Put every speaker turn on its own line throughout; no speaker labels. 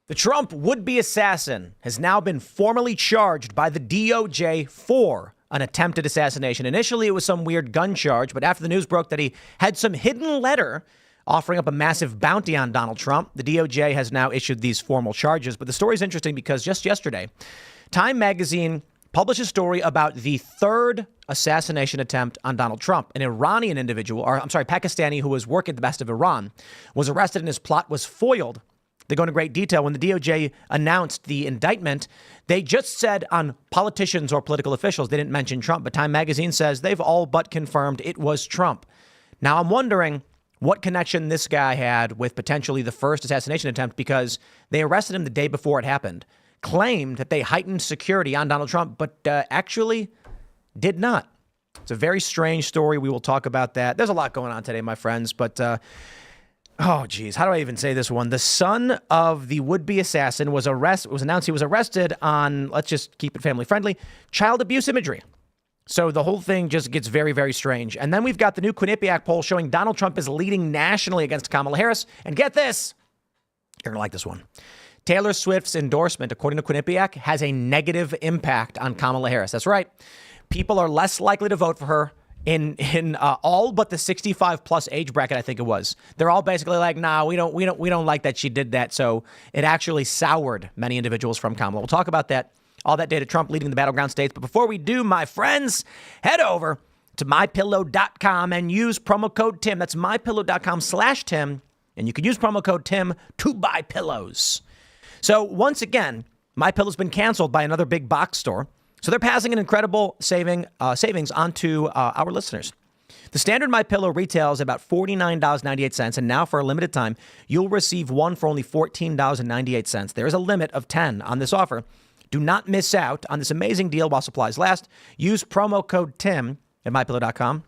The Trump would-be assassin has now been formally charged by the DOJ for an attempted assassination. Initially, it was some weird gun charge, but after the news broke that he had some hidden letter offering up a massive bounty on Donald Trump, the DOJ has now issued these formal charges. But the story is interesting because just yesterday, Time magazine published a story about the third assassination attempt on Donald Trump. An Iranian individual, Pakistani, who was working at the behest of Iran, was arrested and his plot was foiled. They go into great detail. When the DOJ announced the indictment, they just said on politicians or political officials. They didn't mention Trump, but Time magazine says they've all but confirmed it was Trump. Now, I'm wondering what connection this guy had with potentially the first assassination attempt, because they arrested him the day before it happened, claimed that they heightened security on Donald Trump, but actually did not. It's a very strange story. We will talk about that. There's a lot going on today, my friends, but oh, geez. How do I even say this one? The son of the would-be assassin was announced he was arrested on, let's just keep it family friendly, child abuse imagery. So the whole thing just gets very, very strange. And then we've got the new Quinnipiac poll showing Donald Trump is leading nationally against Kamala Harris. And get this. You're going to like this one. Taylor Swift's endorsement, according to Quinnipiac, has a negative impact on Kamala Harris. That's right. People are less likely to vote for her in all but the 65 plus age bracket. I think it was. They're all basically like, nah, we don't like that she did that. So it actually soured many individuals from Kamala. We'll talk about that. All that data, Trump leading the battleground states. But before we do, my friends, head over to mypillow.com and use promo code Tim. That's mypillow.com/Tim. And you can use promo code Tim to buy pillows. So once again, MyPillow's been canceled by another big box store. So they're passing an incredible savings onto our listeners. The standard MyPillow retails about $49.98, and now for a limited time, you'll receive one for only $14.98. There is a limit of 10 on this offer. Do not miss out on this amazing deal while supplies last. Use promo code Tim at MyPillow.com.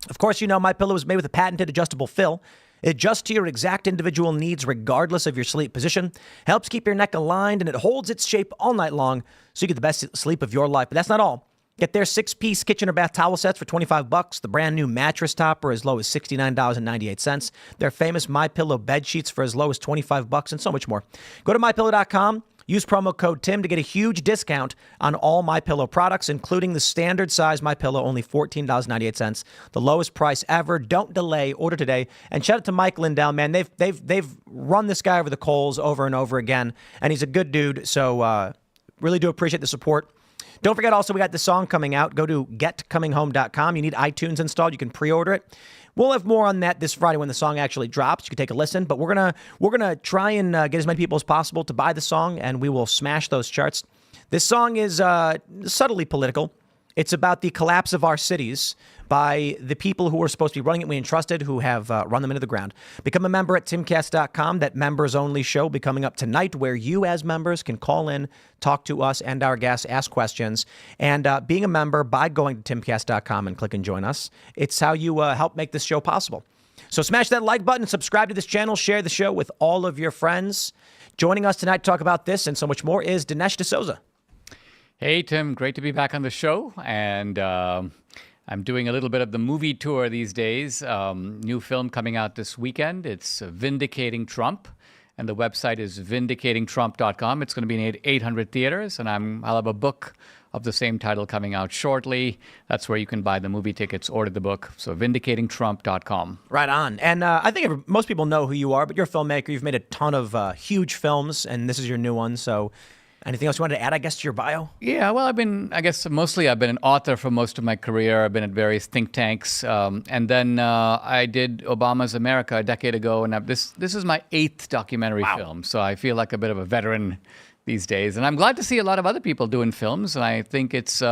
Of course, you know MyPillow is made with a patented adjustable fill. It adjusts to your exact individual needs regardless of your sleep position, helps keep your neck aligned, and it holds its shape all night long so you get the best sleep of your life. But that's not all. Get their 6-piece kitchen or bath towel sets for $25, the brand new mattress topper as low as $69.98, their famous MyPillow bed sheets for as low as $25, and so much more. Go to MyPillow.com. Use promo code Tim to get a huge discount on all MyPillow products, including the standard size MyPillow, only $14.98, the lowest price ever. Don't delay. Order today. And shout out to Mike Lindell, man. They've run this guy over the coals over and over again, and he's a good dude. So really do appreciate the support. Don't forget also, we got the song coming out. Go to getcominghome.com. You need iTunes installed. You can pre-order it. We'll have more on that this Friday when the song actually drops. You can take a listen, but we're gonna try and get as many people as possible to buy the song, and we will smash those charts. This song is subtly political. It's about the collapse of our cities by the people who are supposed to be running it, we entrusted, who have run them into the ground. Become a member at timcast.com. That members-only show will be coming up tonight, where you as members can call in, talk to us and our guests, ask questions. And being a member by going to timcast.com and click and join us, it's how you help make this show possible. So smash that like button, subscribe to this channel, share the show with all of your friends. Joining us tonight to talk about this and so much more is Dinesh D'Souza.
Hey, Tim. Great to be back on the show. And I'm doing a little bit of the movie tour these days. New film coming out this weekend. It's Vindicating Trump. And the website is vindicatingtrump.com. It's going to be in 800 theaters. And I'll have a book of the same title coming out shortly. That's where you can buy the movie tickets, order the book. So vindicatingtrump.com.
Right on. And I think most people know who you are, but you're a filmmaker. You've made a ton of huge films, and this is your new one. So anything else you wanted to add, I guess, to your bio?
Yeah, well, I've been an author for most of my career. I've been at various think tanks. And then I did Obama's America a decade ago. And this is my 8th documentary film. So I feel like a bit of a veteran these days. And I'm glad to see a lot of other people doing films. And I think it's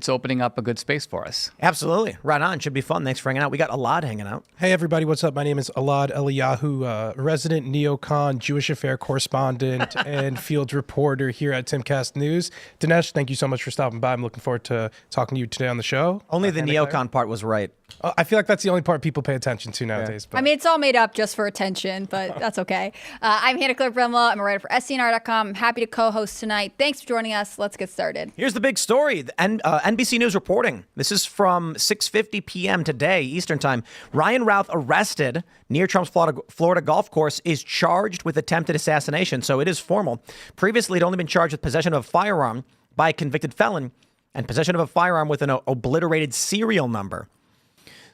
opening up a good space for us.
Absolutely. Right on. Should be fun. Thanks for hanging out. We got Elaad hanging out.
Hey, everybody. What's up? My name is Elaad Eliyahu, resident neocon, Jewish affair correspondent, and field reporter here at Timcast News. Dinesh, thank you so much for stopping by. I'm looking forward to talking to you today on the show.
Only the neocon part was right.
I feel like that's the only part people pay attention to nowadays. But.
I mean, it's all made up just for attention, but that's okay. I'm Hannah Claire Brimla. I'm a writer for SCNR.com. I'm happy to co-host tonight. Thanks for joining us. Let's get started.
Here's the big story. NBC News reporting. This is from 6:50 p.m. today, Eastern Time. Ryan Routh, arrested near Trump's Florida golf course, is charged with attempted assassination. So it is formal. Previously, he'd only been charged with possession of a firearm by a convicted felon and possession of a firearm with an obliterated serial number.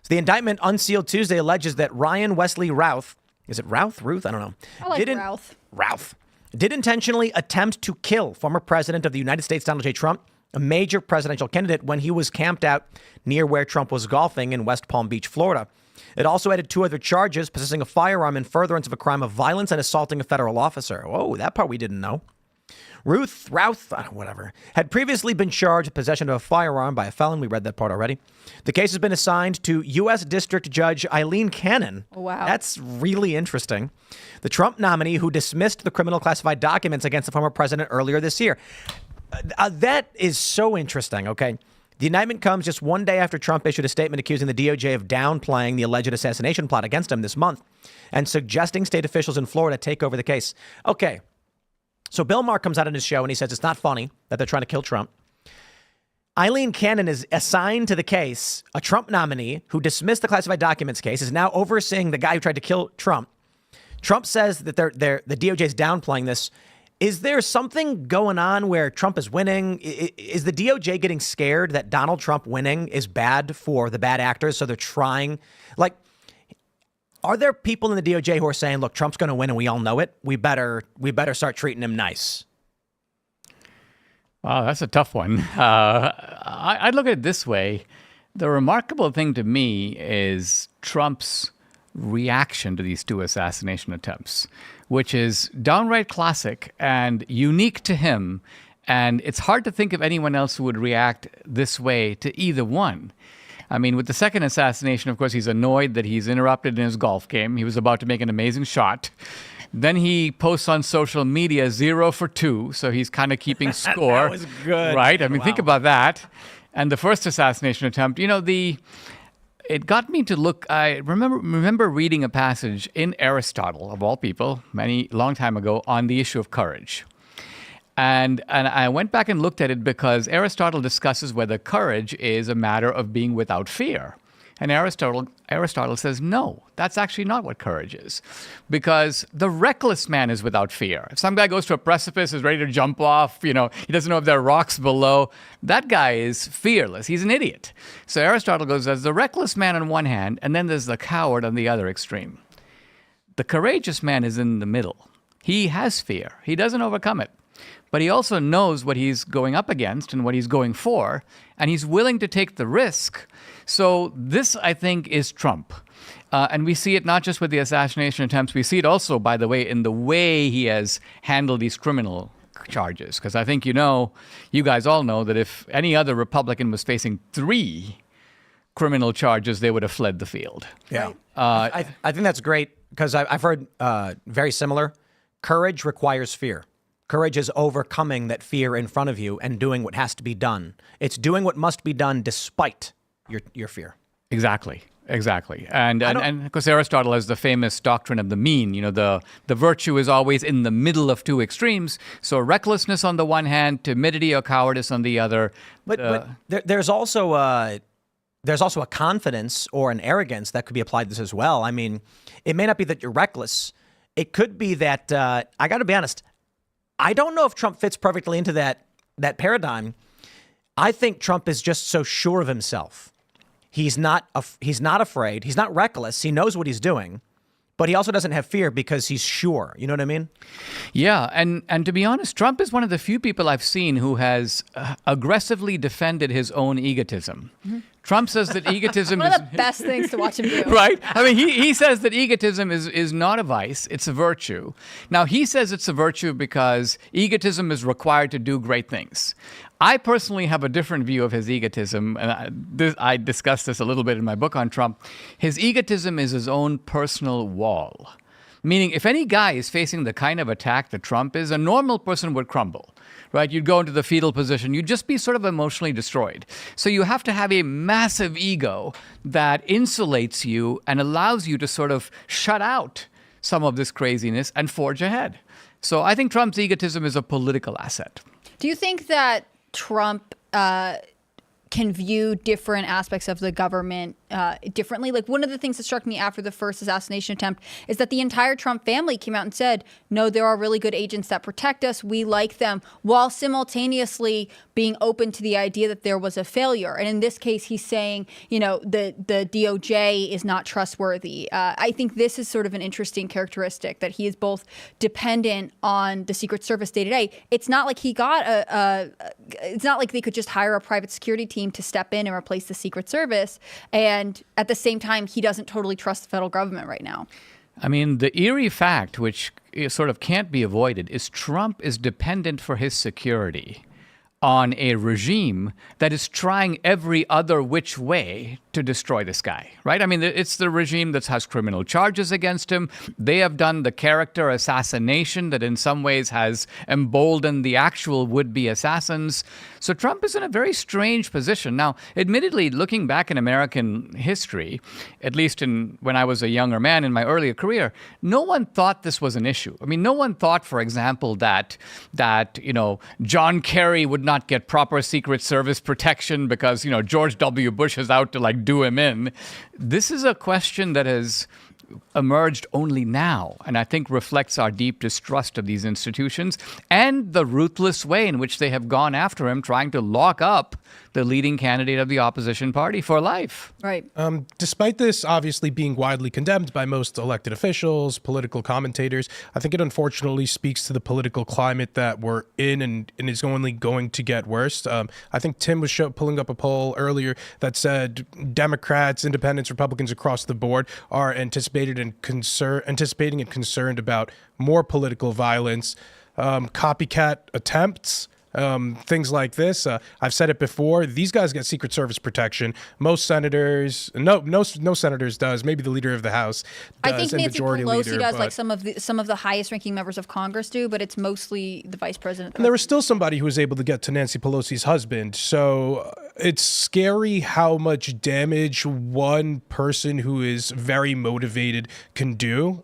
So the indictment, unsealed Tuesday, alleges that Ryan Wesley Routh, is it Routh? Ruth? I don't know.
I like Routh.
Routh did intentionally attempt to kill former president of the United States, Donald J. Trump, a major presidential candidate, when he was camped out near where Trump was golfing in West Palm Beach, Florida. It also added 2 other charges, possessing a firearm in furtherance of a crime of violence and assaulting a federal officer. Whoa, that part we didn't know. Routh, whatever, had previously been charged with possession of a firearm by a felon. We read that part already. The case has been assigned to U.S. District Judge Eileen Cannon.
Wow.
That's really interesting. The Trump nominee who dismissed the criminal classified documents against the former president earlier this year. That is so interesting, okay? The indictment comes just one day after Trump issued a statement accusing the DOJ of downplaying the alleged assassination plot against him this month and suggesting state officials in Florida take over the case. Okay. So Bill Maher comes out on his show and he says it's not funny that they're trying to kill Trump. Eileen Cannon is assigned to the case. A Trump nominee who dismissed the classified documents case is now overseeing the guy who tried to kill Trump. Trump says that the DOJ is downplaying this. Is there something going on where Trump is winning? Is the DOJ getting scared that Donald Trump winning is bad for the bad actors? So they're trying, like, are there people in the DOJ who are saying, look, Trump's going to win and we all know it. We better start treating him nice?
Wow, that's a tough one. I'd look at it this way. The remarkable thing to me is Trump's reaction to these 2 assassination attempts, which is downright classic and unique to him. And it's hard to think of anyone else who would react this way to either one. I mean, with the second assassination, of course, he's annoyed that he's interrupted in his golf game. He was about to make an amazing shot. Then he posts on social media 0 for 2. So he's kind of keeping score.
That was good.
Right? I mean,
Wow.
Think about that. And the first assassination attempt, it got me to look. I remember reading a passage in Aristotle, of all people, long time ago, on the issue of courage. And I went back and looked at it because Aristotle discusses whether courage is a matter of being without fear. And Aristotle says, no, that's actually not what courage is. Because the reckless man is without fear. If some guy goes to a precipice, is ready to jump off, he doesn't know if there are rocks below, that guy is fearless. He's an idiot. So Aristotle goes, there's the reckless man on one hand, and then there's the coward on the other extreme. The courageous man is in the middle. He has fear. He doesn't overcome it. But he also knows what he's going up against and what he's going for, and he's willing to take the risk. So this, I think, is Trump. And we see it not just with the assassination attempts. We see it also, by the way, in the way he has handled these criminal charges. Because I think you guys all know that if any other Republican was facing 3 criminal charges, they would have fled the field.
Yeah. I think that's great because I've heard very similar. Courage requires fear. Courage is overcoming that fear in front of you and doing what has to be done. It's doing what must be done despite your fear.
Exactly. And of course, Aristotle has the famous doctrine of the mean. The virtue is always in the middle of 2 extremes. So recklessness on the one hand, timidity or cowardice on the other.
But there's also a confidence or an arrogance that could be applied to this as well. I mean, it may not be that you're reckless. It could be that, I got to be honest, I don't know if Trump fits perfectly into that paradigm. I think Trump is just so sure of himself. He's not afraid. He's not reckless. He knows what he's doing, but he also doesn't have fear because he's sure. You know what I mean?
Yeah. And to be honest, Trump is one of the few people I've seen who has aggressively defended his own egotism. Mm-hmm. Trump says that egotism
one of the best things to watch him do.
Right? I mean, he says that egotism is not a vice, it's a virtue. Now, he says it's a virtue because egotism is required to do great things. I personally have a different view of his egotism, and I discussed this a little bit in my book on Trump. His egotism is his own personal wall. Meaning, if any guy is facing the kind of attack that Trump is, a normal person would crumble. Right? You'd go into the fetal position. You'd just be sort of emotionally destroyed. So you have to have a massive ego that insulates you and allows you to sort of shut out some of this craziness and forge ahead. So I think Trump's egotism is a political asset.
Do you think that Trump can view different aspects of the government differently? Like, one of the things that struck me after the first assassination attempt is that the entire Trump family came out and said, no, there are really good agents that protect us. We like them, while simultaneously being open to the idea that there was a failure. And in this case, he's saying, you know, the DOJ is not trustworthy. I think this is sort of an interesting characteristic, that he is both dependent on the Secret Service day to day. It's not like he got it's not like they could just hire a private security team to step in and replace the Secret Service. And at the same time, he doesn't totally trust the federal government right now.
I mean, the eerie fact, which sort of can't be avoided, is Trump is dependent for his security on a regime that is trying every other which way to destroy this guy, right? I mean, it's the regime that has criminal charges against him. They have done the character assassination that in some ways has emboldened the actual would-be assassins. So Trump is in a very strange position. Now, admittedly, looking back in American history, at least when I was a younger man in my earlier career, no one thought this was an issue. I mean, no one thought, for example, that you know, John Kerry would not get proper Secret Service protection because, you know, George W. Bush is out to like do him in. This is a question that has emerged only now, and I think reflects our deep distrust of these institutions and the ruthless way in which they have gone after him, trying to lock up the leading candidate of the opposition party for life.
Right.
Despite this obviously being widely condemned by most elected officials, political commentators, I think it unfortunately speaks to the political climate that we're in, and is only going to get worse. I think Tim was pulling up a poll earlier that said Democrats, independents, Republicans across the board are anticipating and concerned about more political violence, copycat attempts, things like this. I've said it before. These guys get Secret Service protection. Most senators, no senators does. Maybe the leader of the House does.
I think
and
Nancy
Majority
Pelosi
Leader,
does, like some of the highest ranking members of Congress do, but it's mostly the vice president.
And there was still somebody who was able to get to Nancy Pelosi's husband. So it's scary how much damage one person who is very motivated can do.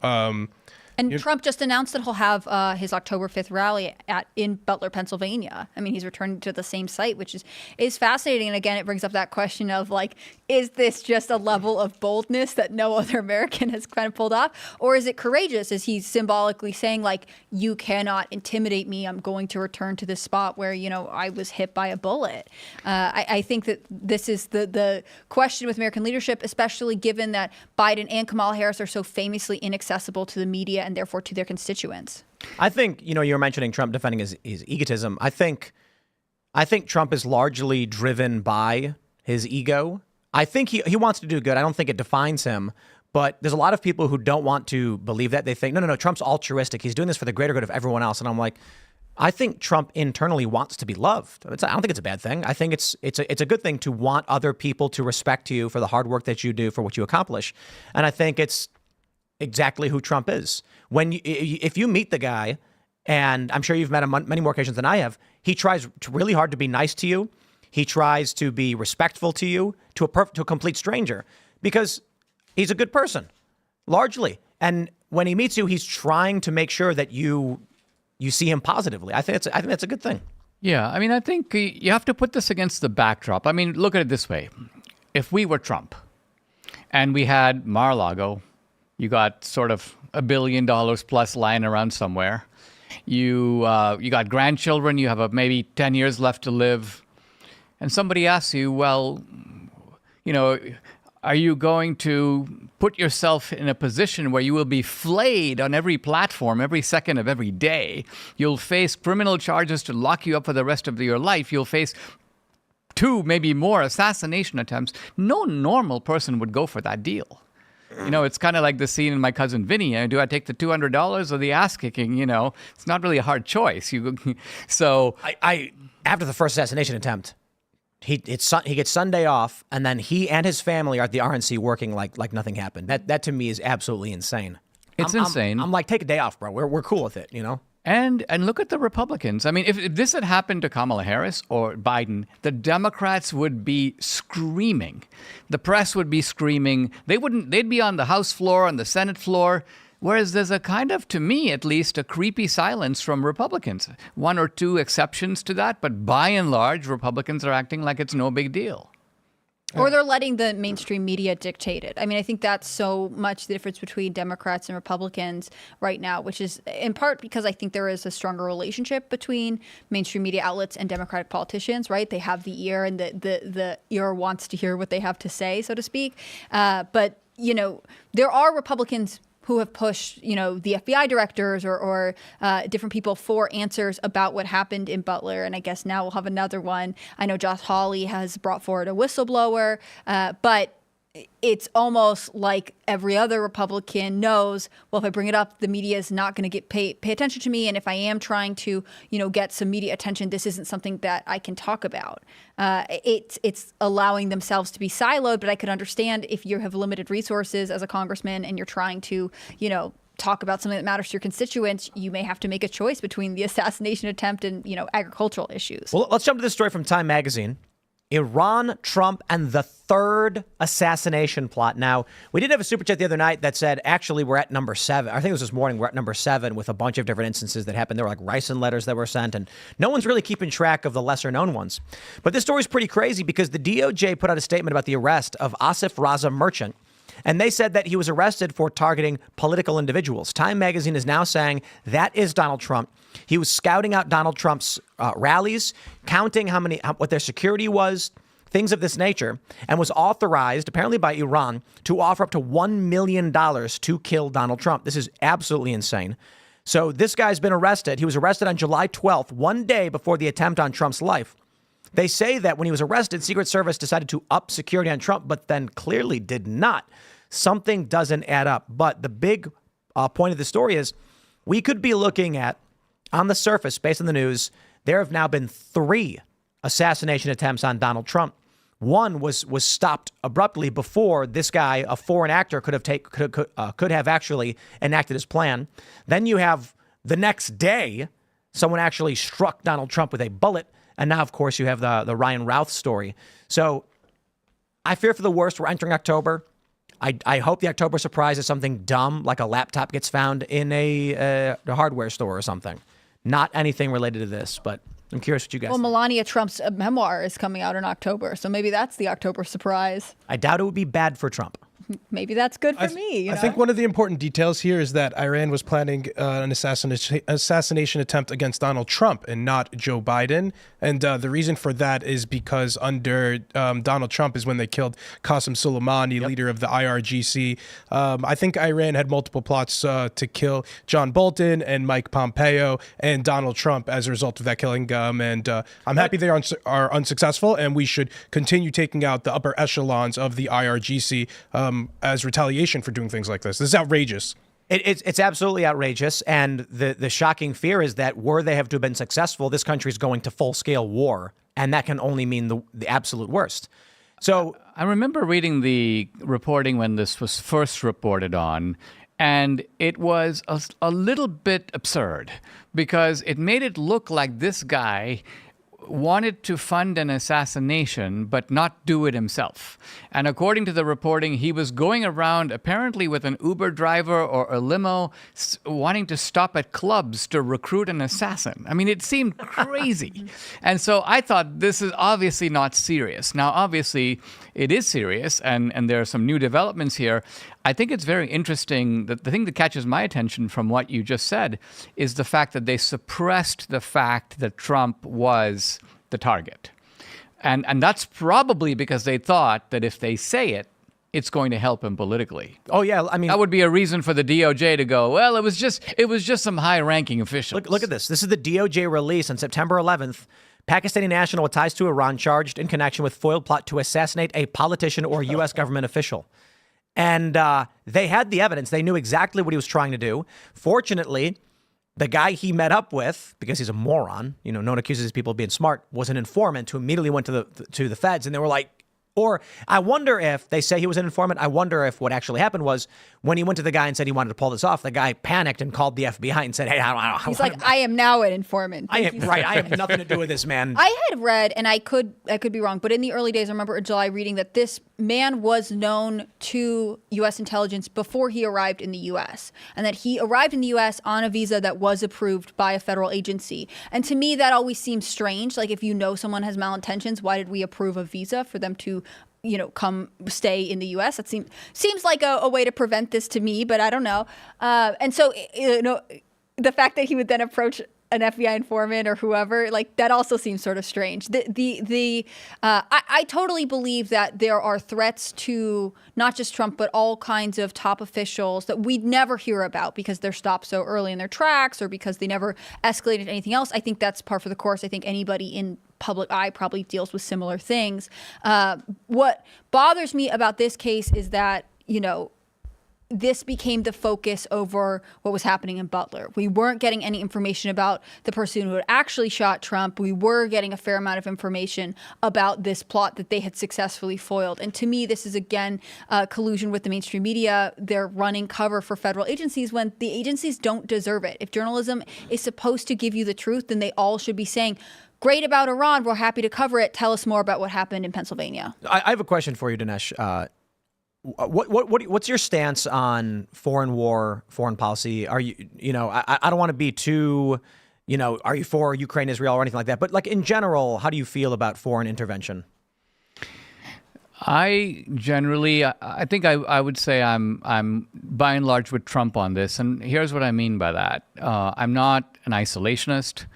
And Trump just announced that he'll have his October 5th rally in Butler, Pennsylvania. I mean, he's returning to the same site, which is fascinating. And again, it brings up that question of, like, is this just a level of boldness that no other American has kind of pulled off? Or is it courageous? Is he symbolically saying, like, you cannot intimidate me. I'm going to return to this spot where, you know, I was hit by a bullet. I think that this is the question with American leadership, especially given that Biden and Kamala Harris are so famously inaccessible to the media and therefore to their constituents.
I think, you know, you were mentioning Trump defending his egotism. I think Trump is largely driven by his ego. I think he wants to do good. I don't think it defines him. But there's a lot of people who don't want to believe that. They think, no, Trump's altruistic. He's doing this for the greater good of everyone else. And I'm like, I think Trump internally wants to be loved. I don't think it's a bad thing. I think it's a good thing to want other people to respect you for the hard work that you do, for what you accomplish. And I think it's exactly who Trump is. If you meet the guy, and I'm sure you've met him on many more occasions than I have, he tries really hard to be nice to you. He tries to be respectful to you, to a complete stranger, because he's a good person, largely. And when he meets you, he's trying to make sure that you see him positively. I think that's a good thing.
Yeah, I mean, I think you have to put this against the backdrop. I mean, look at it this way. If we were Trump and we had Mar-a-Lago, you got sort of $1 billion plus lying around somewhere. You got grandchildren. You have maybe 10 years left to live. And somebody asks you, well, you know, are you going to put yourself in a position where you will be flayed on every platform, every second of every day? You'll face criminal charges to lock you up for the rest of your life. You'll face 2, maybe more assassination attempts. No normal person would go for that deal. You know, it's kind of like the scene in My Cousin Vinny. Do I take the $200 or the ass kicking? You know, it's not really a hard choice. So
I after the first assassination attempt, he gets Sunday off, and then he and his family are at the RNC working like nothing happened. That to me is absolutely insane.
It's insane.
I'm like, take a day off, bro. We're cool with it, you know?
And look at the Republicans. I mean, if this had happened to Kamala Harris or Biden, the Democrats would be screaming. The press would be screaming. They'd be on the House floor, on the Senate floor. Whereas there's a kind of, to me at least, a creepy silence from Republicans. One or two exceptions to that, but by and large, Republicans are acting like it's no big deal.
Or they're letting the mainstream media dictate it. I mean, I think that's so much the difference between Democrats and Republicans right now, which is in part because I think there is a stronger relationship between mainstream media outlets and Democratic politicians, right? They have the ear, and the ear wants to hear what they have to say, so to speak. But, you know, there are Republicans who have pushed, you know, the FBI directors or different people for answers about what happened in Butler. And I guess now we'll have another one. I know Josh Hawley has brought forward a whistleblower, but it's almost like every other Republican knows, well, if I bring it up, the media is not going to pay attention to me. And if I am trying to, you know, get some media attention, this isn't something that I can talk about. It's allowing themselves to be siloed. But I could understand if you have limited resources as a congressman and you're trying to, you know, talk about something that matters to your constituents, you may have to make a choice between the assassination attempt and, you know, agricultural issues.
Well, let's jump to this story from Time Magazine. Iran, Trump, and the third assassination plot. Now, we did have a super chat the other night that said, actually, we're at number 7. I think it was this morning, we're at number 7 with a bunch of different instances that happened. There were like ricin letters that were sent, and no one's really keeping track of the lesser known ones. But this story is pretty crazy because the DOJ put out a statement about the arrest of Asif Raza Merchant. And they said that he was arrested for targeting political individuals. Time Magazine is now saying that is Donald Trump. He was scouting out Donald Trump's rallies, counting what their security was, things of this nature, and was authorized, apparently by Iran, to offer up to $1 million to kill Donald Trump. This is absolutely insane. So this guy's been arrested. He was arrested on July 12th, one day before the attempt on Trump's life. They say that when he was arrested, Secret Service decided to up security on Trump, but then clearly did not. Something doesn't add up. But the big point of the story is we could be looking at, on the surface, based on the news, there have now been 3 assassination attempts on Donald Trump. One was stopped abruptly before this guy, a foreign actor, could have actually enacted his plan. Then you have the next day, someone actually struck Donald Trump with a bullet. And now, of course, you have the Ryan Routh story. So I fear for the worst. We're entering October. I hope the October surprise is something dumb, like a laptop gets found in a hardware store or something. Not anything related to this, but I'm curious what you guys think.
Melania Trump's memoir is coming out in October, so maybe that's the October surprise.
I doubt it would be bad for Trump.
Maybe that's good for me.
I think one of the important details here is that Iran was planning an assassination attempt against Donald Trump and not Joe Biden. And the reason for that is because under Donald Trump is when they killed Qasem Soleimani, leader of the IRGC. I think Iran had multiple plots to kill John Bolton and Mike Pompeo and Donald Trump as a result of that killing. And I'm happy they are unsuccessful, and we should continue taking out the upper echelons of the IRGC as retaliation for doing things like this. This is outrageous.
It's absolutely outrageous. And the shocking fear is that were they have to have been successful, this country is going to full-scale war. And that can only mean the absolute worst. So
I remember reading the reporting when this was first reported on, and it was a little bit absurd because it made it look like this guy wanted to fund an assassination, but not do it himself. And according to the reporting, he was going around apparently with an Uber driver or a limo wanting to stop at clubs to recruit an assassin. I mean, it seemed crazy. And so I thought, this is obviously not serious. Now, obviously, it is serious, and there are some new developments here. I think it's very interesting that the thing that catches my attention from what you just said is the fact that they suppressed the fact that Trump was the target. And that's probably because they thought that if they say it, it's going to help him politically.
Oh, yeah. I mean,
that would be a reason for the DOJ to go, well, it was just some high-ranking officials.
Look at this. This is the DOJ release on September 11th. Pakistani national with ties to Iran charged in connection with foiled plot to assassinate a politician or U.S. government official. And they had the evidence. They knew exactly what he was trying to do. Fortunately, the guy he met up with, because he's a moron, no one accuses these people of being smart, was an informant who immediately went to the feds. And they were like, Or I wonder if they say he was an informant. I wonder if what actually happened was when he went to the guy and said he wanted to pull this off, the guy panicked and called the FBI and said, hey,
He's like, I am now an informant.
I have nothing to do with this, man.
I had read, and I could be wrong, but in the early days, I remember in July reading that this man was known to U.S. intelligence before he arrived in the U.S. and that he arrived in the U.S. on a visa that was approved by a federal agency. And to me, that always seems strange. Like, if you know someone has malintentions, why did we approve a visa for them to, come stay in the U.S.? That seems like a way to prevent this to me, but I don't know. And so, the fact that he would then approach an FBI informant or whoever, like, that also seems sort of strange. I totally believe that there are threats to not just Trump, but all kinds of top officials that we'd never hear about because they're stopped so early in their tracks or because they never escalated anything else. I think that's par for the course. I think anybody in public eye probably deals with similar things. What bothers me about this case is that, this became the focus over what was happening in Butler. We weren't getting any information about the person who had actually shot Trump. We were getting a fair amount of information about this plot that they had successfully foiled. And to me, this is, again, collusion with the mainstream media. They're running cover for federal agencies when the agencies don't deserve it. If journalism is supposed to give you the truth, then they all should be saying, great about Iran, we're happy to cover it. Tell us more about what happened in Pennsylvania.
I have a question for you, Dinesh. What's your stance on foreign policy? Are you, I don't want to be too, are you for Ukraine, Israel, or anything like that? But like in general, how do you feel about foreign intervention?
I think I would say I'm by and large with Trump on this, and here's what I mean by that. I'm not an isolationist.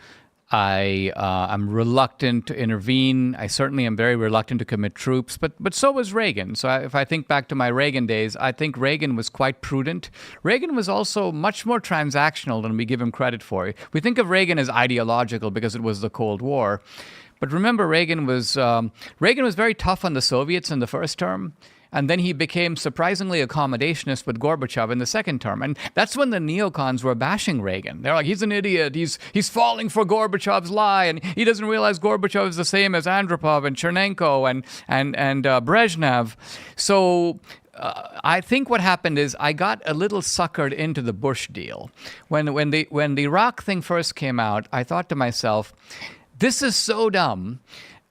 I'm reluctant to intervene. I certainly am very reluctant to commit troops, but so was Reagan. So if I think back to my Reagan days, I think Reagan was quite prudent. Reagan was also much more transactional than we give him credit for. We think of Reagan as ideological because it was the Cold War. But remember, Reagan was very tough on the Soviets in the first term. And then he became surprisingly accommodationist with Gorbachev in the second term. And that's when the neocons were bashing Reagan. They're like, he's an idiot. He's falling for Gorbachev's lie. And he doesn't realize Gorbachev is the same as Andropov and Chernenko and Brezhnev. So I think what happened is I got a little suckered into the Bush deal. When the Iraq thing first came out, I thought to myself, this is so dumb.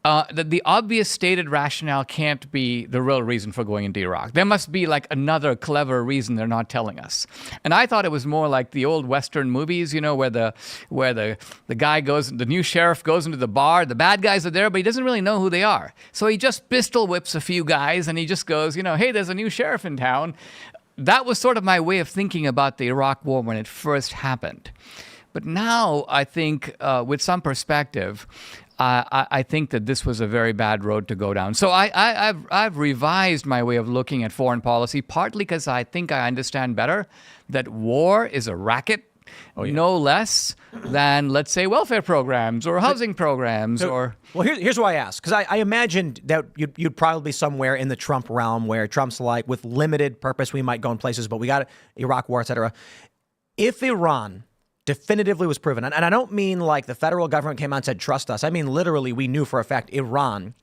That the obvious stated rationale can't be the real reason for going into Iraq. There must be like another clever reason they're not telling us. And I thought it was more like the old Western movies, where the guy goes, the new sheriff goes into the bar, the bad guys are there, but he doesn't really know who they are. So he just pistol whips a few guys and he just goes, hey, there's a new sheriff in town. That was sort of my way of thinking about the Iraq war when it first happened. But now I think with some perspective, I think that this was a very bad road to go down. So I've revised my way of looking at foreign policy, partly because I think I understand better that war is a racket, no less than, let's say, welfare programs or housing programs. Well,
here's why I ask, because I imagined that you'd probably be somewhere in the Trump realm where Trump's like, with limited purpose, we might go in places, but we got Iraq war, et cetera. If Iran definitively was proven, and I don't mean like the federal government came out and said, trust us. I mean, literally, we knew for a fact Iran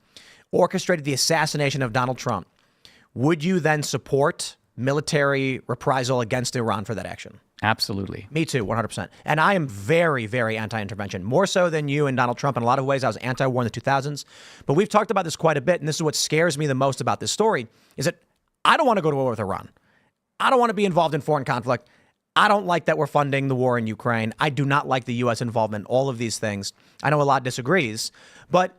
orchestrated the assassination of Donald Trump. Would you then support military reprisal against Iran for that action?
Absolutely.
Me too, 100%. And I am very, very anti-intervention, more so than you and Donald Trump. In a lot of ways, I was anti-war in the 2000s. But we've talked about this quite a bit, and this is what scares me the most about this story, is that I don't want to go to war with Iran. I don't want to be involved in foreign conflict. I don't like that we're funding the war in Ukraine. I do not like the U.S. involvement, all of these things. I know Elaad disagrees. But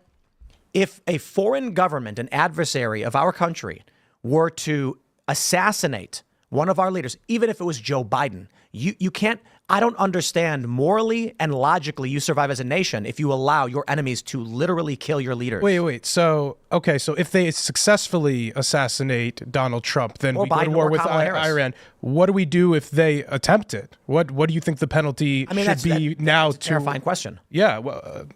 if a foreign government, an adversary of our country, were to assassinate one of our leaders, even if it was Joe Biden, you can't, I don't understand morally and logically you survive as a nation if you allow your enemies to literally kill your leaders.
Wait. So if they successfully assassinate Donald Trump, then we go to war with Iran. What do we do if they attempt it? What do you think the penalty should be now?
That's a terrifying question.
Yeah, well,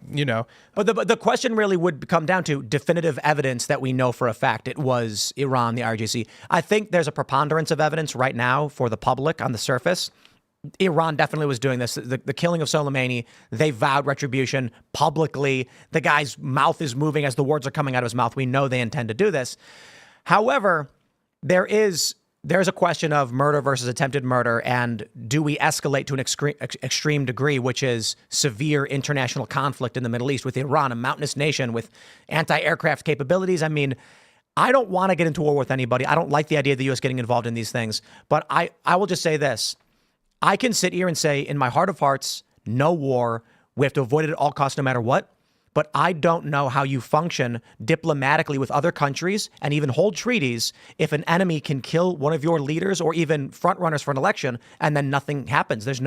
But the question really would come down to definitive evidence that we know for a fact it was Iran, the IRGC. I think there's a preponderance of evidence right now for the public on the surface Iran definitely was doing this. The killing of Soleimani, they vowed retribution publicly. The guy's mouth is moving as the words are coming out of his mouth. We know they intend to do this. However, there's a question of murder versus attempted murder, and do we escalate to an extreme degree, which is severe international conflict in the Middle East with Iran, a mountainous nation with anti-aircraft capabilities? I mean, I don't want to get into war with anybody. I don't like the idea of the U.S. getting involved in these things. But I will just say this. I can sit here and say, in my heart of hearts, no war. We have to avoid it at all costs, no matter what. But I don't know how you function diplomatically with other countries and even hold treaties if an enemy can kill one of your leaders or even front runners for an election and then nothing happens. I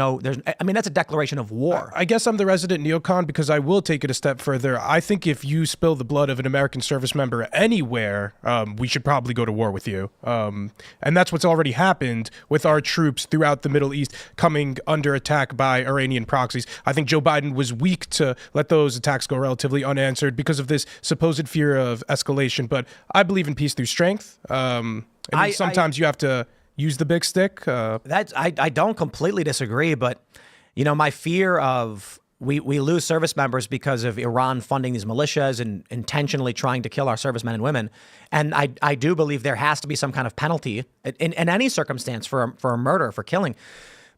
mean, that's a declaration of war.
I guess I'm the resident neocon because I will take it a step further. I think if you spill the blood of an American service member anywhere, we should probably go to war with you. And that's what's already happened with our troops throughout the Middle East coming under attack by Iranian proxies. I think Joe Biden was weak to let those attacks go relatively unanswered because of this supposed fear of escalation. But I believe in peace through strength. Sometimes you have to use the big stick.
I don't completely disagree, but my fear of we lose service members because of Iran funding these militias and intentionally trying to kill our servicemen and women. And I do believe there has to be some kind of penalty in any circumstance for a murder, for killing.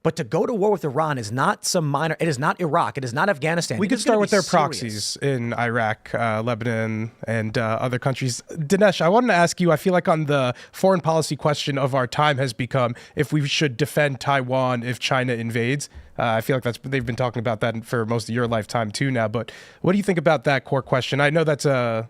But to go to war with Iran is not some minor. It is not Iraq. It is not Afghanistan.
We could start with their proxies in Iraq, Lebanon, and other countries. Dinesh, I wanted to ask you, I feel like on the foreign policy question of our time has become if we should defend Taiwan if China invades. I feel like they've been talking about that for most of your lifetime too now. But what do you think about that core question? I know that's I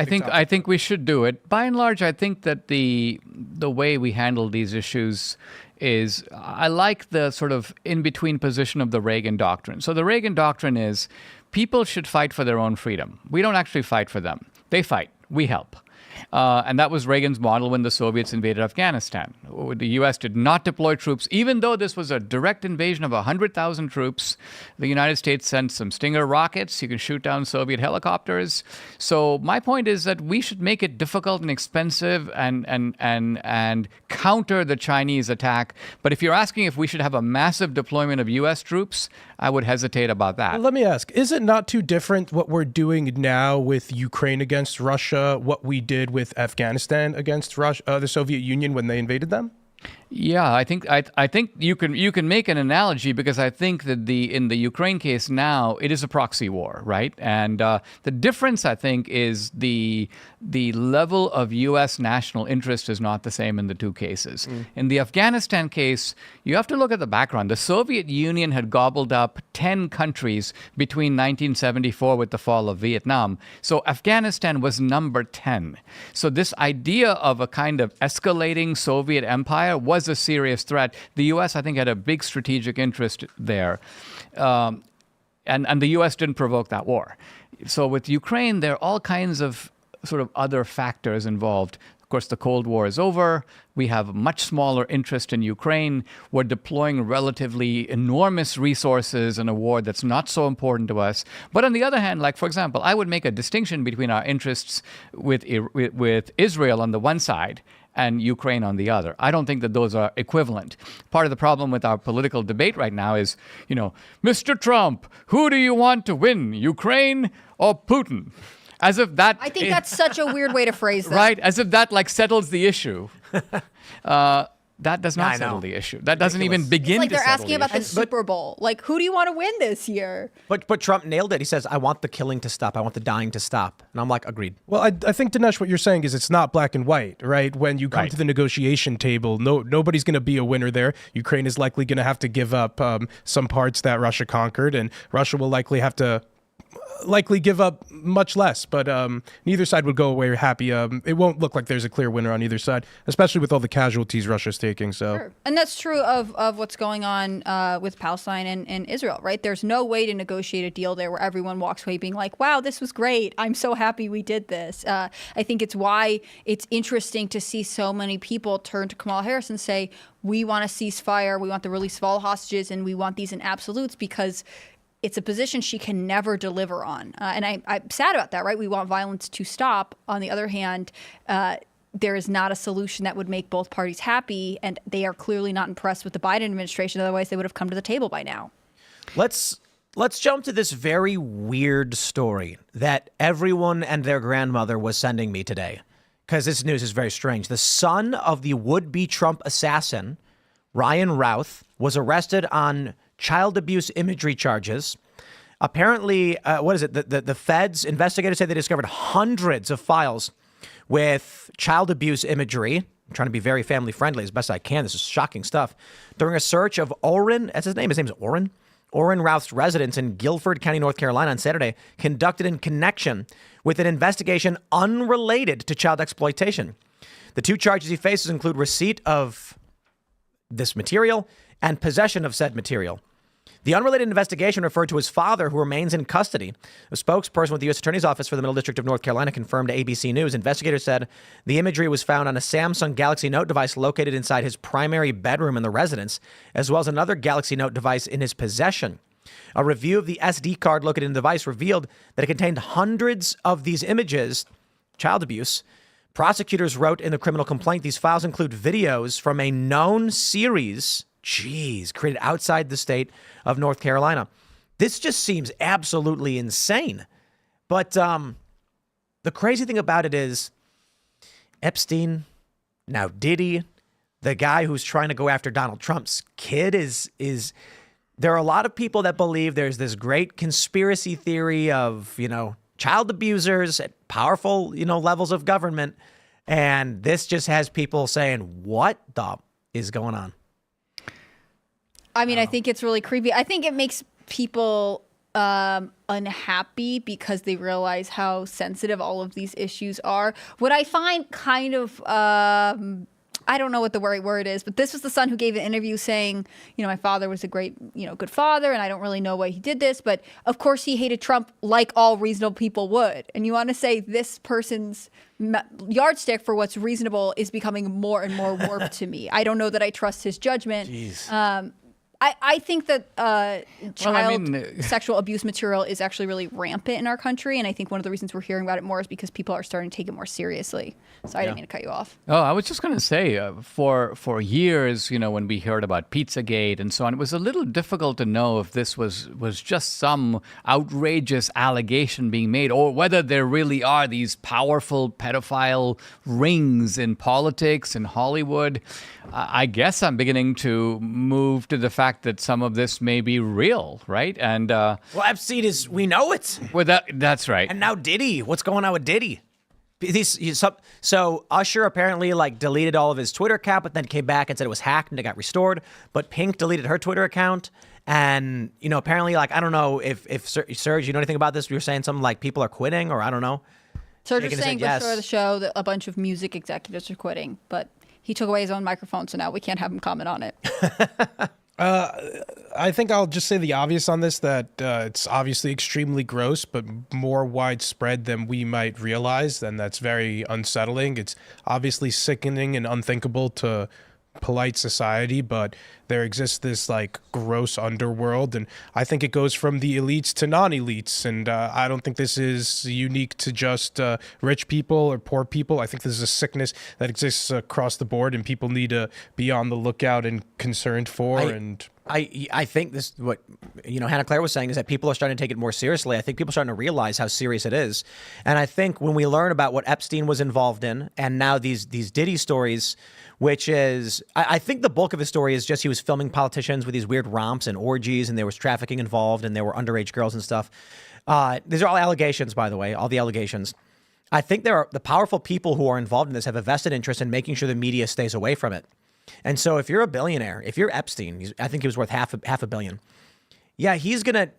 think we should do it. By and large, I think that the way we handle these issues is I like the sort of in-between position of the Reagan doctrine. So the Reagan doctrine is people should fight for their own freedom. We don't actually fight for them. They fight. We help. And that was Reagan's model when the Soviets invaded Afghanistan. The U.S. did not deploy troops, even though this was a direct invasion of 100,000 troops. The United States sent some Stinger rockets. You can shoot down Soviet helicopters. So my point is that we should make it difficult and expensive and counter the Chinese attack. But if you're asking if we should have a massive deployment of U.S. troops, I would hesitate about that.
Let me ask, is it not too different what we're doing now with Ukraine against Russia, what we did with Afghanistan against Russia, the Soviet Union when they invaded them?
Yeah, I think you can make an analogy because I think that in the Ukraine case now it is a proxy war, right? And the difference I think is the level of U.S. national interest is not the same in the two cases. In the Afghanistan case, you have to look at the background. The Soviet Union had gobbled up 10 countries between 1974 with the fall of Vietnam. So Afghanistan was number 10. So this idea of a kind of escalating Soviet empire was a serious threat. The U.S., I think, had a big strategic interest there. And the U.S. didn't provoke that war. So with Ukraine, there are all kinds of sort of other factors involved. Of course, the Cold War is over. We have a much smaller interest in Ukraine. We're deploying relatively enormous resources in a war that's not so important to us. But on the other hand, like, for example, I would make a distinction between our interests with Israel on the one side and Ukraine on the other. I don't think that those are equivalent. Part of the problem with our political debate right now is, Mr. Trump, who do you want to win, Ukraine or Putin? As if that...
I think that's such a weird way to phrase that.
Right? As if that settles the issue. That does not settle the issue. That doesn't even begin to settle the issue.
It's like they're asking about the Super Bowl. Like, who do you want to win this year?
But Trump nailed it. He says, I want the killing to stop. I want the dying to stop. And I'm like, agreed.
Well, I think, Dinesh, what you're saying is it's not black and white, right? When you come to the negotiation table, nobody's going to be a winner there. Ukraine is likely going to have to give up some parts that Russia conquered, and Russia will likely have to give up much less, but neither side would go away happy. It won't look like there's a clear winner on either side, especially with all the casualties Russia's taking. So,
sure. And that's true of what's going on with Palestine and Israel, right? There's no way to negotiate a deal there where everyone walks away being like, wow, this was great. I'm so happy we did this. I think it's why it's interesting to see so many people turn to Kamala Harris and say, we want a ceasefire, we want the release of all hostages, and we want these in absolutes, because it's a position she can never deliver on. And I'm sad about that, right? We want violence to stop. On the other hand, there is not a solution that would make both parties happy, and they are clearly not impressed with the Biden administration. Otherwise, they would have come to the table by now.
Let's jump to this very weird story that everyone and their grandmother was sending me today, because this news is very strange. The son of the would-be Trump assassin, Ryan Routh, was arrested on child abuse imagery charges. Apparently, the feds, investigators say they discovered hundreds of files with child abuse imagery. I'm trying to be very family friendly as best I can. This is shocking stuff. During a search of Orrin, that's his name. His name is Orrin. Orrin Routh's residence in Guilford County, North Carolina on Saturday, conducted in connection with an investigation unrelated to child exploitation. The two charges he faces include receipt of this material and possession of said material. The unrelated investigation referred to his father, who remains in custody. A spokesperson with the U.S. Attorney's Office for the Middle District of North Carolina confirmed to ABC News. Investigators said the imagery was found on a Samsung Galaxy Note device located inside his primary bedroom in the residence, as well as another Galaxy Note device in his possession. A review of the SD card located in the device revealed that it contained hundreds of these images, child abuse. Prosecutors wrote in the criminal complaint these files include videos from a known series created outside the state of North Carolina. This just seems absolutely insane. But the crazy thing about it is Epstein, now Diddy, the guy who's trying to go after Donald Trump's kid is there are a lot of people that believe there's this great conspiracy theory of, child abusers at powerful, levels of government. And this just has people saying, what the is going on?
I mean, I think it's really creepy. I think it makes people unhappy because they realize how sensitive all of these issues are. What I find kind of, I don't know what the right word is, but this was the son who gave an interview saying, my father was a great, good father, and I don't really know why he did this. But of course, he hated Trump like all reasonable people would. And you want to say this person's yardstick for what's reasonable is becoming more and more warped to me. I don't know that I trust his judgment. I think that sexual abuse material is actually really rampant in our country. And I think one of the reasons we're hearing about it more is because people are starting to take it more seriously. So I didn't mean to cut you off.
Oh, I was just going to say, for years, when we heard about Pizzagate and so on, it was a little difficult to know if this was just some outrageous allegation being made or whether there really are these powerful pedophile rings in politics in Hollywood. I guess I'm beginning to move to the fact that some of this may be real, right? And
well, Epstein we know it.
Well, that's right.
And now Diddy. What's going on with Diddy? So Usher apparently deleted all of his Twitter account, but then came back and said it was hacked and it got restored. But Pink deleted her Twitter account. And, apparently, I don't know if Serge, you know anything about this? You were saying something like people are quitting, or I don't know.
Serge was saying before the show that a bunch of music executives are quitting, but he took away his own microphone, so now we can't have him comment on it.
I think I'll just say the obvious on this, that it's obviously extremely gross, but more widespread than we might realize, and that's very unsettling. It's obviously sickening and unthinkable to polite society, but there exists this gross underworld, and I think it goes from the elites to non-elites, and I don't think this is unique to just rich people or poor people. I think this is a sickness that exists across the board, and people need to be on the lookout and concerned for.
I think this, what Hannah Claire was saying, is that people are starting to take it more seriously. I think people are starting to realize how serious it is, and I think when we learn about what Epstein was involved in, and now these Diddy stories, which is, I think the bulk of his story is just he was filming politicians with these weird romps and orgies, and there was trafficking involved, and there were underage girls and stuff. These are all allegations, by the way, all the allegations. I think the powerful people who are involved in this have a vested interest in making sure the media stays away from it. And so if you're a billionaire, if you're Epstein, I think he was worth half a billion. Yeah, he's gonna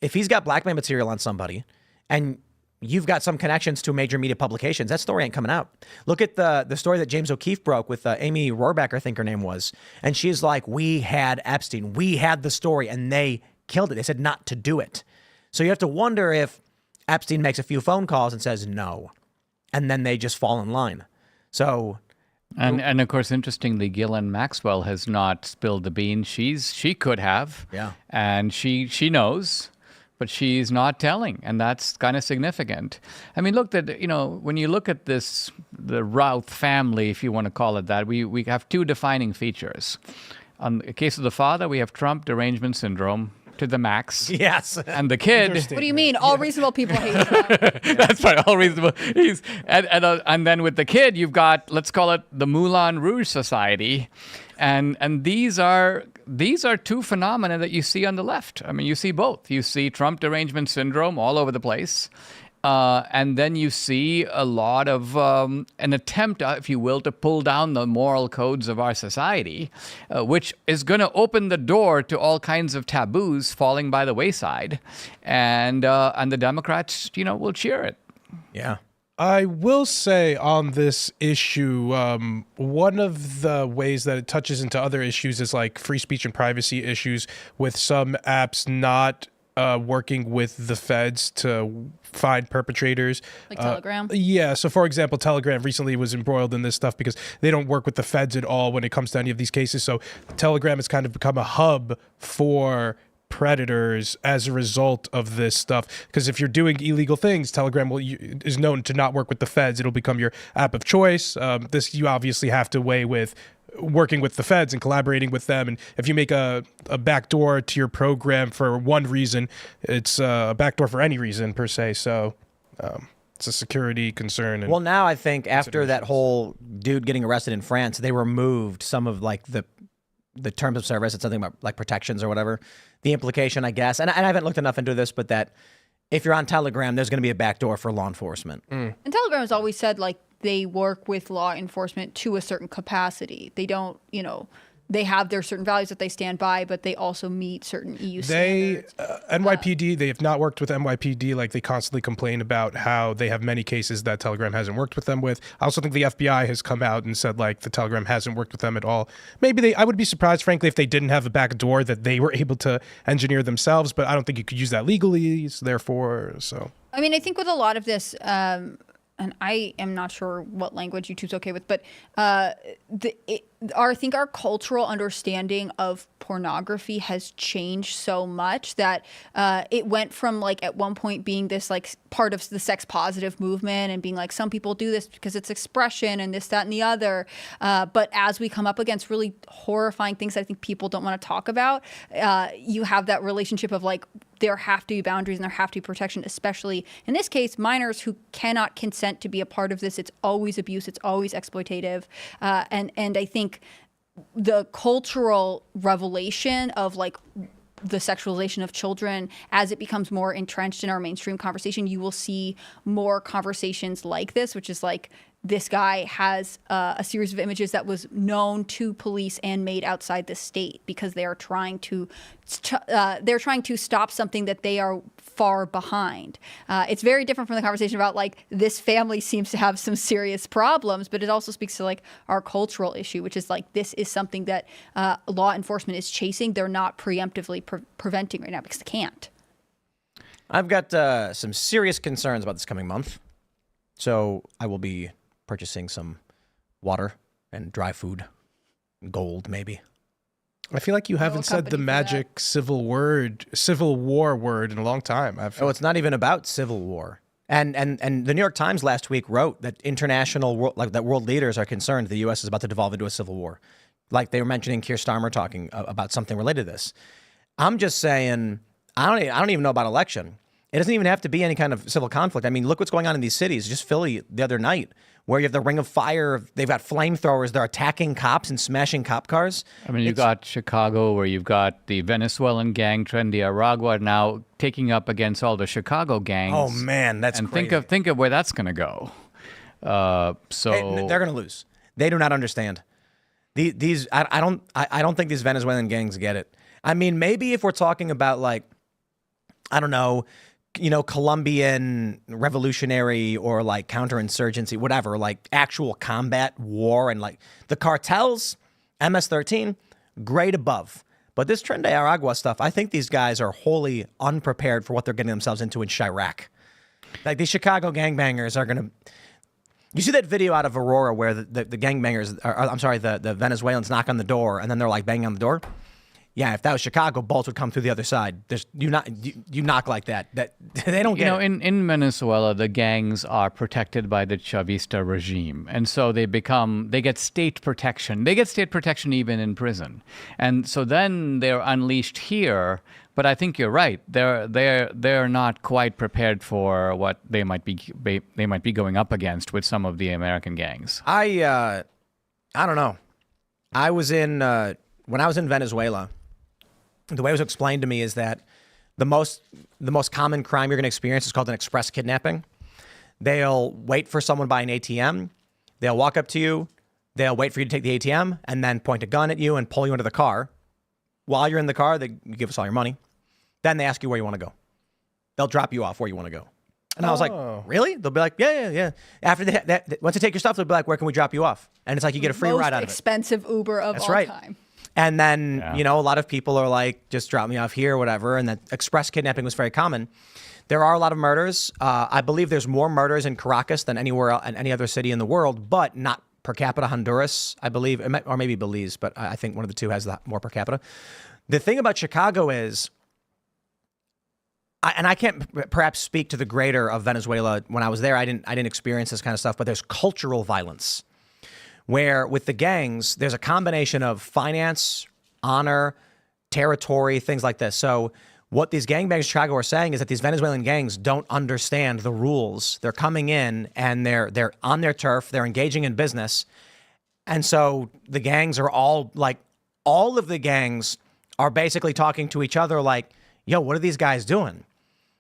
if he's got blackmail material on somebody and you've got some connections to major media publications, that story ain't coming out. Look at the story that James O'Keefe broke with Amy Rohrbeck, I think her name was. And she's like, we had Epstein. We had the story and they killed it. They said not to do it. So you have to wonder if Epstein makes a few phone calls and says no. And then they just fall in line. So...
And of course, interestingly, Ghislaine Maxwell has not spilled the beans. She could have.
Yeah.
And she knows. but she's not telling, and that's kind of significant. I mean, look, that when you look at this, the Routh family, if you want to call it that, we have two defining features. On the case of the father, we have Trump derangement syndrome to the max.
Yes.
And the kid.
What do you mean? All reasonable people hate Trump.
That's right. All reasonable. And then with the kid, you've got, let's call it the Moulin Rouge Society, and these are two phenomena that you see on the left. I mean, you see both. You see Trump derangement syndrome all over the place. And then you see a lot of an attempt, if you will, to pull down the moral codes of our society, which is going to open the door to all kinds of taboos falling by the wayside. And the Democrats, will cheer it.
Yeah.
I will say on this issue, one of the ways that it touches into other issues is like free speech and privacy issues with some apps not working with the feds to find perpetrators.
Like Telegram?
Yeah. So, for example, Telegram recently was embroiled in this stuff because they don't work with the feds at all when it comes to any of these cases. So Telegram has kind of become a hub for predators as a result of this stuff. Because if you're doing illegal things, Telegram is known to not work with the feds. It'll become your app of choice. This you obviously have to weigh with working with the feds and collaborating with them. And if you make a backdoor to your program for one reason, it's a backdoor for any reason per se. So it's a security concern. And
Well, now I think after that whole dude getting arrested in France, they removed some of like the terms of service. It's something about like protections or whatever. The implication, I guess, and I haven't looked enough into this, but that if you're on Telegram, there's going to be a backdoor for law enforcement.
And Telegram has always said like they work with law enforcement to a certain capacity. They don't, they have their certain values that they stand by, but they also meet certain EU standards.
NYPD, they have not worked with NYPD. Like they constantly complain about how they have many cases that Telegram hasn't worked with them with. I also think the FBI has come out and said like the Telegram hasn't worked with them at all. Maybe I would be surprised, frankly, if they didn't have a back door that they were able to engineer themselves, but I don't think you could use that legally. So therefore,
I mean, I think with a lot of this, and I am not sure what language YouTube's okay with, but I think our cultural understanding of pornography has changed so much that it went from like at one point being this like part of the sex positive movement and being like some people do this because it's expression and this, that, and the other. But as we come up against really horrifying things that I think people don't want to talk about, you have that relationship of like there have to be boundaries and there have to be protection, especially in this case, minors who cannot consent to be a part of this. It's always abuse. It's always exploitative. And I think the cultural revelation of like the sexualization of children, as it becomes more entrenched in our mainstream conversation, you will see more conversations like this, which is like this guy has a series of images that was known to police and made outside the state because they are trying to stop something that they are far behind. It's very different from the conversation about like this family seems to have some serious problems, but it also speaks to like our cultural issue, which is like this is something that law enforcement is chasing. They're not preemptively preventing right now because they can't.
I've got some serious concerns about this coming month, so I will be purchasing some water and dry food, gold maybe.
I feel like you haven't said the magic Civil War word in a long time.
It's not even about civil war. And the New York Times last week wrote that world leaders are concerned the U.S. is about to devolve into a civil war. Like they were mentioning Keir Starmer talking about something related to this. I'm just saying, I don't even know about election. It doesn't even have to be any kind of civil conflict. I mean, look what's going on in these cities. Just Philly the other night, where you have the Ring of Fire. They've got flamethrowers. They're attacking cops and smashing cop cars.
I mean, you've got Chicago, where you've got the Venezuelan gang Trendy Aragua now taking up against all the Chicago gangs.
Oh man, that's crazy.
And think of where that's going to go.
They're going to lose. They do not understand. I don't think these Venezuelan gangs get it. I mean, maybe if we're talking about like, I don't know, Colombian revolutionary or like counterinsurgency, whatever, like actual combat war and like the cartels, MS-13, grade above. But this Tren de Aragua stuff, I think these guys are wholly unprepared for what they're getting themselves into in Chirac. Like these Chicago gangbangers are going to... You see that video out of Aurora where the gangbangers, the Venezuelans knock on the door and then they're like banging on the door? yeah, if that was Chicago, bullets would come through the other side. You knock like that. That they don't get.
In Venezuela, the gangs are protected by the Chavista regime, and so they get state protection. They get state protection even in prison, and so then they're unleashed here. But I think you're right. They're not quite prepared for what they might be going up against with some of the American gangs.
I don't know. I was in when I was in Venezuela. The way it was explained to me is that the most common crime you're going to experience is called an express kidnapping. They'll wait for someone by an ATM. They'll walk up to you. They'll wait for you to take the ATM and then point a gun at you and pull you into the car. While you're in the car, they give us all your money. Then they ask you where you want to go. They'll drop you off where you want to go. And I was like, really? They'll be like, yeah. After once they take your stuff, they'll be like, where can we drop you off? And it's like you get a free ride out of it.
Most expensive Uber of all time.
And then, a lot of people are like, just drop me off here or whatever. And that express kidnapping was very common. There are a lot of murders. I believe there's more murders in Caracas than anywhere else, in any other city in the world, but not per capita. Honduras, I believe, or maybe Belize, but I think one of the two has more per capita. The thing about Chicago is, and I can't perhaps speak to the greater of Venezuela. When I was there, I didn't experience this kind of stuff, but there's cultural violence where with the gangs, there's a combination of finance, honor, territory, things like this. So what these gangbangs in Chicago are saying is that these Venezuelan gangs don't understand the rules. They're coming in and they're on their turf. They're engaging in business. And so the gangs are all of the gangs are basically talking to each other like, yo, what are these guys doing?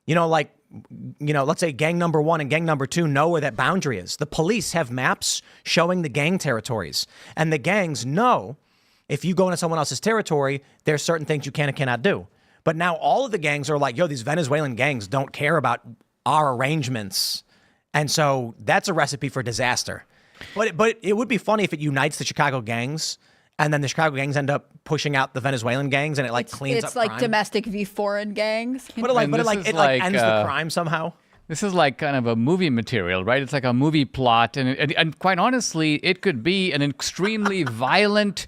Let's say gang number 1 and gang number 2 know where that boundary is. The police have maps showing the gang territories. And the gangs know if you go into someone else's territory, there's certain things you can and cannot do. But now all of the gangs are like, yo, these Venezuelan gangs don't care about our arrangements. And so that's a recipe for disaster. But it would be funny if it unites the Chicago gangs and then the Chicago gangs end up pushing out the Venezuelan gangs, and it cleans up crime.
It's like domestic v foreign gangs.
But it ends the crime somehow.
This is like kind of a movie material, right? It's like a movie plot, and quite honestly, it could be an extremely violent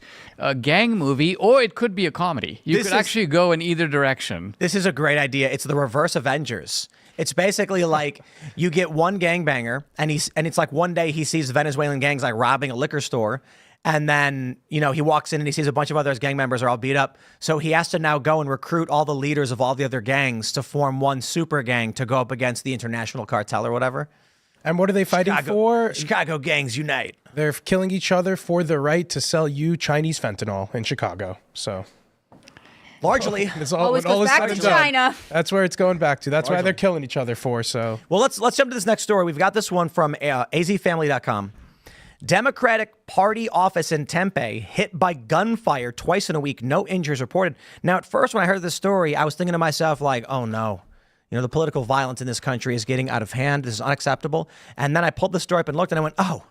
gang movie, or it could be a comedy. You could actually go in either direction.
This is a great idea. It's the reverse Avengers. It's basically like you get one gangbanger, and it's like one day he sees Venezuelan gangs like robbing a liquor store. And then, he walks in and he sees a bunch of other gang members are all beat up. So he has to now go and recruit all the leaders of all the other gangs to form one super gang to go up against the international cartel or whatever.
And what are they fighting for?
Chicago gangs unite.
They're killing each other for the right to sell you Chinese fentanyl in Chicago. So
largely,
it's
always goes back to China.
That's where it's going back to. That's why they're killing each other for. So
well, let's jump to this next story. We've got this one from azfamily.com. Democratic Party office in Tempe hit by gunfire twice in a week. No injuries reported. Now, at first, when I heard this story, I was thinking to myself, like, oh, no. The political violence in this country is getting out of hand. This is unacceptable. And then I pulled the story up and looked, and I went, oh,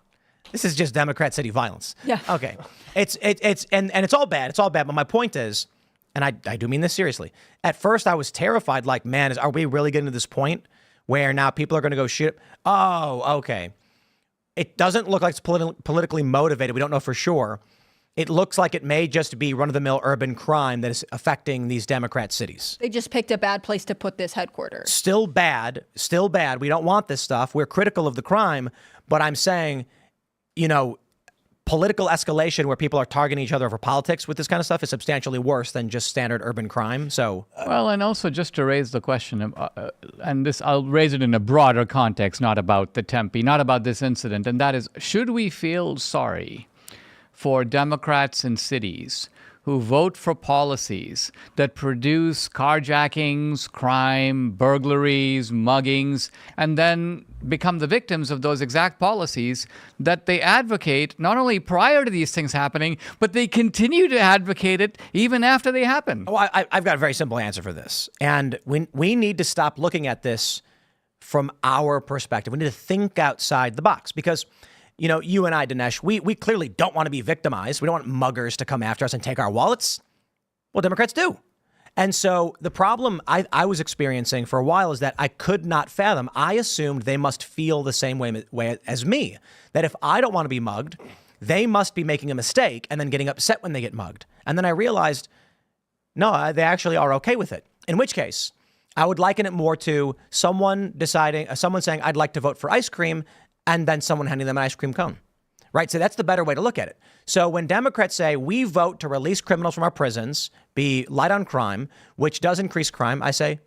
this is just Democrat city violence.
Yeah.
Okay. It's all bad. It's all bad. But my point is, and I do mean this seriously, at first I was terrified, like, man, are we really getting to this point where now people are going to go shoot? Oh, okay. It doesn't look like it's politically motivated. We don't know for sure. It looks like it may just be run-of-the-mill urban crime that is affecting these Democrat cities.
They just picked a bad place to put this headquarters.
Still bad. We don't want this stuff. We're critical of the crime, but I'm saying, political escalation where people are targeting each other over politics with this kind of stuff is substantially worse than just standard urban crime. So,
well, and also just to raise the question, and this I'll raise it in a broader context, not about the Tempe, not about this incident, and that is, should we feel sorry for Democrats in cities who vote for policies that produce carjackings, crime, burglaries, muggings, and then become the victims of those exact policies that they advocate not only prior to these things happening, but they continue to advocate it even after they happen?
Oh, I've got a very simple answer for this. And we need to stop looking at this from our perspective. We need to think outside the box because you and I, Dinesh, we clearly don't want to be victimized. We don't want muggers to come after us and take our wallets. Well, Democrats do. And so the problem I was experiencing for a while is that I could not fathom. I assumed they must feel the same way as me, that if I don't want to be mugged, they must be making a mistake and then getting upset when they get mugged. And then I realized, No, they actually are okay with it. In which case, I would liken it more to someone saying, I'd like to vote for ice cream, and then someone handing them an ice cream cone. Right? So that's the better way to look at it. So when Democrats say we vote to release criminals from our prisons, be light on crime, which does increase crime, I say,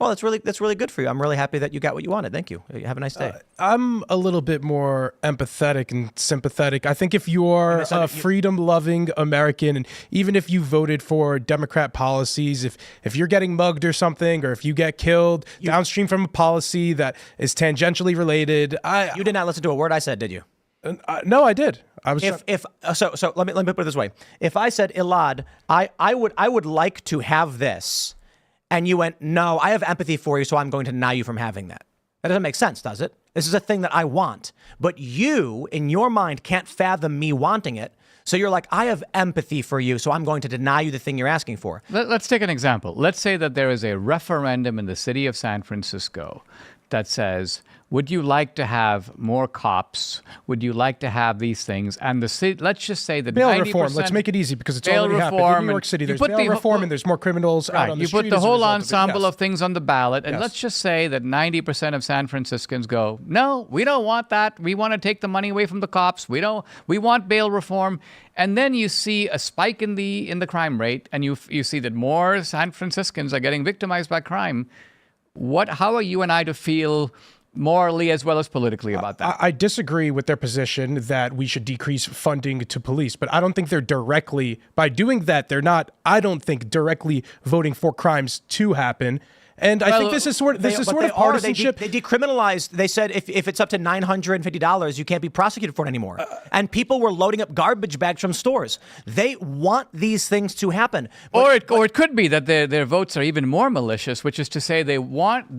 well, that's really good for you. I'm really happy that you got what you wanted. Thank you. Have a nice day.
I'm a little bit more empathetic and sympathetic. I think if you're a freedom-loving American, and even if you voted for Democrat policies, if you're getting mugged or something, or if you get killed downstream from a policy that is tangentially related,
you did not listen to a word I said, did you?
No, I did. I was.
So let me put it this way. If I said, Elaad, I would like to have this. And you went, no, I have empathy for you, so I'm going to deny you from having that. That doesn't make sense, does it? This is a thing that I want. But you, in your mind, can't fathom me wanting it. So you're like, I have empathy for you, so I'm going to deny you the thing you're asking for.
Let's take an example. Let's say that there is a referendum in the city of San Francisco that says, would you like to have more cops? Would you like to have these things? And the city, let's just say that
bail reform. Let's make it easy because it's already happened in New York City. There's bail reform and there's more criminals out on the street.
You put the whole ensemble of things on the ballot, and let's just say that 90% of San Franciscans go, no, we don't want that. We want to take the money away from the cops. We want bail reform. And then you see a spike in the crime rate, and you see that more San Franciscans are getting victimized by crime. How are you and I to feel morally as well as politically about that?
I disagree with their position that we should decrease funding to police, but I don't think they're directly, by doing that, they're not, I don't think, directly voting for crimes to happen. And I think this is sort of partisanship.
They decriminalized. They said if it's up to $950, you can't be prosecuted for it anymore. And people were loading up garbage bags from stores. They want these things to happen.
Or it could be that their votes are even more malicious, which is to say they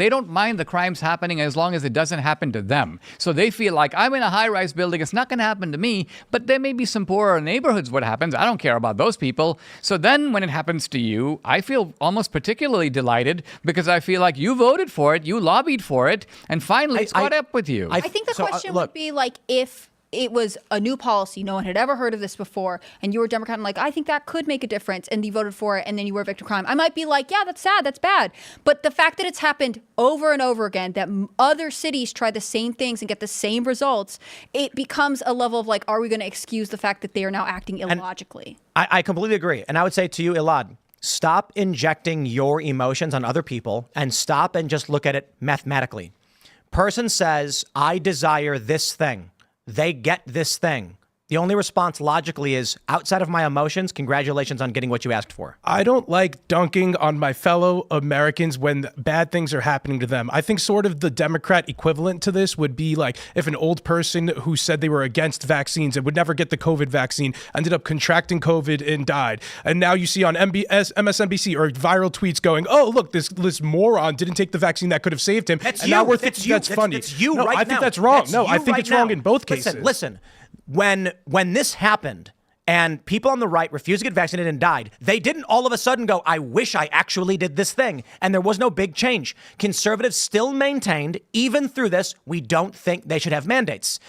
don't mind the crimes happening as long as it doesn't happen to them. So they feel like, I'm in a high-rise building, it's not going to happen to me, but there may be some poorer neighborhoods what happens. I don't care about those people. So then when it happens to you, I feel almost particularly delighted because I feel like you voted for it, you lobbied for it, and finally it's caught up with you.
I think the question would be like, if it was a new policy, no one had ever heard of this before, and you were a Democrat and like, I think that could make a difference, and you voted for it, and then you were a victim of crime, I might be like, yeah, that's sad, that's bad. But the fact that it's happened over and over again, that other cities try the same things and get the same results, it becomes a level of like, are we going to excuse the fact that they are now acting illogically?
I completely agree. And I would say to you, Elaad, stop injecting your emotions on other people and stop and just look at it mathematically. Person says, I desire this thing. They get this thing. The only response logically is, outside of my emotions, congratulations on getting what you asked for.
I don't like dunking on my fellow Americans when bad things are happening to them. I think sort of the Democrat equivalent to this would be like if an old person who said they were against vaccines and would never get the COVID vaccine ended up contracting COVID and died. And now you see on MSNBC or viral tweets going, oh, look, this moron didn't take the vaccine that could have saved him.
That's
and
you.
Now we're thinking that's funny.
That's you
no,
right
I
now.
think that's wrong.
That's
no, I think
right
it's wrong
now.
in both cases.
Listen. When this happened and people on the right refused to get vaccinated and died, they didn't all of a sudden go, I wish I actually did this thing. And there was no big change. Conservatives still maintained, even through this, we don't think they should have mandates.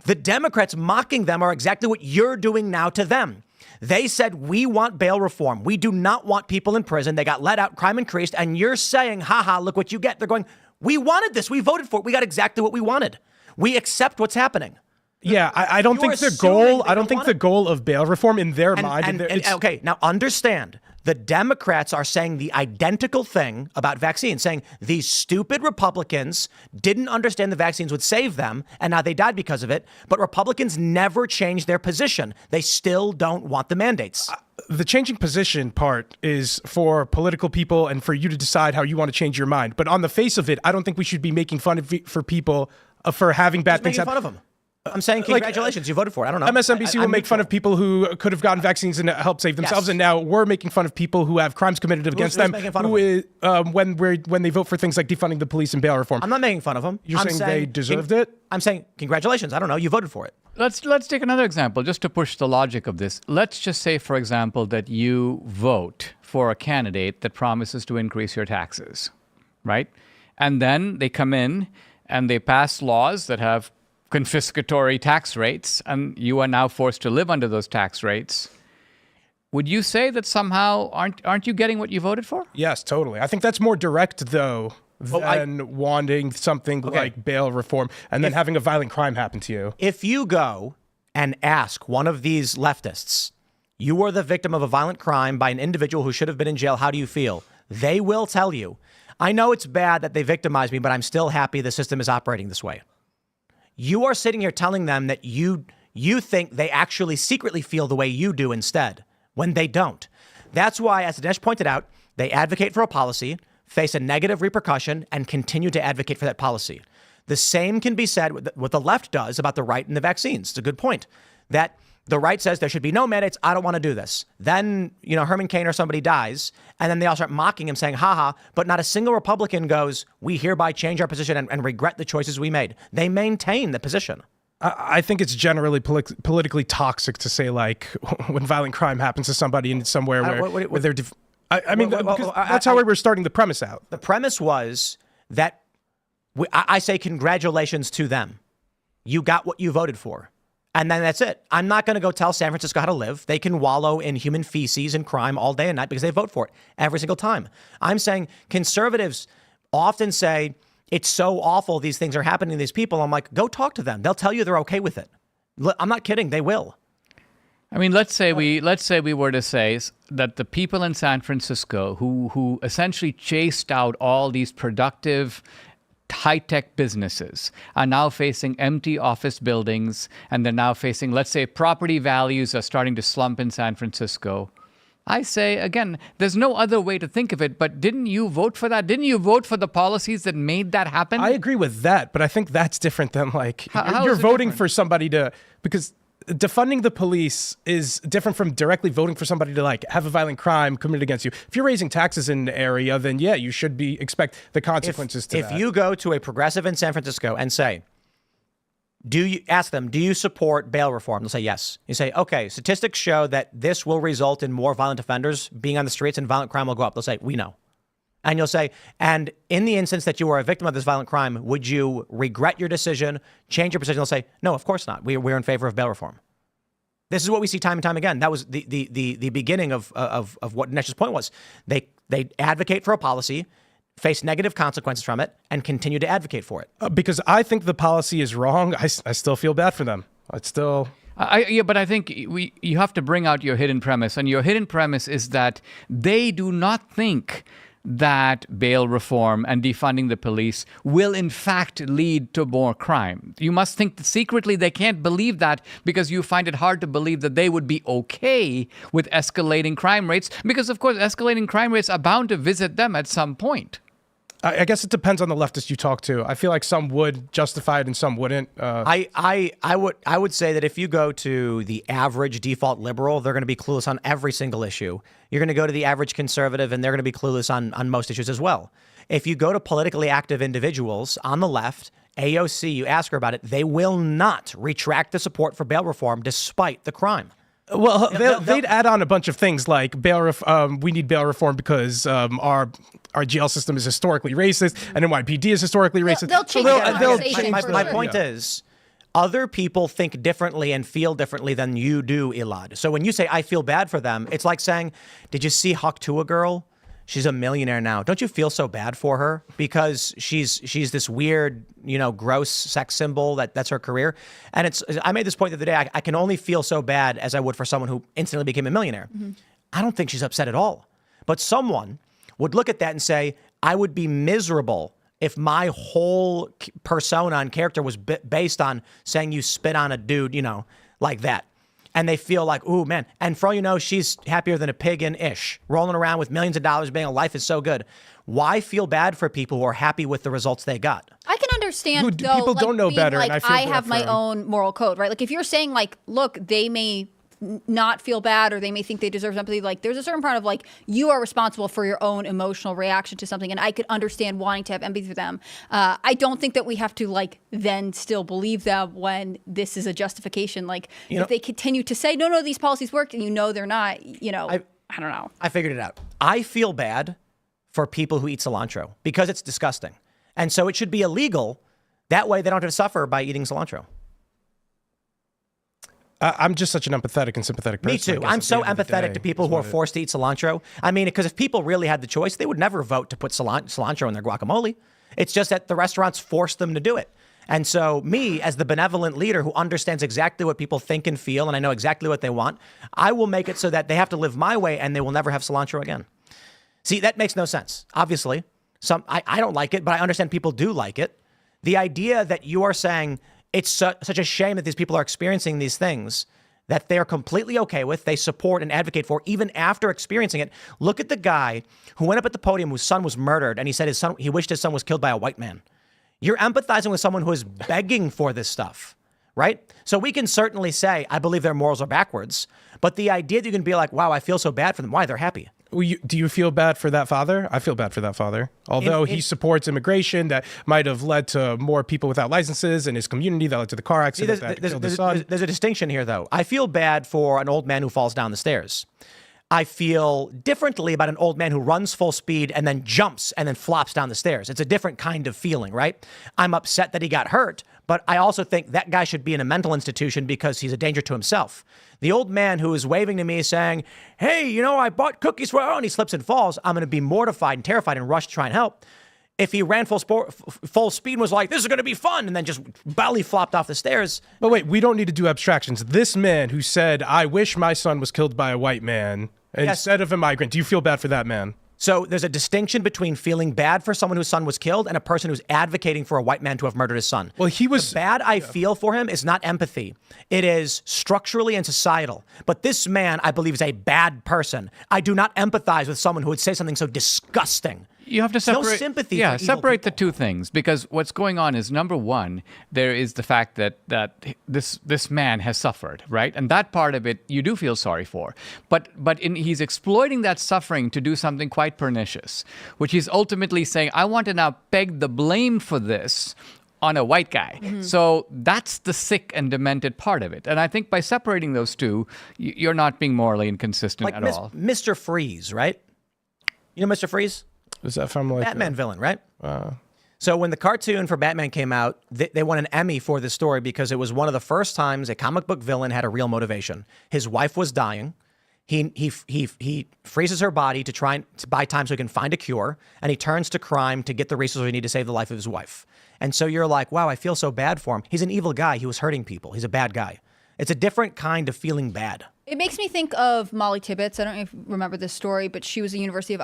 The Democrats mocking them are exactly what you're doing now to them. They said, we want bail reform. We do not want people in prison. They got let out, crime increased. And you're saying, haha, look what you get. They're going, we wanted this. We voted for it. We got exactly what we wanted. We accept what's happening.
Yeah, I don't think the goal. I don't think the goal of bail reform in their mind.
Okay, now understand. The Democrats are saying the identical thing about vaccines, saying these stupid Republicans didn't understand the vaccines would save them, and now they died because of it. But Republicans never changed their position. They still don't want the mandates.
The changing position part is for political people and for you to decide how you want to change your mind. But on the face of it, I don't think we should be making fun of for people for having bad things happen.
Making fun of them. I'm saying congratulations, you voted for it. I don't know.
MSNBC will make fun of people who could have gotten vaccines and helped save themselves, and now we're making fun of people who have crimes committed against them. When they vote for things like defunding the police and bail reform.
I'm not making fun of them.
You're saying they deserved it?
I'm saying congratulations. I don't know. You voted for it.
Let's take another example just to push the logic of this. Let's just say, for example, that you vote for a candidate that promises to increase your taxes, right? And then they come in and they pass laws that have confiscatory tax rates, and you are now forced to live under those tax rates. would you say that somehow aren't you getting what you voted for?
Yes, totally. I think that's more direct, though, than wanting something like bail reform and then having a violent crime happen to you.
If you go and ask one of these leftists, you were the victim of a violent crime by an individual who should have been in jail, how do you feel? They will tell you, I know it's bad that they victimized me, but I'm still happy the system is operating this way. You are sitting here telling them that you think they actually secretly feel the way you do instead, when they don't. That's why, as Dinesh pointed out, they advocate for a policy, face a negative repercussion, and continue to advocate for that policy. The same can be said with what the left does about the right and the vaccines. It's a good point. That the right says there should be no mandates. I don't want to do this. Then, Herman Cain or somebody dies, and then they all start mocking him, saying, haha, but not a single Republican goes, we hereby change our position and regret the choices we made. They maintain the position.
I think it's generally politically toxic to say, like, when violent crime happens to somebody in somewhere where they're... that's how we were starting the premise out.
The premise was that I say congratulations to them. You got what you voted for. And then that's it. I'm not going to go tell San Francisco how to live. They can wallow in human feces and crime all day and night because they vote for it every single time. I'm saying conservatives often say it's so awful these things are happening to these people. I'm like, go talk to them. They'll tell you they're okay with it. I'm not kidding. They will.
I mean, let's say we were to say that the people in San Francisco who essentially chased out all these productive high-tech businesses are now facing empty office buildings, and they're now facing, let's say, property values are starting to slump in San Francisco. I say, again, there's no other way to think of it, but didn't you vote for that? Didn't you vote for the policies that made that happen?
I agree with that, but I think that's different than, like,
how
you're
is it
voting
different?
for somebody to, because defunding the police is different from directly voting for somebody to, like, have a violent crime committed against you. If you're raising taxes in an area, then yeah, you should expect the consequences to that.
If you go to a progressive in San Francisco and say, do you support bail reform? They'll say yes. You say, okay, statistics show that this will result in more violent offenders being on the streets and violent crime will go up. They'll say, we know. And you'll say, and in the instance that you are a victim of this violent crime, would you regret your decision, change your position? They'll say, no, of course not. We're in favor of bail reform. This is what we see time and time again. That was the beginning of what Dinesh's point was. They advocate for a policy, face negative consequences from it, and continue to advocate for it.
Because I think the policy is wrong. I still feel bad for them. It's still...
but I think you have to bring out your hidden premise. And your hidden premise is that they do not think that bail reform and defunding the police will in fact lead to more crime. You must think that secretly they can't believe that because you find it hard to believe that they would be okay with escalating crime rates because, of course, escalating crime rates are bound to visit them at some point.
I guess it depends on the leftist you talk to. I feel like some would justify it and some wouldn't.
I would say that if you go to the average default liberal, they're going to be clueless on every single issue. You're going to go to the average conservative, and they're going to be clueless on most issues as well. If you go to politically active individuals on the left, AOC, you ask her about it, they will not retract the support for bail reform despite the crime.
Well, they'd add on a bunch of things like we need bail reform because our jail system is historically racist and NYPD is historically racist.
They'll change the conversation for
My
sure.
point is, other people think differently and feel differently than you do, Elaad. So when you say, I feel bad for them, it's like saying, did you see Haktua Girl? She's a millionaire now. Don't you feel so bad for her because she's this weird, gross sex symbol that's her career? And I made this point the other day. I can only feel so bad as I would for someone who instantly became a millionaire. Mm-hmm. I don't think she's upset at all. But someone would look at that and say, I would be miserable if my whole persona and character was based on saying you spit on a dude, like that. And they feel like, ooh, man. And for all you know, she's happier than a pig in ish, rolling around with millions of dollars, being a life is so good. Why feel bad for people who are happy with the results they got?
I can understand, though,
people don't know
being
better,
like,
and I feel
I
bad
have
for
my
them.
own moral code, right? Like, if you're saying, like, look, they may not feel bad or they may think they deserve something, like, there's a certain part of, like, you are responsible for your own emotional reaction to something, and I could understand wanting to have empathy for them. I don't think that we have to, like, then still believe them when this is a justification. Like, if they continue to say, no, these policies worked, and they're not, I don't know.
I figured it out. I feel bad for people who eat cilantro because it's disgusting. And so it should be illegal. That way they don't have to suffer by eating cilantro.
I'm just such an empathetic and sympathetic person.
Me
I
too.
guess,
I'm
at the
so
end of the
empathetic
day,
to people
is
who are
what it-
forced to eat cilantro. I mean, because if people really had the choice, they would never vote to put cilantro in their guacamole. It's just that the restaurants force them to do it. And so me, as the benevolent leader who understands exactly what people think and feel, and I know exactly what they want, I will make it so that they have to live my way and they will never have cilantro again. See, that makes no sense. Obviously, I don't like it, but I understand people do like it. The idea that you are saying it's such a shame that these people are experiencing these things that they are completely okay with, they support and advocate for, even after experiencing it. Look at the guy who went up at the podium whose son was murdered, and he said he wished his son was killed by a white man. You're empathizing with someone who is begging for this stuff, right? So we can certainly say, I believe their morals are backwards, but the idea that you can be like, wow, I feel so bad for them. Why? They're happy.
Well, do you feel bad for that father? I feel bad for that father. Although he supports immigration that might have led to more people without licenses in his community that led to the car accident that killed his son.
There's a distinction here, though. I feel bad for an old man who falls down the stairs. I feel differently about an old man who runs full speed and then jumps and then flops down the stairs. It's a different kind of feeling, right? I'm upset that he got hurt, but I also think that guy should be in a mental institution because he's a danger to himself. The old man who is waving to me saying, hey, you know, I bought cookies for, and he slips and falls, I'm going to be mortified and terrified and rush to try and help. If he ran full speed and was like, this is going to be fun, and then just belly flopped off the stairs.
But wait, we don't need to do abstractions. This man who said, I wish my son was killed by a white man instead of a migrant, do you feel bad for that man?
So there's a distinction between feeling bad for someone whose son was killed and a person who's advocating for a white man to have murdered his son.
Well, he was...
The bad I feel for him is not empathy. It is structurally and societal. But this man, I believe, is a bad person. I do not empathize with someone who would say something so disgusting.
You have to separate.
No sympathy.
Yeah,
for evil
separate the
people.
two things, because what's going on is, number one, there is the fact that this man has suffered, right, and that part of it you do feel sorry for, but he's exploiting that suffering to do something quite pernicious, which he's ultimately saying, I want to now peg the blame for this on a white guy. Mm-hmm. So that's the sick and demented part of it. And I think by separating those two, you're not being morally inconsistent at all.
Mr. Freeze, right? You know Mr. Freeze?
Is that from like
Batman villain, right? So when the cartoon for Batman came out, they won an Emmy for this story because it was one of the first times a comic book villain had a real motivation. His wife was dying. He freezes her body to try and buy time so he can find a cure, and he turns to crime to get the resources he needs to save the life of his wife. And so you're like, wow, I feel so bad for him. He's an evil guy. He was hurting people. He's a bad guy. It's a different kind of feeling bad.
It makes me think of Molly Tibbetts. I don't know if you remember this story, but she was a University of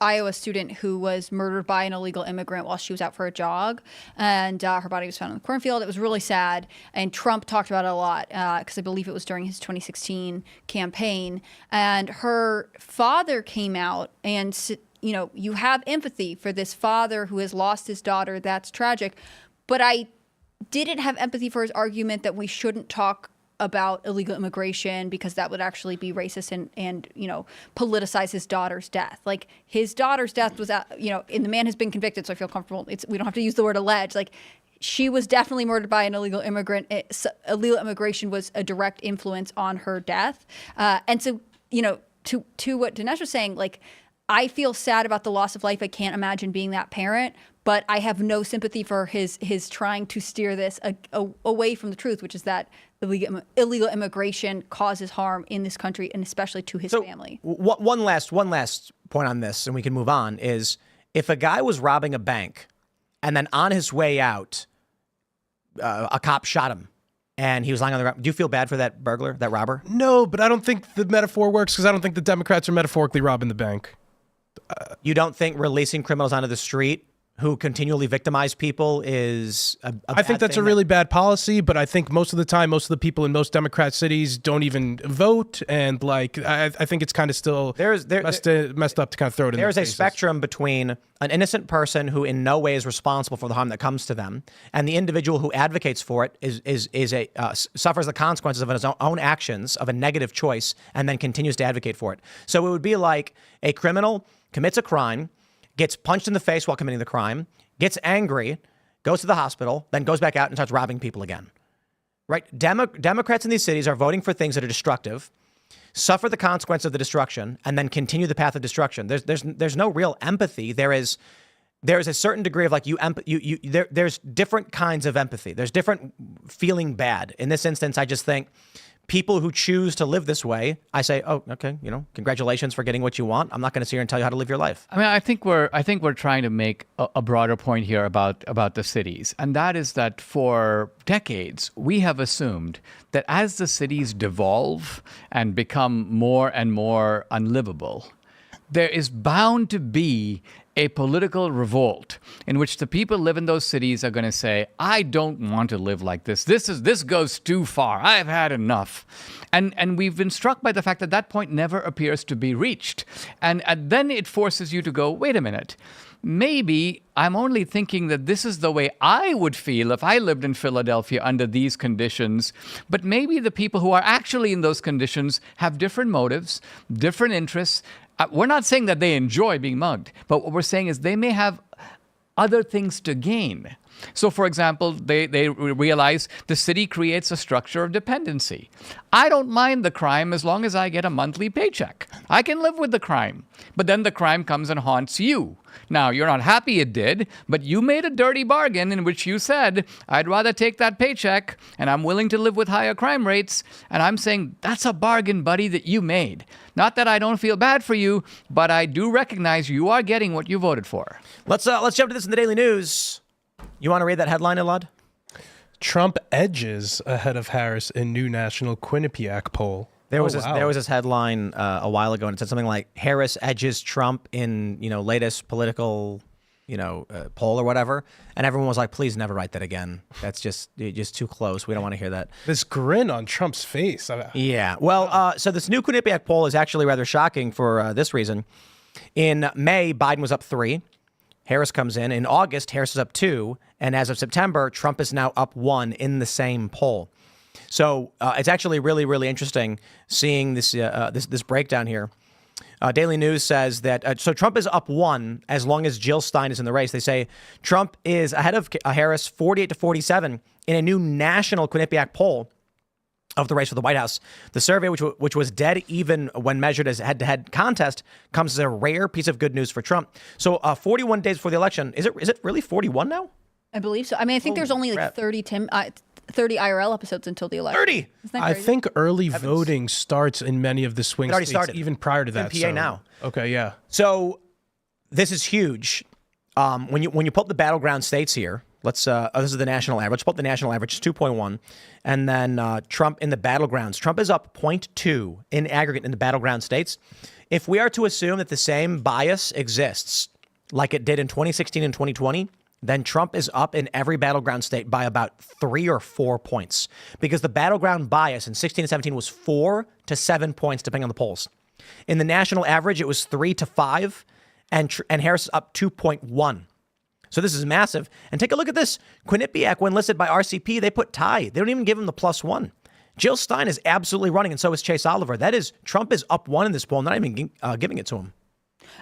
Iowa student who was murdered by an illegal immigrant while she was out for a jog. And her body was found in the cornfield. It was really sad. And Trump talked about it a lot because I believe it was during his 2016 campaign. And her father came out and, you know, you have empathy for this father who has lost his daughter. That's tragic. But I didn't have empathy for his argument that we shouldn't talk about illegal immigration because that would actually be racist and you know, politicize his daughter's death. Like, his daughter's death was, you know, and the man has been convicted, so I feel comfortable. We don't have to use the word alleged. Like, she was definitely murdered by an illegal immigrant. Illegal immigration was a direct influence on her death. And so, you know, to what Dinesh was saying, like, I feel sad about the loss of life. I can't imagine being that parent, but I have no sympathy for his trying to steer this away from the truth, which is that illegal immigration causes harm in this country and especially to his family.
One last point on this, and we can move on, is if a guy was robbing a bank and then on his way out, a cop shot him and he was lying on the ground, do you feel bad for that burglar, that robber?
No, but I don't think the metaphor works because I don't think the Democrats are metaphorically robbing the bank.
You don't think releasing criminals onto the street who continually victimize people is
I think that's a really bad policy, but I think most of the time, most of the people in most Democrat cities don't even vote, and like I think it's kind of still messed up to kind of throw it in their
faces. There's a spectrum between an innocent person who in no way is responsible for the harm that comes to them, and the individual who advocates for it suffers the consequences of his own actions, of a negative choice, and then continues to advocate for it. So it would be like a criminal commits a crime, gets punched in the face while committing the crime, gets angry, goes to the hospital, then goes back out and starts robbing people again. Right? Democrats in these cities are voting for things that are destructive, suffer the consequence of the destruction, and then continue the path of destruction. There's no real empathy. There's a certain degree of like there's different kinds of empathy. There's different feeling bad. In this instance, I just think people who choose to live this way, I say, oh, okay, congratulations for getting what you want. I'm not going to sit here and tell you how to live your life.
I mean, I think we're trying to make a broader point here about the cities, and that is that for decades we have assumed that as the cities devolve and become more and more unlivable, there is bound to be a political revolt in which the people live in those cities are going to say, I don't want to live like this. This goes too far. I've had enough. And we've been struck by the fact that point never appears to be reached. And then it forces you to go, wait a minute. Maybe I'm only thinking that this is the way I would feel if I lived in Philadelphia under these conditions. But maybe the people who are actually in those conditions have different motives, different interests. We're not saying that they enjoy being mugged, but what we're saying is they may have other things to gain. So, for example, they realize the city creates a structure of dependency. I don't mind the crime as long as I get a monthly paycheck. I can live with the crime. But then the crime comes and haunts you. Now, you're not happy it did, but you made a dirty bargain in which you said, I'd rather take that paycheck, and I'm willing to live with higher crime rates. And I'm saying, that's a bargain, buddy, that you made. Not that I don't feel bad for you, but I do recognize you are getting what you voted for.
Let's jump to this in the Daily News. You want to read that headline, Elaad?
Trump edges ahead of Harris in new national Quinnipiac poll.
There was this headline a while ago, and it said something like Harris edges Trump in latest political poll or whatever, and everyone was like, please never write that again. That's just too close. We don't want to hear that.
This grin on Trump's face.
Yeah. Well, so this new Quinnipiac poll is actually rather shocking for this reason. In May, Biden was up 3. Harris comes in. In August, Harris is up 2. And as of September, Trump is now up 1 in the same poll. So it's actually really, really interesting seeing this this breakdown here. Daily News says that so Trump is up 1 as long as Jill Stein is in the race. They say Trump is ahead of Harris 48-47 in a new national Quinnipiac poll of the race for the White House. The survey, which was dead even when measured as a head-to-head contest, comes as a rare piece of good news for Trump. So 41 days before the election, is it really 41 now?
I believe so. I mean, I think there's only like 30 IRL episodes until the election.
30.
Isn't that
I
crazy?
think early voting starts in many of the swing states,
started.
even prior to that.
It's in PA now.
Okay, yeah.
So this is huge. When you pull up the battleground states here, let's this is the national average. Pull up the national average, it's 2.1, and then Trump in the battlegrounds. Trump is up 0.2 in aggregate in the battleground states. If we are to assume that the same bias exists like it did in 2016 and 2020, then Trump is up in every battleground state by about 3 or 4 points, because the battleground bias in 16 and 17 was 4 to 7 points, depending on the polls. In the national average, it was 3 to 5, and Harris is up 2.1. So this is massive. And take a look at this. Quinnipiac, when listed by RCP, they put tie. They don't even give him the +1. Jill Stein is absolutely running, and so is Chase Oliver. That is, Trump is up 1 in this poll, not even giving it to him.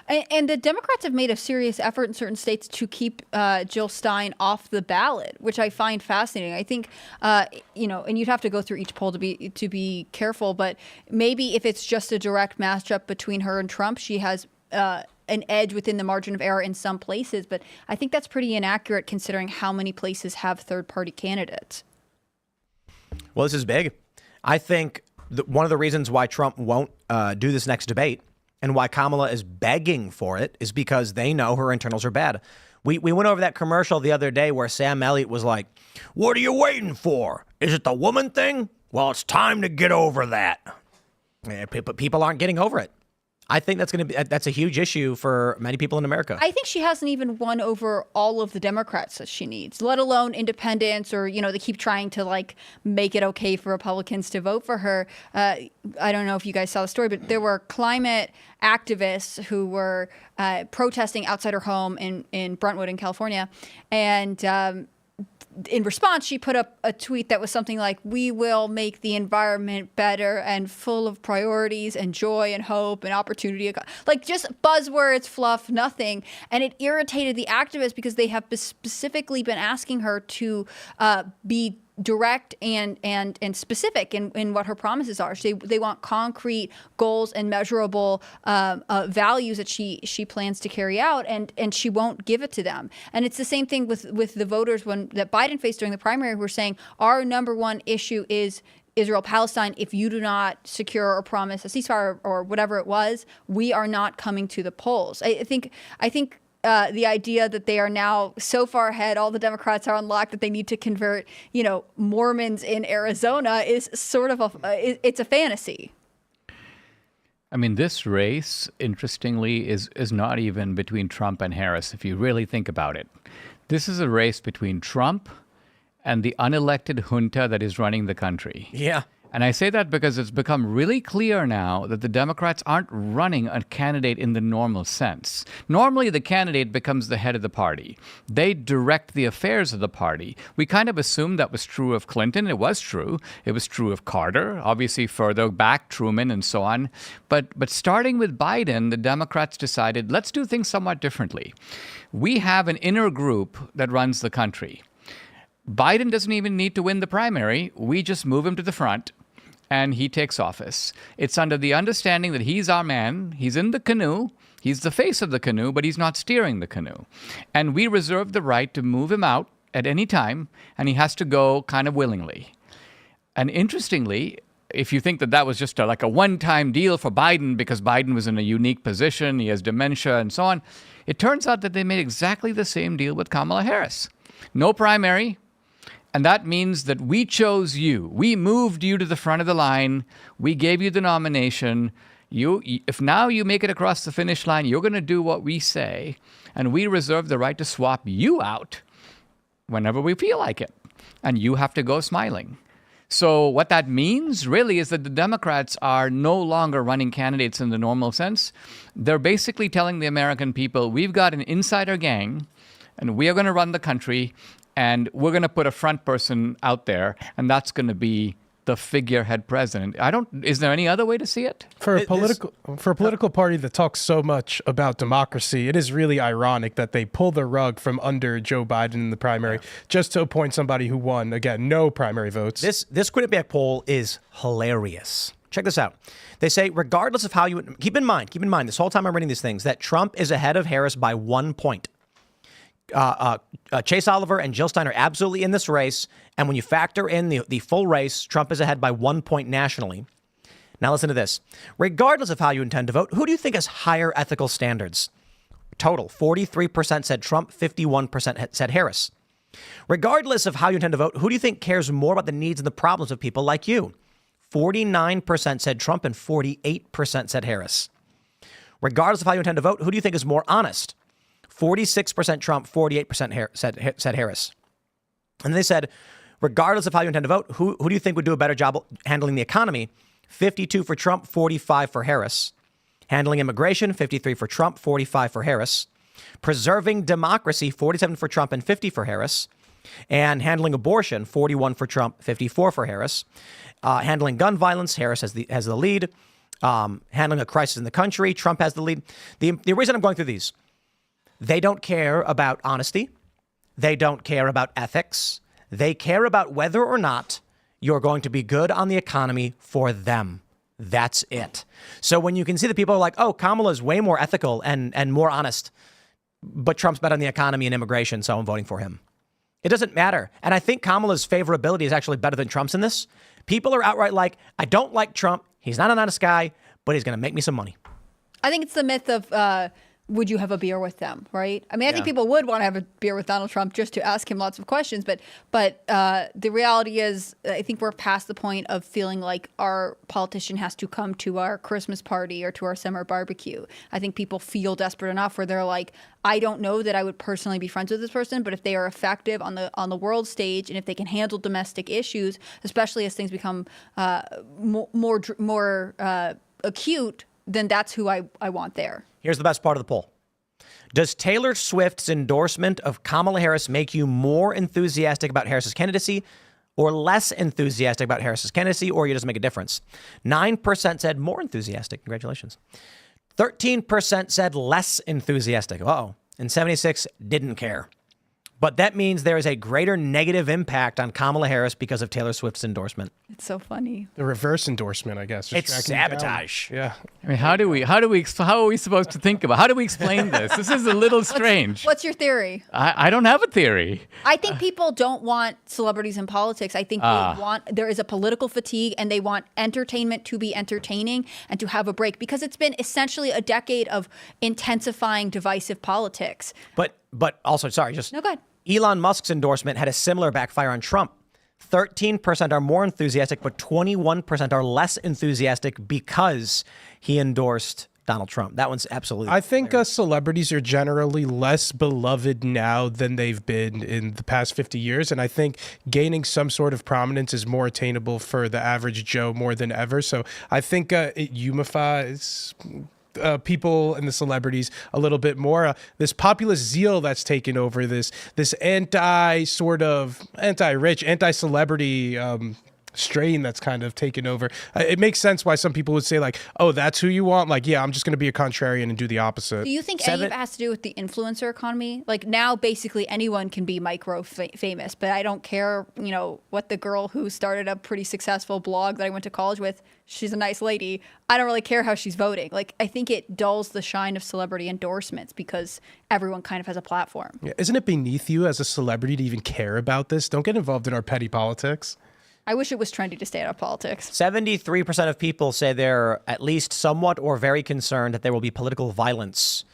And the Democrats have made a serious effort in certain states to keep Jill Stein off the ballot, which I find fascinating. I think, and you'd have to go through each poll to be careful, but maybe if it's just a direct matchup between her and Trump, she has an edge within the margin of error in some places. But I think that's pretty inaccurate considering how many places have third-party candidates.
Well, this is big. I think one of the reasons why Trump won't do this next debate and why Kamala is begging for it is because they know her internals are bad. We went over that commercial the other day where Sam Elliott was like, what are you waiting for? Is it the woman thing? Well, it's time to get over that. But people aren't getting over it. I think that's a huge issue for many people in America. I
think she hasn't even won over all of the Democrats that she needs, let alone independents, or, they keep trying to make it okay for Republicans to vote for her. I don't know if you guys saw the story, but there were climate activists who were protesting outside her home in Brentwood in California. And in response, she put up a tweet that was something like, we will make the environment better and full of priorities and joy and hope and opportunity. Like just buzzwords, fluff, nothing. And it irritated the activists because they have specifically been asking her to be direct and specific in what her promises are. They want concrete goals and measurable values that she plans to carry out, and she won't give it to them. And it's the same thing with the voters that Biden faced during the primary, who were saying our number one issue is Israel-Palestine, if you do not secure or promise a ceasefire or whatever it was, we are not coming to the polls. I think the idea that they are now so far ahead, all the Democrats are on lock that they need to convert, Mormons in Arizona is sort of it's a fantasy.
I mean, this race, interestingly, is not even between Trump and Harris, if you really think about it. This is a race between Trump and the unelected junta that is running the country.
Yeah.
And I say that because it's become really clear now that the Democrats aren't running a candidate in the normal sense. Normally, the candidate becomes the head of the party. They direct the affairs of the party. We kind of assumed that was true of Clinton. It was true. It was true of Carter, obviously further back, Truman, and so on. But starting with Biden, the Democrats decided, let's do things somewhat differently. We have an inner group that runs the country. Biden doesn't even need to win the primary. We just move him to the front and he takes office. It's under the understanding that he's our man. He's in the canoe. He's the face of the canoe, but he's not steering the canoe. And we reserve the right to move him out at any time, and he has to go kind of willingly. And interestingly, if you think that that was just like a one-time deal for Biden because Biden was in a unique position, he has dementia and so on, it turns out that they made exactly the same deal with Kamala Harris. No primary. And that means that we chose you. We moved you to the front of the line. We gave you the nomination. If now you make it across the finish line, you're going to do what we say. And we reserve the right to swap you out whenever we feel like it. And you have to go smiling. So what that means really is that the Democrats are no longer running candidates in the normal sense. They're basically telling the American people, we've got an insider gang, and we are going to run the country. And we're going to put a front person out there, and that's going to be the figurehead president. Is there any other way to see it?
For a political party that talks so much about democracy, it is really ironic that they pull the rug from under Joe Biden in the primary just to appoint somebody who won, again, no primary votes.
This Quinnipiac poll is hilarious. Check this out. They say, regardless of how you keep in mind this whole time I'm reading these things, that Trump is ahead of Harris by 1 point. Chase Oliver and Jill Stein are absolutely in this race. And when you factor in the full race, Trump is ahead by 1 point nationally. Now listen to this. Regardless of how you intend to vote, who do you think has higher ethical standards? Total, 43% said Trump, 51% said Harris. Regardless of how you intend to vote, who do you think cares more about the needs and the problems of people like you? 49% said Trump and 48% said Harris. Regardless of how you intend to vote, who do you think is more honest? 46% Trump, 48% said Harris. And they said, regardless of how you intend to vote, who do you think would do a better job handling the economy? 52 for Trump, 45 for Harris. Handling immigration, 53 for Trump, 45 for Harris. Preserving democracy, 47 for Trump and 50 for Harris. And handling abortion, 41 for Trump, 54 for Harris. Handling gun violence, Harris has the lead. Handling a crisis in the country, Trump has the lead. The reason I'm going through these, they don't care about honesty. They don't care about ethics. They care about whether or not you're going to be good on the economy for them. That's it. So when you can see that people are like, oh, Kamala's way more ethical and more honest, but Trump's better on the economy and immigration, so I'm voting for him. It doesn't matter. And I think Kamala's favorability is actually better than Trump's in this. People are outright like, I don't like Trump. He's not an honest guy, but he's going to make me some money.
I think it's the myth of would you have a beer with them, right? I mean, I think people would want to have a beer with Donald Trump just to ask him lots of questions. But the reality is, I think we're past the point of feeling like our politician has to come to our Christmas party or to our summer barbecue. I think people feel desperate enough where they're like, I don't know that I would personally be friends with this person, but if they are effective on the world stage and if they can handle domestic issues, especially as things become more acute, then that's who I want there.
Here's the best part of the poll. Does Taylor Swift's endorsement of Kamala Harris make you more enthusiastic about Harris's candidacy or less enthusiastic about Harris's candidacy, or it doesn't make a difference? 9% said more enthusiastic. Congratulations. 13% said less enthusiastic. Uh-oh. And 76 didn't care. But that means there is a greater negative impact on Kamala Harris because of Taylor Swift's endorsement.
It's so funny.
The reverse endorsement, I guess.
It's sabotage.
Yeah.
I mean, how are we supposed to think about? How do we explain this? This is a little strange.
What's your theory?
I don't have a theory.
I think people don't want celebrities in politics. I think there is a political fatigue, and they want entertainment to be entertaining and to have a break, because it's been essentially a decade of intensifying divisive politics.
But also, sorry, just
No, go ahead.
Elon Musk's endorsement had a similar backfire on Trump. 13% are more enthusiastic, but 21% are less enthusiastic because he endorsed Donald Trump. That one's absolutely.
I think celebrities are generally less beloved now than they've been in the past 50 years. And I think gaining some sort of prominence is more attainable for the average Joe more than ever. So I think it unifies people and the celebrities a little bit more. This populist zeal that's taken over, this anti-rich, anti-celebrity strain that's kind of taken over. It makes sense why some people would say like, oh, that's who you want? Like, yeah, I'm just going to be a contrarian and do the opposite.
Do you think any of it has to do with the influencer economy? Like now, basically anyone can be micro famous, but I don't care, what the girl who started a pretty successful blog that I went to college with, she's a nice lady. I don't really care how she's voting. Like, I think it dulls the shine of celebrity endorsements because everyone kind of has a platform.
Yeah. Isn't it beneath you as a celebrity to even care about this? Don't get involved in our petty politics.
I wish it was trendy to stay out of politics.
73% of people say they're at least somewhat or very concerned that there will be political violence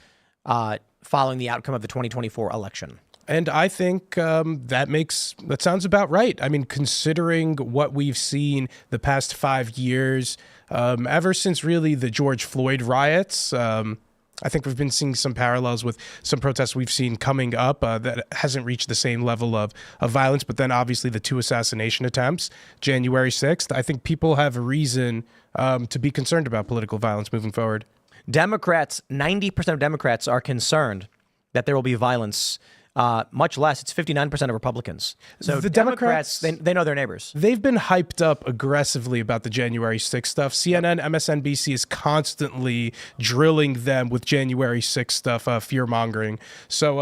following the outcome of the 2024 election.
And I think that sounds about right. I mean, considering what we've seen the past 5 years, ever since really the George Floyd riots, I think we've been seeing some parallels with some protests we've seen coming up that hasn't reached the same level of violence. But then obviously the 2 assassination attempts, January 6th, I think people have a reason to be concerned about political violence moving forward.
Democrats, 90% of Democrats are concerned that there will be violence. Much less, it's 59% of Republicans. So
the
Democrats, they know their neighbors.
They've been hyped up aggressively about the January 6th stuff. CNN, MSNBC is constantly drilling them with January 6th stuff, fear-mongering. So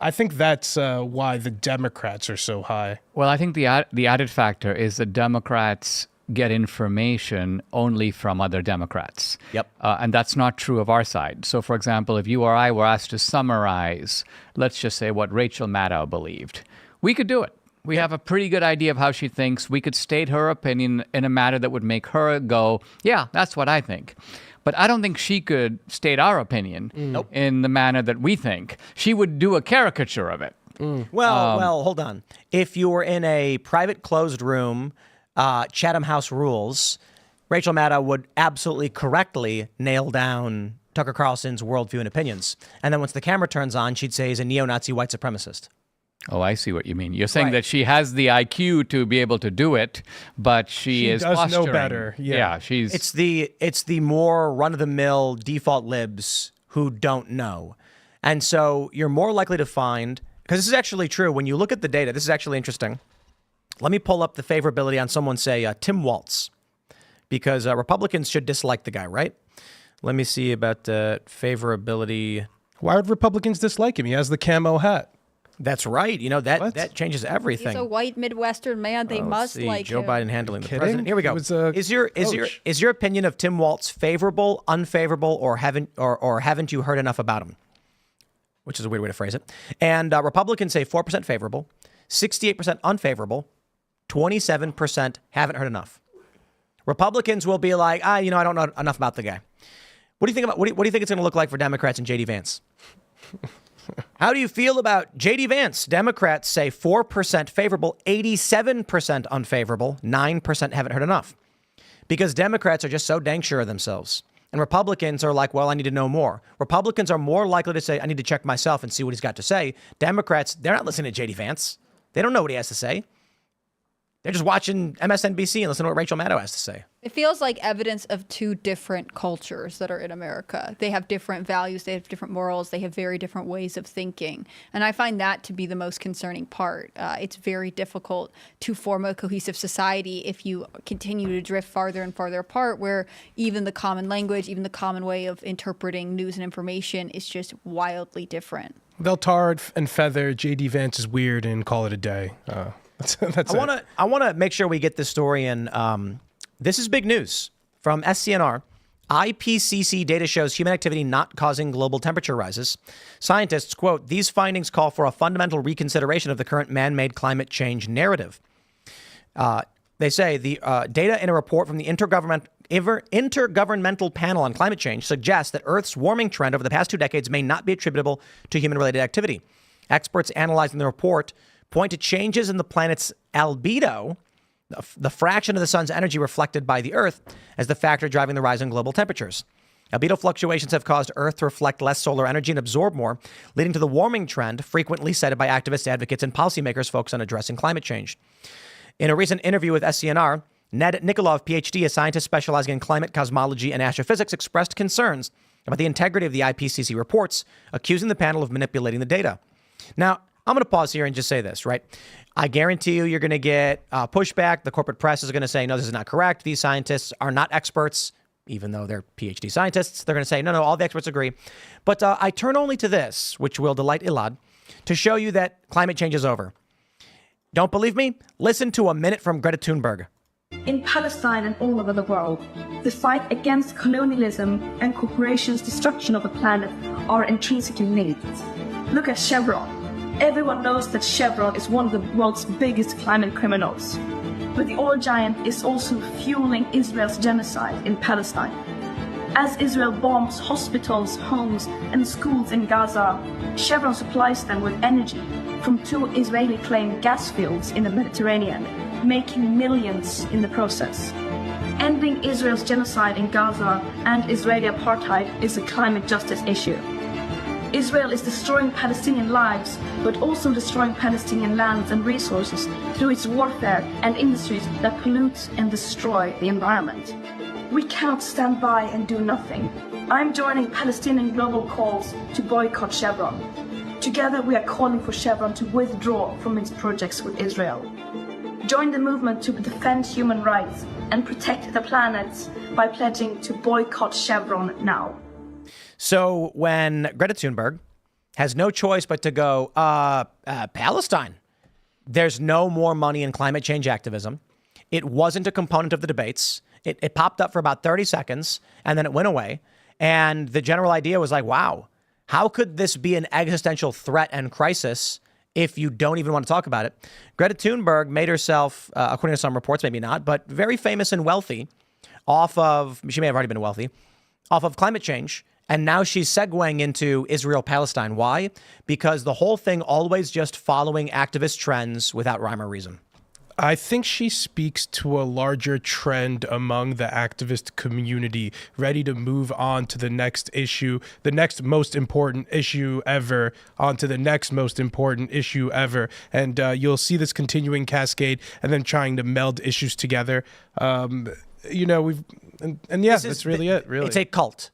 I think that's why the Democrats are so high.
Well, I think the added factor is the Democrats get information only from other Democrats.
Yep.
And that's not true of our side. So, for example, if you or I were asked to summarize, let's just say what Rachel Maddow believed, we could do it. We have a pretty good idea of how she thinks. We could state her opinion in a manner that would make her go, yeah, that's what I think. But I don't think she could state our opinion in the manner that we think. She would do a caricature of it.
Well, hold on. If you were in a private closed room, Chatham House rules, Rachel Maddow would absolutely correctly nail down Tucker Carlson's worldview and opinions. And then once the camera turns on, she'd say he's a neo-Nazi white supremacist.
Oh, I see what you mean. You're saying that she has the IQ to be able to do it, but she is
does
posturing.
know better. Yeah,
she's.
It's the more run-of-the-mill default libs who don't know. And so you're more likely to find, because this is actually true, when you look at the data, this is actually interesting. Let me pull up the favorability on someone, say, Tim Walz, because Republicans should dislike the guy, right? Let me see about favorability.
Why would Republicans dislike him? He has the camo hat.
That's right. That changes everything.
He's a white Midwestern man. They must like
Joe
him.
Biden handling the
kidding?
president. Here we go.
He was
Is your opinion of Tim Walz favorable, unfavorable, or haven't you heard enough about him? Which is a weird way to phrase it. And Republicans say 4% favorable, 68% unfavorable, 27% haven't heard enough. Republicans will be like, I don't know enough about the guy. What do you think about? What do you think it's going to look like for Democrats and J.D. Vance? How do you feel about J.D. Vance? Democrats say 4% favorable, 87% unfavorable, 9% haven't heard enough. Because Democrats are just so dang sure of themselves. And Republicans are like, well, I need to know more. Republicans are more likely to say, I need to check myself and see what he's got to say. Democrats, they're not listening to J.D. Vance. They don't know what he has to say. They're just watching MSNBC and listening to what Rachel Maddow has to say.
It feels like evidence of 2 different cultures that are in America. They have different values, they have different morals, they have very different ways of thinking. And I find that to be the most concerning part. It's very difficult to form a cohesive society if you continue to drift farther and farther apart, where even the common language, even the common way of interpreting news and information is just wildly different.
They'll tar and feather JD Vance's weird and call it a day. That's
I want to make sure we get this story in. This is big news from SCNR. IPCC data shows human activity not causing global temperature rises. Scientists, quote, these findings call for a fundamental reconsideration of the current man-made climate change narrative. They say the data in a report from the Intergovernmental Panel on Climate Change suggests that Earth's warming trend over the past 2 decades may not be attributable to human-related activity. Experts analyzing the report point to changes in the planet's albedo, the fraction of the sun's energy reflected by the Earth, as the factor driving the rise in global temperatures. Albedo fluctuations have caused Earth to reflect less solar energy and absorb more, leading to the warming trend frequently cited by activists, advocates, and policymakers focused on addressing climate change. In a recent interview with SCNR, Ned Nikolov, PhD, a scientist specializing in climate cosmology and astrophysics, expressed concerns about the integrity of the IPCC reports, accusing the panel of manipulating the data. Now, I'm going to pause here and just say this, right? I guarantee you're going to get pushback. The corporate press is going to say, no, this is not correct. These scientists are not experts, even though they're PhD scientists. They're going to say, no, all the experts agree. But I turn only to this, which will delight Elaad, to show you that climate change is over. Don't believe me? Listen to a minute from Greta Thunberg.
In Palestine and all over the world, the fight against colonialism and corporations' destruction of the planet are intrinsically linked. Look at Chevron. Everyone knows that Chevron is one of the world's biggest climate criminals. But the oil giant is also fueling Israel's genocide in Palestine. As Israel bombs hospitals, homes, and schools in Gaza, Chevron supplies them with energy from 2 Israeli-claimed gas fields in the Mediterranean, making millions in the process. Ending Israel's genocide in Gaza and Israeli apartheid is a climate justice issue. Israel is destroying Palestinian lives, but also destroying Palestinian lands and resources through its warfare and industries that pollute and destroy the environment. We cannot stand by and do nothing. I'm joining Palestinian global calls to boycott Chevron. Together we are calling for Chevron to withdraw from its projects with Israel. Join the movement to defend human rights and protect the planet by pledging to boycott Chevron now.
So when Greta Thunberg has no choice but to go, Palestine, there's no more money in climate change activism. It wasn't a component of the debates. It popped up for about 30 seconds and then it went away. And the general idea was like, wow, how could this be an existential threat and crisis if you don't even want to talk about it? Greta Thunberg made herself, according to some reports, maybe not, but very famous and wealthy she may have already been wealthy, off of climate change. And now she's segueing into Israel-Palestine. Why? Because the whole thing always just following activist trends without rhyme or reason.
I think she speaks to a larger trend among the activist community, ready to move on to the next issue, the next most important issue ever, onto the next most important issue ever. And you'll see this continuing cascade and then trying to meld issues together. That's really it, really.
It's a cult.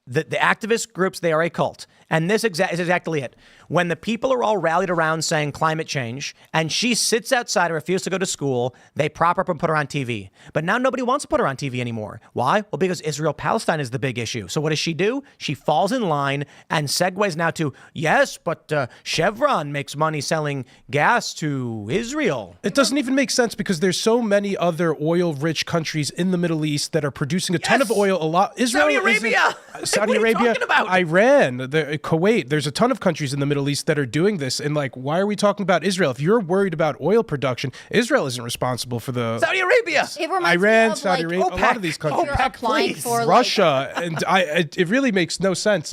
The activist groups, they are a cult. And this is exactly it. When the people are all rallied around saying climate change, and she sits outside and refuses to go to school, they prop her up and put her on TV. But now nobody wants to put her on TV anymore. Why? Well, because Israel-Palestine is the big issue. So what does she do? She falls in line and segues now to, yes, but Chevron makes money selling gas to Israel.
It doesn't even make sense because there's so many other oil-rich countries in the Middle East that are producing a ton of oil. Israel,
Saudi Arabia.
Saudi
What are you
Arabia,
talking about?
Iran, Kuwait. There's a ton of countries in the Middle East that are doing this. And why are we talking about Israel? If you're worried about oil production, Israel isn't responsible for the
Saudi Arabia.
It reminds
Iran,
me of,
Saudi Arabia,
OPEC.
a lot of these countries.
You're applying
please.
for
Russia, and it really makes no sense.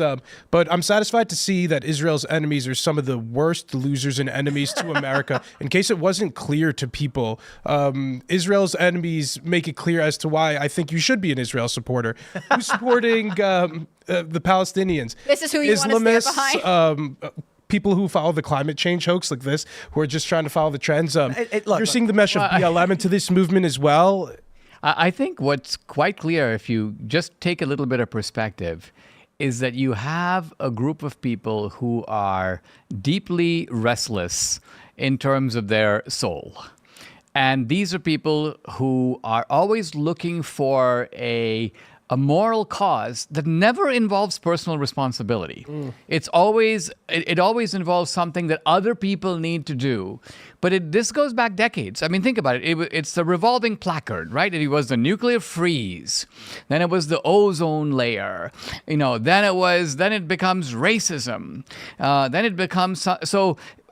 But I'm satisfied to see that Israel's enemies are some of the worst losers and enemies to America. In case it wasn't clear to people, Israel's enemies make it clear as to why I think you should be an Israel supporter. Who's supporting the Palestinians?
This is who you want to stand behind.
People who follow the climate change hoax like this, who are just trying to follow the trends. You're seeing the mesh of BLM into this movement as well.
I think what's quite clear, if you just take a little bit of perspective, is that you have a group of people who are deeply restless in terms of their soul. And these are people who are always looking for a a moral cause that never involves personal responsibility. It always involves something that other people need to do. But this goes back decades. I mean, think about it. It's the revolving placard, right? It was the nuclear freeze. Then it was the ozone layer. Then it becomes racism. Then it becomes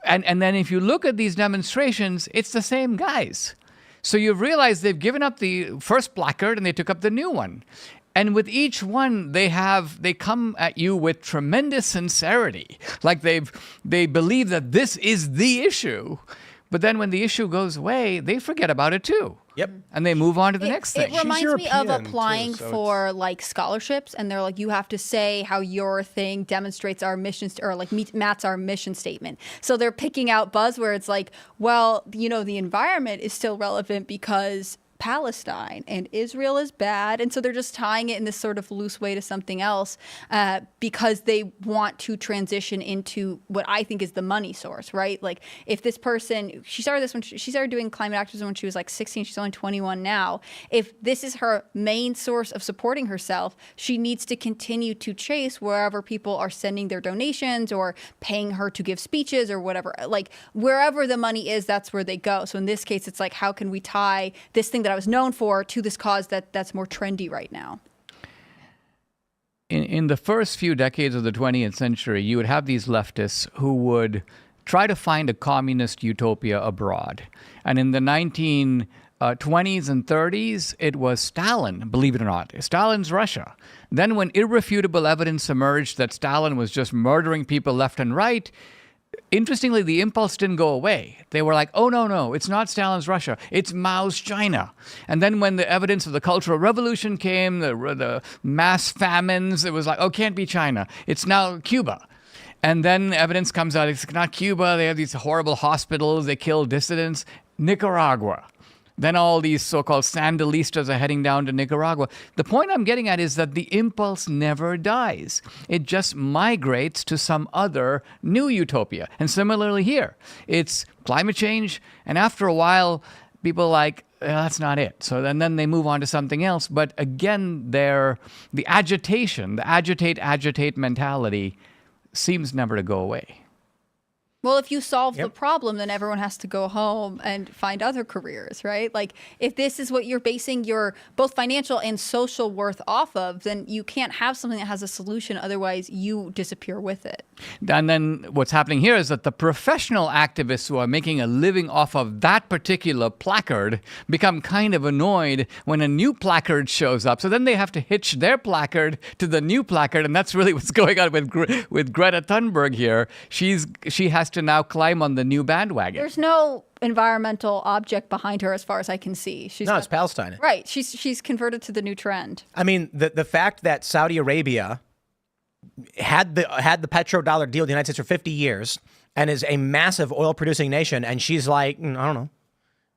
and then if you look at these demonstrations, it's the same guys. So you've realized they've given up the first placard and they took up the new one. And with each one, they come at you with tremendous sincerity. Like they believe that this is the issue. But then when the issue goes away, they forget about it too.
Yep.
And they move on to the next thing.
It reminds me of
European,
applying
too, so
for like scholarships, and they're like, you have to say how your thing demonstrates our mission, or like Matt's our mission statement. So they're picking out buzzwords like, well, the environment is still relevant because Palestine and Israel is bad. And so they're just tying it in this sort of loose way to something else because they want to transition into what I think is the money source, right? Like if this person, she started doing climate activism when she was like 16, she's only 21 now. If this is her main source of supporting herself, she needs to continue to chase wherever people are sending their donations or paying her to give speeches or whatever. Like wherever the money is, that's where they go. So in this case, it's like, how can we tie this thing that I was known for to this cause that's more trendy right now?
In the first few decades of the 20th century, you would have these leftists who would try to find a communist utopia abroad. And in the 1920s and 30s, it was Stalin, believe it or not. Stalin's Russia. Then when irrefutable evidence emerged that Stalin was just murdering people left and right, interestingly, the impulse didn't go away. They were like, oh, no, it's not Stalin's Russia. It's Mao's China. And then when the evidence of the Cultural Revolution came, the mass famines, it was like, oh, can't be China. It's now Cuba. And then evidence comes out, it's not Cuba. They have these horrible hospitals. They kill dissidents. Nicaragua. Then all these so-called Sandinistas are heading down to Nicaragua. The point I'm getting at is that the impulse never dies. It just migrates to some other new utopia. And similarly here, it's climate change, and after a while, people are like, that's not it. So then they move on to something else. But again, the agitation, the agitate mentality seems never to go away.
Well, if you solve the problem, then everyone has to go home and find other careers, right? Like if this is what you're basing your both financial and social worth off of, then you can't have something that has a solution. Otherwise, you disappear with it.
And then what's happening here is that the professional activists who are making a living off of that particular placard become kind of annoyed when a new placard shows up. So then they have to hitch their placard to the new placard. And that's really what's going on with Greta Thunberg here. She has to now climb on the new bandwagon.
There's no environmental object behind her as far as I can see.
It's Palestine.
Right. She's converted to the new trend.
I mean, the fact that Saudi Arabia had the petrodollar deal with the United States for 50 years and is a massive oil producing nation, and she's like, I don't know.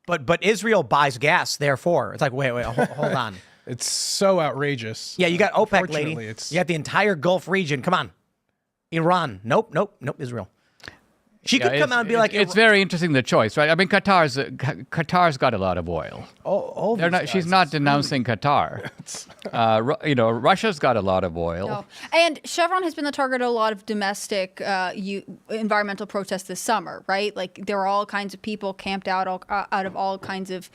But Israel buys gas, therefore. It's like, wait, hold on.
It's so outrageous.
Yeah, you got OPEC, lady.
Unfortunately,
You got the entire Gulf region. Come on. Iran. Nope, Israel. She could come out and be like,
it's very interesting, the choice, right? I mean, Qatar's got a lot of oil. She's not denouncing Qatar. Russia's got a lot of oil.
No. And Chevron has been the target of a lot of domestic environmental protests this summer, right? Like there are all kinds of people camped out out of all kinds of.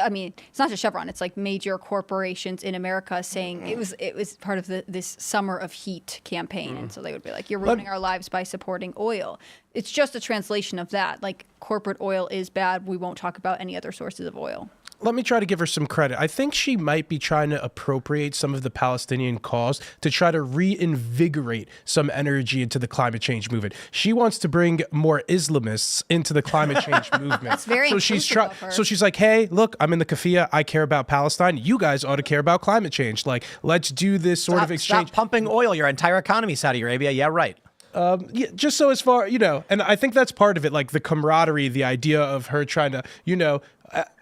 I mean, it's not just Chevron; it's like major corporations in America saying it was part of this Summer of Heat campaign, and so they would be like, "You're ruining our lives by supporting oil." It's just a translation of that. Like corporate oil is bad. We won't talk about any other sources of oil.
Let me try to give her some credit. I think she might be trying to appropriate some of the Palestinian cause to try to reinvigorate some energy into the climate change movement. She wants to bring more Islamists into the climate change movement.
That's very inclusive of her.
So she's like, hey, look, I'm in the kafia. I care about Palestine. You guys ought to care about climate change. Like, let's do this sort of exchange.
Stop pumping oil, your entire economy, Saudi Arabia. Yeah, right.
Yeah, just so as far, and I think that's part of it, like the camaraderie, the idea of her trying to,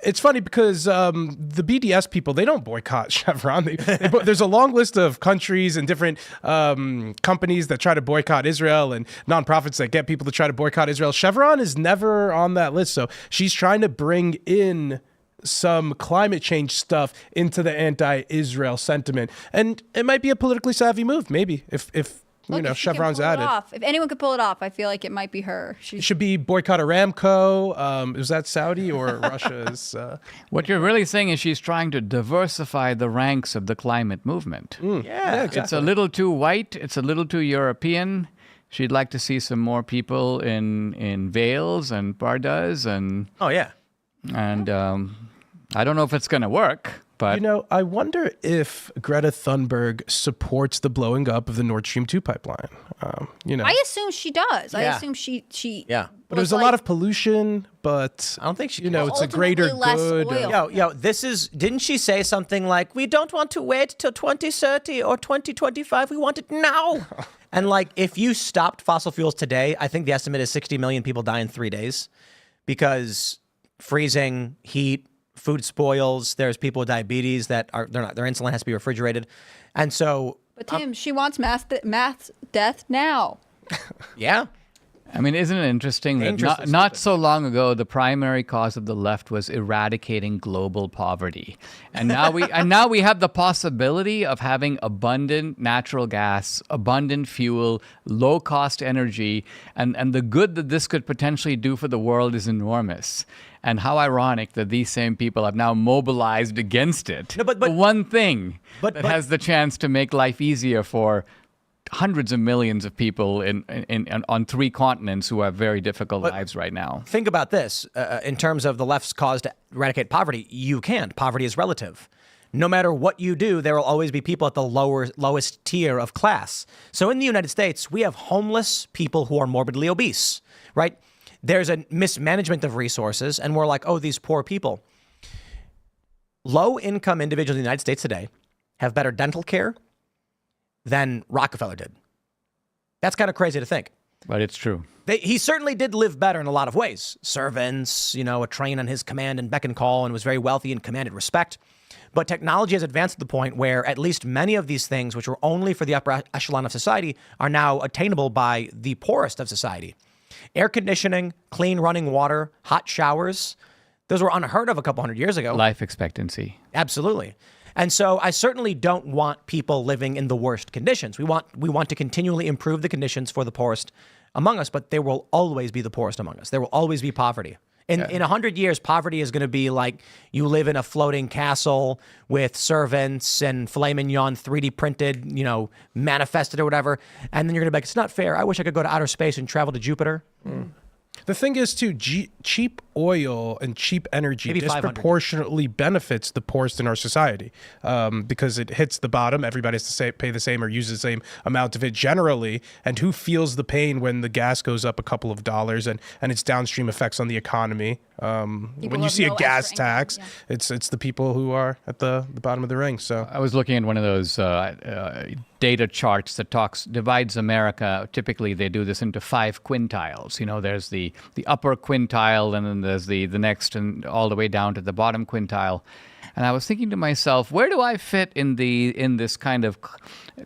it's funny because the BDS people, they don't boycott Chevron. There's a long list of countries and different companies that try to boycott Israel and nonprofits that get people to try to boycott Israel. Chevron is never on that list. So she's trying to bring in some climate change stuff into the anti-Israel sentiment. And it might be a politically savvy move, maybe, if you know,
If she can
Chevron's
pull it
added.
off. If anyone could pull it off, I feel like it might be her.
It should be boycott Aramco. Is that Saudi or Russia's?
What you're really saying is she's trying to diversify the ranks of the climate movement.
Yeah,
It's a little too white. It's a little too European. She'd like to see some more people in veils and pardas and
Oh, yeah.
I don't know if it's going to work, but
You know, I wonder if Greta Thunberg supports the blowing up of the Nord Stream 2 pipeline. You know,
I assume she does. I
Yeah.
assume she.
Yeah.
but there's a lot of pollution, but
I don't think she
you know,
can.
it's a greater
Ultimately less
good.
oil.
This is, didn't she say something like, we don't want to wait till 2030 or 2025, we want it now? And like, if you stopped fossil fuels today, I think the estimate is 60 million people die in 3 days because freezing, heat, food spoils, there's people with diabetes that are, their insulin has to be refrigerated. And so,
But Tim, she wants mass death now.
yeah.
I mean, isn't it interesting that
Dangerously
not so long ago the primary cause of the left was eradicating global poverty, and now we have the possibility of having abundant natural gas, abundant fuel, low cost energy, and the good that this could potentially do for the world is enormous. And how ironic that these same people have now mobilized against it.
No, but-
the one thing
but-
that has the chance to make life easier for hundreds of millions of people on 3 continents who have very difficult lives right now.
Think about this in terms of the left's cause to eradicate poverty. You can't. Poverty is relative. No matter what you do, there will always be people at the lowest tier of class. So in the United States, we have homeless people who are morbidly obese, right? There's a mismanagement of resources, and we're like, oh, these poor people. Low-income individuals in the United States today have better dental care than Rockefeller did. That's kind of crazy to think.
But it's true.
He certainly did live better in a lot of ways. Servants, you know, a train on his command and beck and call, and was very wealthy and commanded respect. But technology has advanced to the point where at least many of these things, which were only for the upper echelon of society, are now attainable by the poorest of society. Air conditioning, clean running water, hot showers, those were unheard of a couple hundred years ago.
Life expectancy.
Absolutely. And so I certainly don't want people living in the worst conditions. We want to continually improve the conditions for the poorest among us, but there will always be the poorest among us. There will always be poverty. In 100 years, poverty is going to be like you live in a floating castle with servants and filet mignon 3D printed, you know, manifested or whatever. And then you're going to be like, it's not fair. I wish I could go to outer space and travel to Jupiter.
The thing is, too, cheap oil and cheap energy
Maybe 500.
disproportionately benefits the poorest in our society because it hits the bottom. Everybody has to pay the same or use the same amount of it generally. And who feels the pain when the gas goes up a couple of dollars and its downstream effects on the economy? When you
have
see
no
a gas
extra income,
tax,
yeah.
it's the people who are at the bottom of the ring. So
I was looking at one of those data charts that divides America. Typically, they do this into 5 quintiles. You know, there's the upper quintile, and then there's the next, and all the way down to the bottom quintile. And I was thinking to myself, where do I fit in this kind of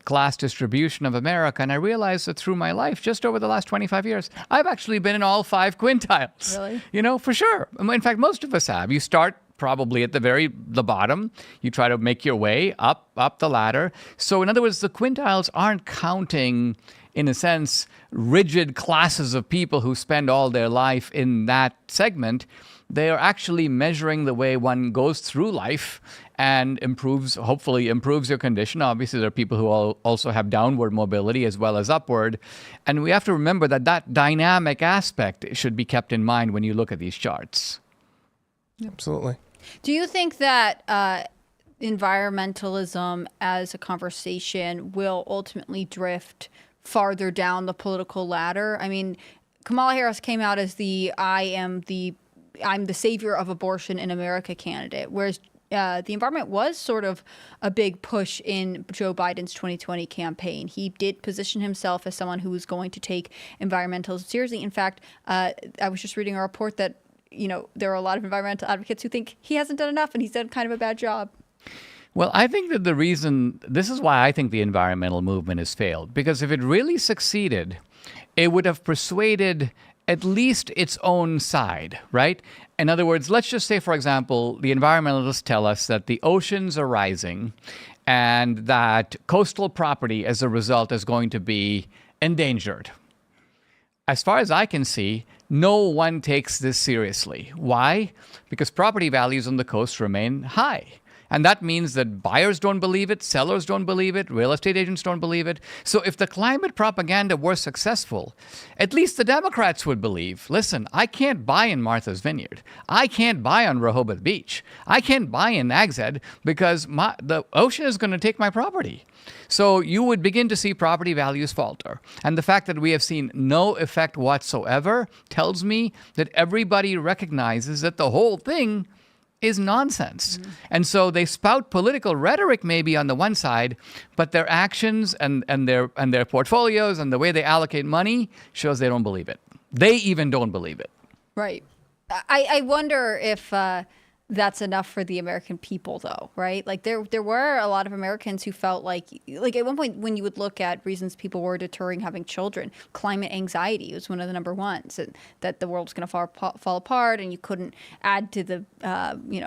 class distribution of America? And I realized that through my life, just over the last 25 years, I've actually been in all 5 quintiles.
Really?
You know, for sure. In fact, most of us have. You start probably at the bottom. You try to make your way up the ladder. So in other words, the quintiles aren't counting, in a sense, rigid classes of people who spend all their life in that segment. They are actually measuring the way one goes through life and hopefully improves your condition. Obviously, there are people who also have downward mobility as well as upward. And we have to remember that dynamic aspect should be kept in mind when you look at these charts.
absolutely.
Do you think that environmentalism as a conversation will ultimately drift farther down the political ladder? I mean, Kamala Harris came out as I'm the savior of abortion in America candidate, whereas the environment was sort of a big push in Joe Biden's 2020 campaign. He did position himself as someone who was going to take environmentalism seriously. In fact, I was just reading a report that, you know, there are a lot of environmental advocates who think he hasn't done enough and he's done kind of a bad job.
Well, I think that this is why I think the environmental movement has failed. Because if it really succeeded, it would have persuaded at least its own side, right? In other words, let's just say, for example, the environmentalists tell us that the oceans are rising and that coastal property as a result is going to be endangered. As far as I can see, no one takes this seriously. Why? Because property values on the coast remain high. And that means that buyers don't believe it, sellers don't believe it, real estate agents don't believe it. So if the climate propaganda were successful, at least the Democrats would believe, listen, I can't buy in Martha's Vineyard. I can't buy on Rehoboth Beach. I can't buy in Nags Head because the ocean is going to take my property. So you would begin to see property values falter. And the fact that we have seen no effect whatsoever tells me that everybody recognizes that the whole thing is nonsense. Mm-hmm. And so they spout political rhetoric maybe on the one side, but their actions and their portfolios and the way they allocate money shows they don't believe it. They even don't believe it.
Right. I wonder if that's enough for the American people, though, right? Like there were a lot of Americans who felt like at one point when you would look at reasons people were deterring having children, climate anxiety was one of the number ones, and that the world was going to fall apart, and you couldn't add to the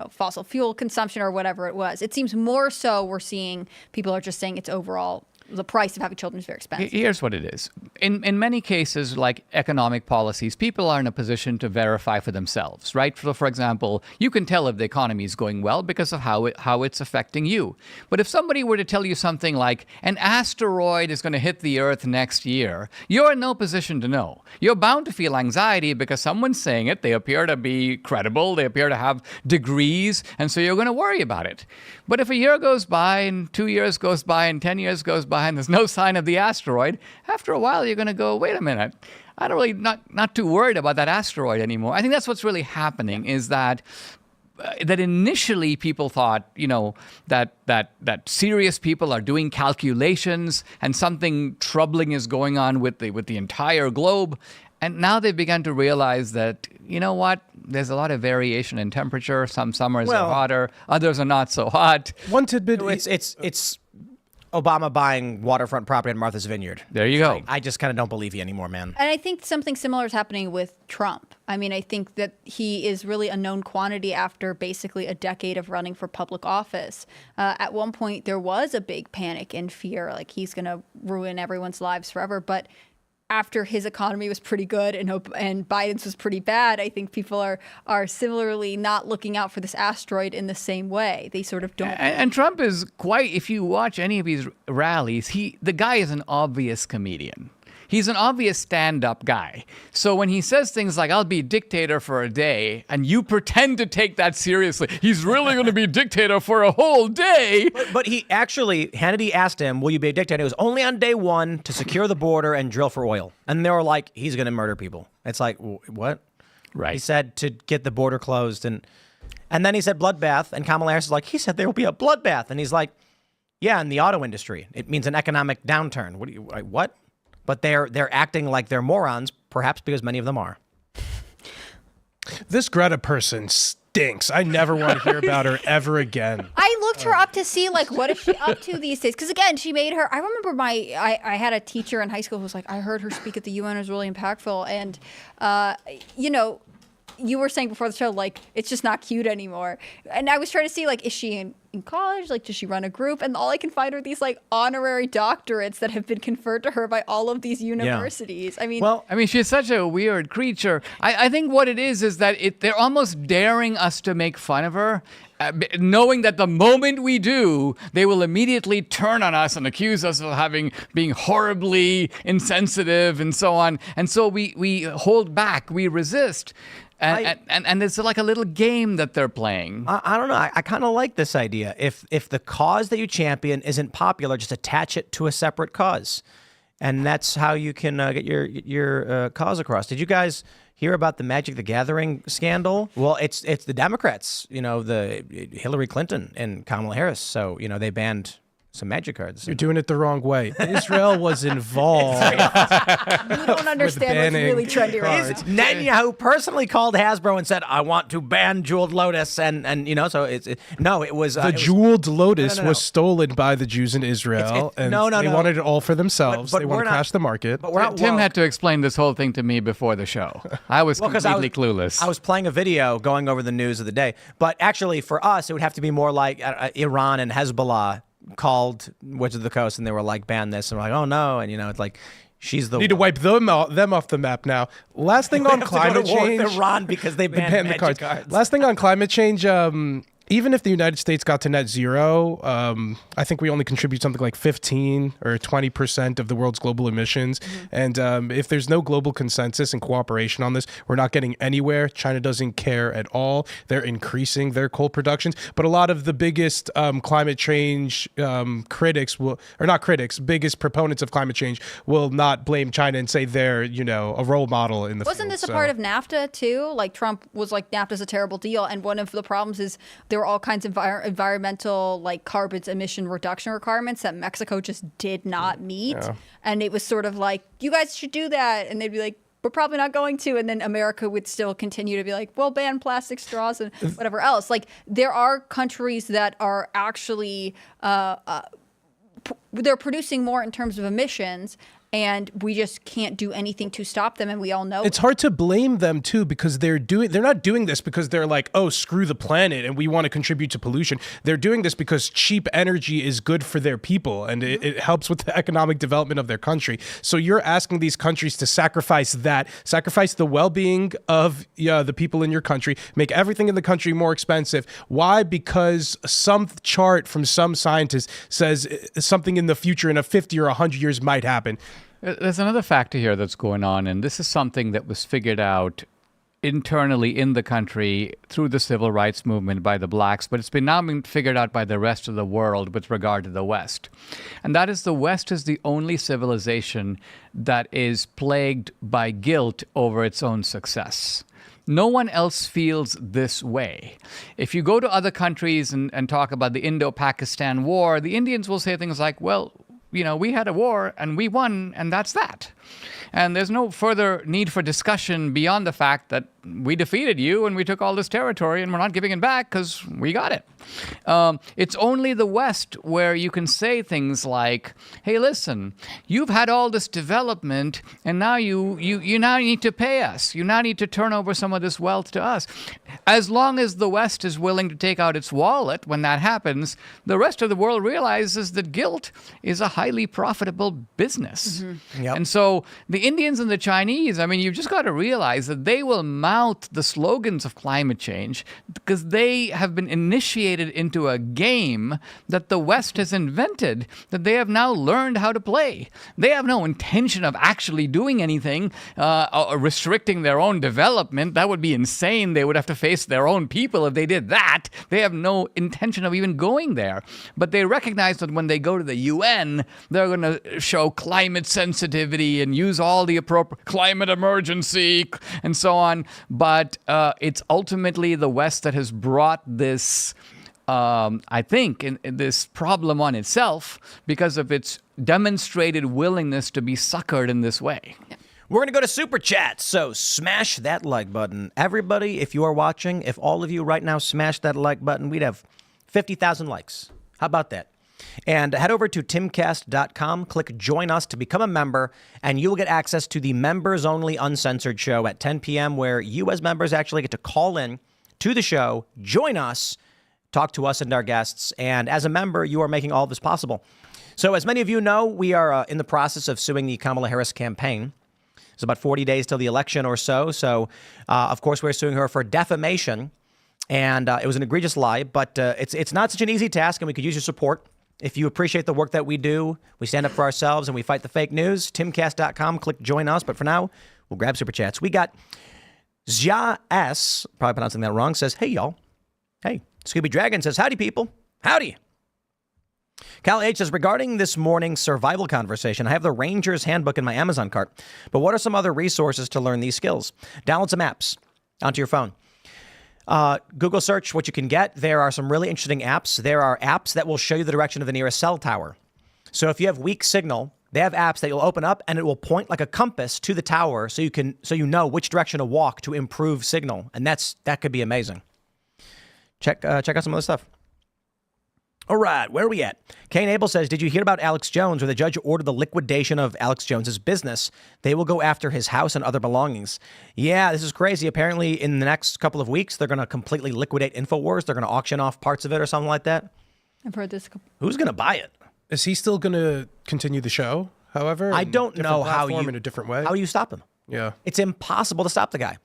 fossil fuel consumption or whatever it was. It seems more so we're seeing people are just saying it's overall the price of having children is very expensive.
Here's what it is. In many cases, like economic policies, people are in a position to verify for themselves, right? So, for example, you can tell if the economy is going well because of how it's affecting you. But if somebody were to tell you something like an asteroid is going to hit the Earth next year, you're in no position to know. You're bound to feel anxiety because someone's saying it. They appear to be credible. They appear to have degrees. And so you're going to worry about it. But if a year goes by and 2 years goes by and 10 years goes by, and there's no sign of the asteroid, after a while you're going to go, wait a minute, I don't really not too worried about that asteroid anymore. I think that's what's really happening is that initially people thought, that serious people are doing calculations and something troubling is going on with the entire globe. And now they've begun to realize that, you know what, there's a lot of variation in temperature. Some summers are hotter, others are not so hot.
One tidbit.
It's Obama buying waterfront property in Martha's Vineyard.
There you go.
I just kind of don't believe you anymore, man.
And I think something similar is happening with Trump. I mean, I think that he is really a known quantity after basically a decade of running for public office. At one point, there was a big panic and fear, like he's going to ruin everyone's lives forever. But after his economy was pretty good and Biden's was pretty bad, I think people are similarly not looking out for this asteroid in the same way. They sort of don't.
And Trump is quite, if you watch any of his rallies, the guy is an obvious comedian. He's an obvious stand-up guy. So when he says things like, I'll be dictator for a day, and you pretend to take that seriously, he's really going to be dictator for a whole day.
But Hannity asked him, will you be a dictator? It was only on day one to secure the border and drill for oil. And they were like, he's going to murder people. It's like, what?
Right.
He said to get the border closed. And then he said bloodbath. And Kamala Harris is like, he said there will be a bloodbath. And he's like, yeah, in the auto industry. It means an economic downturn. What? But they're acting like they're morons, perhaps because many of them are.
This Greta person stinks. I never want to hear about her ever again.
I looked her up to see, like, what is she up to these days? Because, again, she made her... I remember I had a teacher in high school who was like, I heard her speak at the UN. It was really impactful. And, you were saying before the show, like, it's just not cute anymore. And I was trying to see, like, is she in college? Like, does she run a group? And all I can find are these, like, honorary doctorates that have been conferred to her by all of these universities.
Yeah.
I mean, she's such a weird creature. I think what it is that they're almost daring us to make fun of her, knowing that the moment we do, they will immediately turn on us and accuse us of being horribly insensitive and so on. And so we hold back, we resist. And it's like a little game that they're playing.
I don't know. I kind of like this idea. If the cause that you champion isn't popular, just attach it to a separate cause, and that's how you can get your cause across. Did you guys hear about the Magic the Gathering scandal? Well, it's the Democrats. The Hillary Clinton and Kamala Harris. So they banned some magic cards.
You're doing it the wrong way. Israel was involved.
You don't understand what's really trendy right now.
Netanyahu personally called Hasbro and said, "I want to ban Jeweled Lotus," and so it was
The Jeweled Lotus was stolen by the Jews in Israel, and they wanted it all for themselves. They want to crash the market.
But
Tim had to explain this whole thing to me before the show. I was completely clueless.
I was playing a video going over the news of the day, but actually for us, it would have to be more like Iran and Hezbollah called Wizards of the Coast, and they were like, ban this, and we're like, oh no, and it's like she's the
need to wipe them off the map now. Last thing on climate change,
with Iran because they banned magic cards.
Last thing on climate change. Even if the United States got to net zero, I think we only contribute something like 15 or 20% of the world's global emissions. And if there's no global consensus and cooperation on this, we're not getting anywhere. China doesn't care at all. They're increasing their coal productions. But a lot of the biggest climate change biggest proponents of climate change will not blame China and say they're, a role model in the
Wasn't
field.
this a part of NAFTA too? Like Trump was like, NAFTA's a terrible deal. And one of the problems is there were all kinds of environmental, like carbon emission reduction requirements that Mexico just did not meet. Yeah. And it was sort of like, you guys should do that. And they'd be like, we're probably not going to. And then America would still continue to be like, well, ban plastic straws and whatever else. Like there are countries that are actually, they're producing more in terms of emissions, and we just can't do anything to stop them, and we all know
it's hard to blame them too, because they're not doing this because they're like, oh, screw the planet and we want to contribute to pollution. They're doing this because cheap energy is good for their people, and it helps with the economic development of their country. So you're asking these countries to sacrifice the well-being of the people in your country, make everything in the country more expensive. Why? Because some chart from some scientist says something in the future in a 50 or 100 years might happen.
There's another factor here that's going on, and this is something that was figured out internally in the country through the civil rights movement by the blacks, but it's now been figured out by the rest of the world with regard to the West. And that is, the West is the only civilization that is plagued by guilt over its own success. No one else feels this way. If you go to other countries and talk about the Indo-Pakistan War, the Indians will say things like, well, we had a war and we won, and that's that. And there's no further need for discussion beyond the fact that we defeated you and we took all this territory and we're not giving it back because we got it. It's only the West where you can say things like, hey, listen, you've had all this development and now you now need to pay us. You now need to turn over some of this wealth to us. As long as the West is willing to take out its wallet when that happens, the rest of the world realizes that guilt is a highly profitable business.
Mm-hmm. Yep.
And so the Indians and the Chinese, you've just got to realize that they will mouth the slogans of climate change because they have been initiated into a game that the West has invented, that they have now learned how to play. They have no intention of actually doing anything, or restricting their own development. That would be insane. They would have to face their own people if they did that. They have no intention of even going there. But they recognize that when they go to the UN, they're going to show climate sensitivity and use all the appropriate climate emergency and so on. But it's ultimately the West that has brought this, I think, in this problem on itself because of its demonstrated willingness to be suckered in this way.
Yeah. We're going to go to Super Chat, so smash that like button. Everybody, if you are watching, if all of you right now smash that like button, we'd have 50,000 likes. How about that? And head over to timcast.com, click Join Us to become a member, and you will get access to the members-only uncensored show at 10 p.m., where you as members actually get to call in to the show, join us, talk to us and our guests, and as a member, you are making all of this possible. So as many of you know, we are in the process of suing the Kamala Harris campaign. It's about 40 days till the election or so. So, of course, we're suing her for defamation, and it was an egregious lie, but it's not such an easy task, and we could use your support. If you appreciate the work that we do, we stand up for ourselves and we fight the fake news. Timcast.com, click Join Us. But for now, we'll grab Super Chats. We got Zia S, probably pronouncing that wrong, says, hey, y'all. Hey. Scooby Dragon says, howdy, people. Howdy. Cal H says, regarding this morning's survival conversation, I have the Ranger's Handbook in my Amazon cart. But what are some other resources to learn these skills? Download some apps onto your phone. Google search what you can get. There are some really interesting apps. There are apps that will show you the direction of the nearest cell tower. So if you have weak signal, they have apps that you'll open up and it will point like a compass to the tower so you know which direction to walk to improve signal. And that could be amazing. Check out some other stuff. All right, where are we at? Kane Abel says, did you hear about Alex Jones, where the judge ordered the liquidation of Alex Jones's business? They will go after his house and other belongings. Yeah, this is crazy. Apparently, in the next couple of weeks, they're going to completely liquidate InfoWars. They're going to auction off parts of it or something like that.
I've heard this.
Who's going to buy it?
Is he still going to continue the show, however?
I don't know how you
in a different way.
How do you stop him?
Yeah.
It's impossible to stop the guy.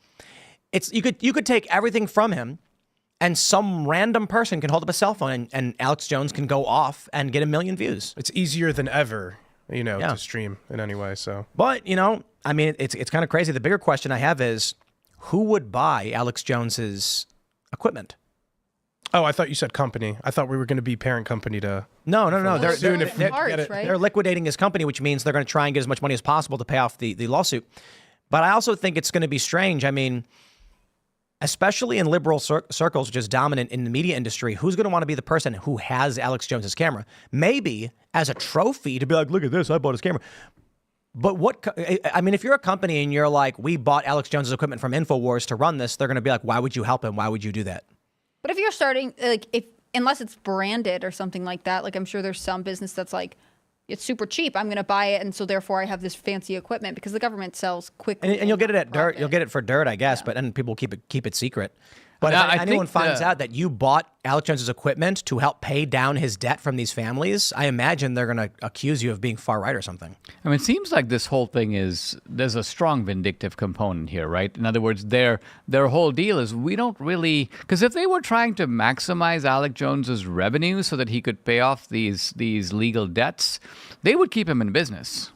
You could take everything from him, and some random person can hold up a cell phone and Alex Jones can go off and get 1 million views.
It's easier than ever, to stream in any way. So,
but I mean, it's kind of crazy. The bigger question I have is, who would buy Alex Jones's equipment?
Oh, I thought you said company. I thought we were going to be parent company to.
No. They're liquidating his company, which means they're going to try and get as much money as possible to pay off the lawsuit. But I also think it's going to be strange. I mean, especially in liberal circles, which is dominant in the media industry, who's going to want to be the person who has Alex Jones's camera? Maybe as a trophy to be like, look at this, I bought his camera. But if you're a company and you're like, we bought Alex Jones's equipment from InfoWars to run this, they're going to be like, why would you help him? Why would you do that?
But if you're starting, unless it's branded or something like that, like I'm sure there's some business that's like, it's super cheap, I'm going to buy it, and so therefore I have this fancy equipment, because the government sells quickly.
And you'll get it at dirt. You'll get it for dirt, I guess, but then people keep it secret. But if anyone finds out that you bought Alex Jones's equipment to help pay down his debt from these families, I imagine they're going to accuse you of being far right or something.
I mean, it seems like this whole thing there's a strong vindictive component here, right? In other words, their whole deal is we don't really, because if they were trying to maximize Alex Jones's revenue so that he could pay off these legal debts, they would keep him in business.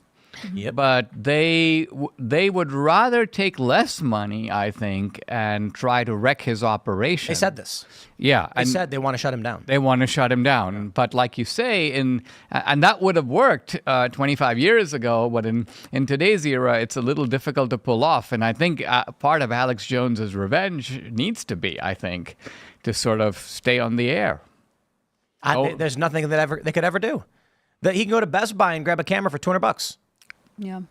Yep.
But they would rather take less money, I think, and try to wreck his operation.
They said this.
Yeah.
They said they want to shut him down.
They want to shut him down. But like you say, and that would have worked 25 years ago, but in today's era, it's a little difficult to pull off. And I think part of Alex Jones's revenge needs to be, I think, to sort of stay on the air.
There's nothing that they could ever do. That he can go to Best Buy and grab a camera for $200.
Yeah.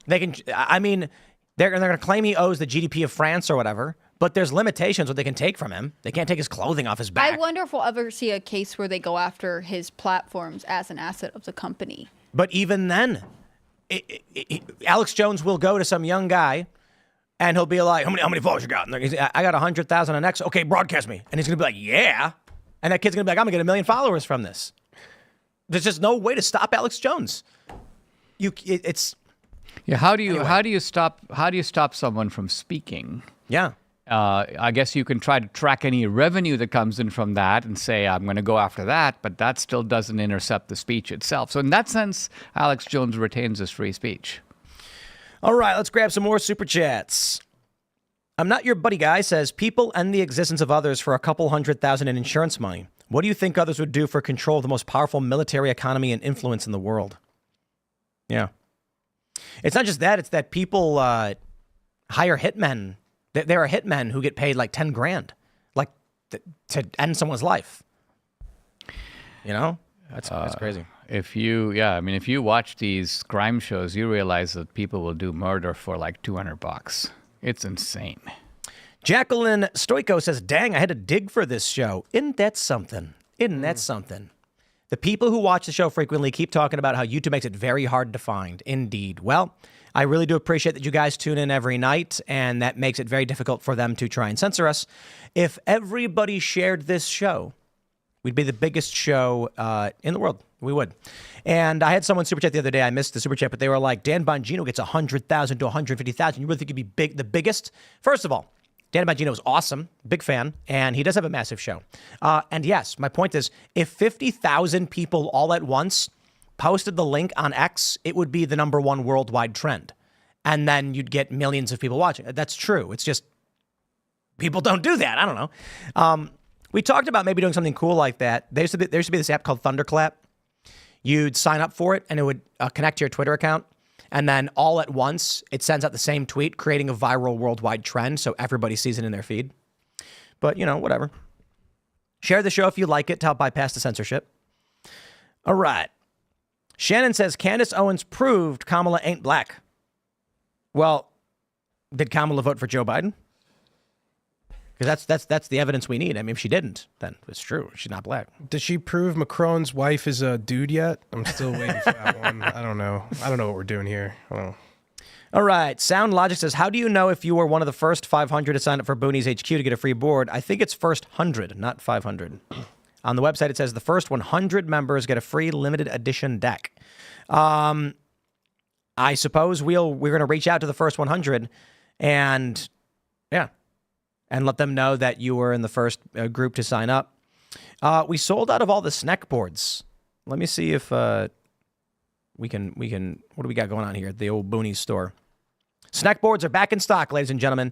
They can. I mean, they're going to claim he owes the GDP of France or whatever, but there's limitations what they can take from him. They can't take his clothing off his back.
I wonder if we'll ever see a case where they go after his platforms as an asset of the company.
But even then, Alex Jones will go to some young guy, and he'll be like, "How many followers you got?" And I got 100,000 on X. Okay, broadcast me. And he's going to be like, "Yeah," and that kid's going to be like, "I'm going to get 1 million followers from this." There's just no way to stop Alex Jones.
How do you stop someone from speaking?
Yeah.
I guess you can try to track any revenue that comes in from that and say, I'm going to go after that, but that still doesn't intercept the speech itself. So in that sense, Alex Jones retains his free speech.
All right, let's grab some more super chats. I'm Not Your Buddy Guy says, people end the existence of others for a couple $100,000 in insurance money. What do you think others would do for control of the most powerful military economy and influence in the world? Yeah. It's not just that. It's that people hire hitmen. There are hitmen who get paid like 10 grand, like to end someone's life. That's crazy.
If you watch these crime shows, you realize that people will do murder for like $200. It's insane.
Jacqueline Stoico says, dang, I had to dig for this show. Isn't that something? The people who watch the show frequently keep talking about how YouTube makes it very hard to find. Indeed. Well, I really do appreciate that you guys tune in every night, and that makes it very difficult for them to try and censor us. If everybody shared this show, we'd be the biggest show in the world. We would. And I had someone super chat the other day. I missed the super chat, but they were like, Dan Bongino gets 100,000 to 150,000. You really think he'd be the biggest? First of all, Dan Bongino is awesome, big fan, and he does have a massive show. And yes, my point is, if 50,000 people all at once posted the link on X, it would be the #1 worldwide trend. And then you'd get millions of people watching. That's true. It's just people don't do that. I don't know. We talked about maybe doing something cool like that. There used to be this app called Thunderclap. You'd sign up for it, and it would connect to your Twitter account. And then all at once, it sends out the same tweet, creating a viral worldwide trend so everybody sees it in their feed. But, whatever. Share the show if you like it to help bypass the censorship. All right. Shannon says Candace Owens proved Kamala ain't black. Well, did Kamala vote for Joe Biden? Because that's the evidence we need. I mean, if she didn't, then it's true. She's not black.
Did she prove Macron's wife is a dude yet? I'm still waiting for that one. I don't know what we're doing here.
All right. Sound Logic says, how do you know if you were one of the first 500 to sign up for Boonies HQ to get a free board? I think it's first 100, not 500. On the website, it says the first 100 members get a free limited edition deck. I suppose we're going to reach out to the first 100 and let them know that you were in the first group to sign up. We sold out of all the snack boards. Let me see if we can. What do we got going on here at the old Boonies store? Snack boards are back in stock, ladies and gentlemen.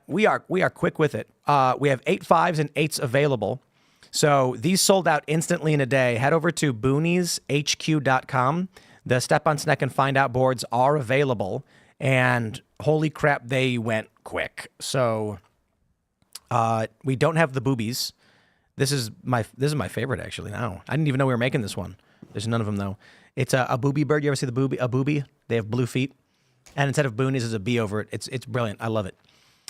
We are quick with it. We have 8 5s and 8s available. So these sold out instantly in a day. Head over to boonieshq.com. The Step on Snack and Find Out boards are available. And holy crap, they went quick. So we don't have the boobies. This is my favorite, actually, now. I didn't even know we were making this one. There's none of them, though. It's a booby bird. You ever see a booby? They have blue feet. And instead of boonies, there's a bee over it. It's brilliant. I love it.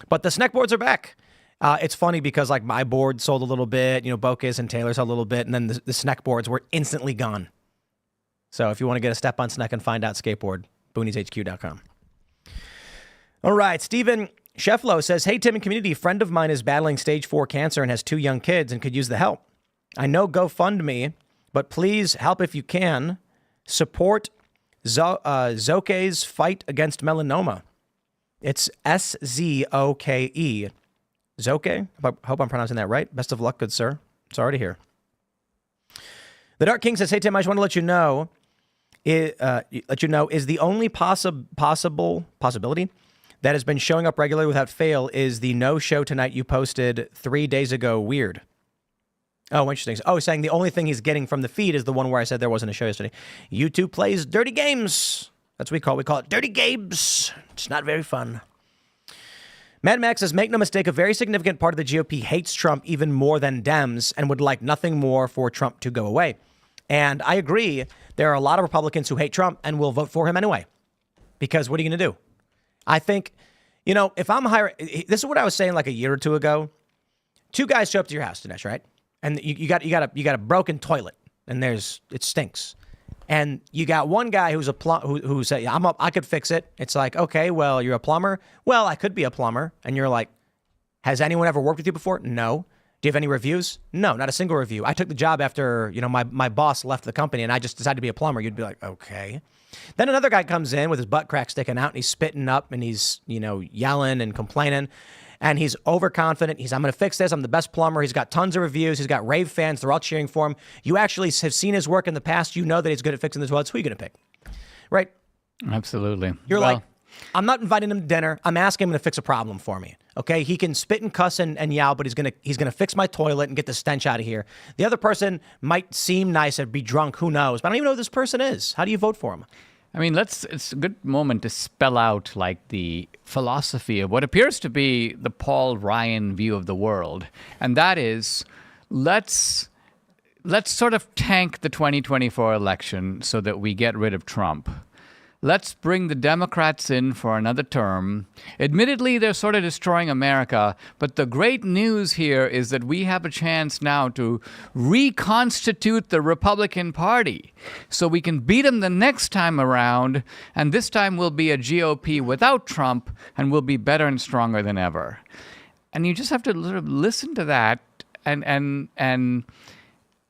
But the snack boards are back. It's funny because like my board sold a little bit, Bocas and Taylor sold a little bit, and then the snack boards were instantly gone. So if you want to get a Step on Snack and Find Out skateboard, boonieshq.com. All right, Stephen Shefflow says, hey, Tim and community, friend of mine is battling stage 4 cancer and has 2 young kids and could use the help. I know GoFundMe, but please help if you can. Support Zoke's fight against melanoma. It's Szoke. Zoke? I hope I'm pronouncing that right. Best of luck, good sir. Sorry to hear. The Dark King says, hey, Tim, I just want to let you know, is the only possibility that has been showing up regularly without fail is the no show tonight you posted 3 days ago. Weird. Oh, interesting. Oh, he's saying the only thing he's getting from the feed is the one where I said there wasn't a show yesterday. YouTube plays dirty games. That's what we call it dirty games. It's not very fun. Mad Max says, make no mistake, a very significant part of the GOP hates Trump even more than Dems and would like nothing more for Trump to go away. And I agree. There are a lot of Republicans who hate Trump and will vote for him anyway. Because what are you going to do? I think, if I'm hiring, this is what I was saying like a year or two ago. 2 guys show up to your house, Dinesh, right? And you got a broken toilet, and it stinks. And you got one guy who's who said, I could fix it. It's like, okay, well, you're a plumber. Well, I could be a plumber. And you're like, has anyone ever worked with you before? No. Do you have any reviews? No, not a single review. I took the job after, my boss left the company and I just decided to be a plumber. You'd be like, okay. Then another guy comes in with his butt crack sticking out and he's spitting up and he's, yelling and complaining. And he's overconfident. I'm going to fix this. I'm the best plumber. He's got tons of reviews. He's got rave fans. They're all cheering for him. You actually have seen his work in the past. You know that he's good at fixing the toilets. Who are you going to pick? Right?
Absolutely.
You're like, I'm not inviting him to dinner. I'm asking him to fix a problem for me. Okay? He can spit and cuss and yell, but he's gonna fix my toilet and get the stench out of here. The other person might seem nice and be drunk. Who knows? But I don't even know who this person is. How do you vote for him?
I mean, it's a good moment to spell out like the philosophy of what appears to be the Paul Ryan view of the world. And that is, let's sort of tank the 2024 election so that we get rid of Trump. Let's bring the Democrats in for another term. Admittedly, they're sort of destroying America, but the great news here is that we have a chance now to reconstitute the Republican Party so we can beat them the next time around, and this time we'll be a GOP without Trump, and we'll be better and stronger than ever. And you just have to sort of listen to that and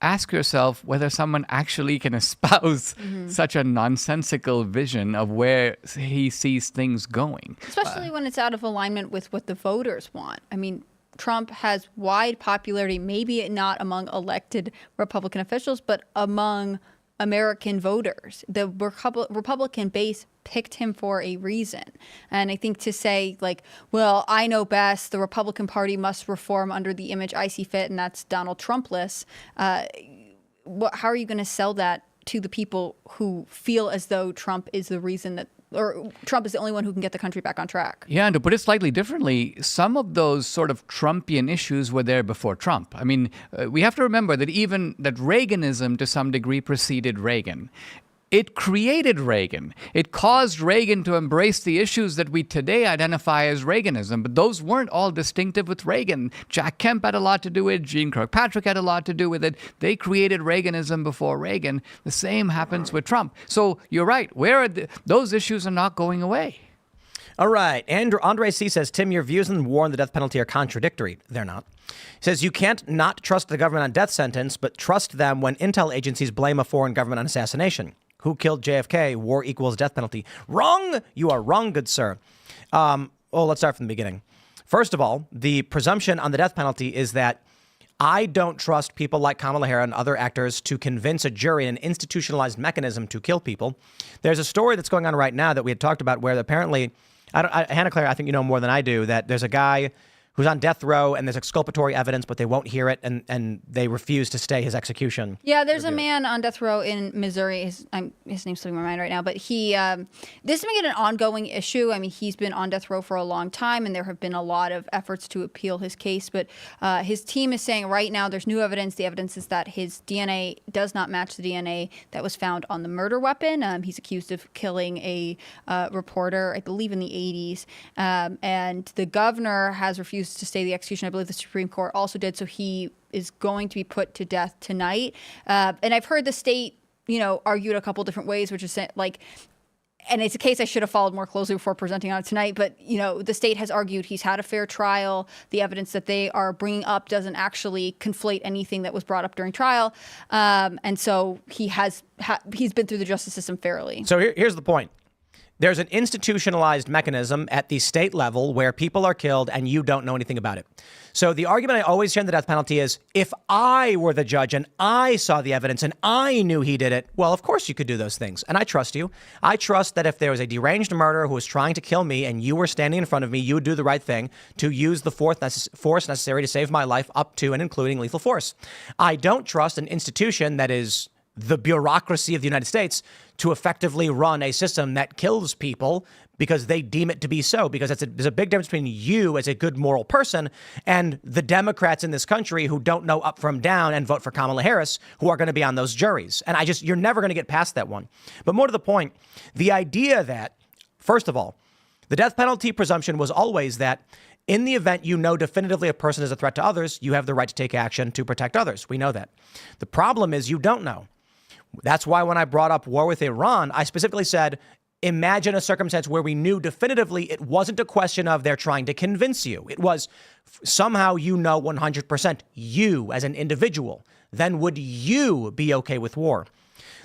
ask yourself whether someone actually can espouse such a nonsensical vision of where he sees things going.
Especially when it's out of alignment with what the voters want. I mean, Trump has wide popularity, maybe not among elected Republican officials, but among American voters. The Republican base picked him for a reason. And I think to say like, well, I know best, the Republican Party must reform under the image I see fit, and that's Donald Trump-less. How are you going to sell that to the people who feel as though Trump is the reason that or Trump is the only one who can get the country back on track.
Yeah, and to put it slightly differently, some of those sort of Trumpian issues were there before Trump. I mean, we have to remember that even that Reaganism to some degree preceded Reagan. It created Reagan. It caused Reagan to embrace the issues that we today identify as Reaganism, but those weren't all distinctive with Reagan. Jack Kemp had a lot to do with it. Jeane Kirkpatrick had a lot to do with it. They created Reaganism before Reagan. The same happens with Trump. So you're right. Those issues are not going away.
All right. Andre C. says, Tim, your views on the war and the death penalty are contradictory. They're not. He says, you can't not trust the government on death sentence, but trust them when intel agencies blame a foreign government on assassination. Who killed JFK? War equals death penalty. Wrong. You are wrong, good sir. Let's start from the beginning. First of all, the presumption on the death penalty is that I don't trust people like Kamala Harris and other actors to convince a jury in an institutionalized mechanism to kill people. There's a story that's going on right now that we had talked about where apparently, Hannah Claire, I think you know more than I do, that there's a guy who's on death row and there's exculpatory evidence, but they won't hear it and they refuse to stay his execution.
Yeah, there's a man on death row in Missouri. His name's slipping my mind right now, but he this has been an ongoing issue. I mean, he's been on death row for a long time, and there have been a lot of efforts to appeal his case. But his team is saying right now there's new evidence. The evidence is that his DNA does not match the DNA that was found on the murder weapon. He's accused of killing a reporter, I believe, in the 80s, and the governor has refused to stay the execution. I believe the Supreme Court also did. So he is going to be put to death tonight. And I've heard the state, argued a couple different ways, which is like, and it's a case I should have followed more closely before presenting on it tonight. But, the state has argued he's had a fair trial. The evidence that they are bringing up doesn't actually conflate anything that was brought up during trial. And so he's been through the justice system fairly.
So here's the point. There's an institutionalized mechanism at the state level where people are killed and you don't know anything about it. So the argument I always hear in the death penalty is, if I were the judge and I saw the evidence and I knew he did it, well, of course you could do those things. And I trust you. I trust that if there was a deranged murderer who was trying to kill me and you were standing in front of me, you would do the right thing to use the force necessary to save my life, up to and including lethal force. I don't trust an institution that is the bureaucracy of the United States to effectively run a system that kills people because they deem it to be so, because there's a big difference between you as a good moral person and the Democrats in this country who don't know up from down and vote for Kamala Harris, who are going to be on those juries. And you're never going to get past that one. But more to the point, the idea that, first of all, the death penalty presumption was always that in the event you know definitively a person is a threat to others, you have the right to take action to protect others. We know that. The problem is you don't know. That's why when I brought up war with Iran, I specifically said, imagine a circumstance where we knew definitively it wasn't a question of they're trying to convince you. It was somehow 100% you as an individual. Then would you be okay with war?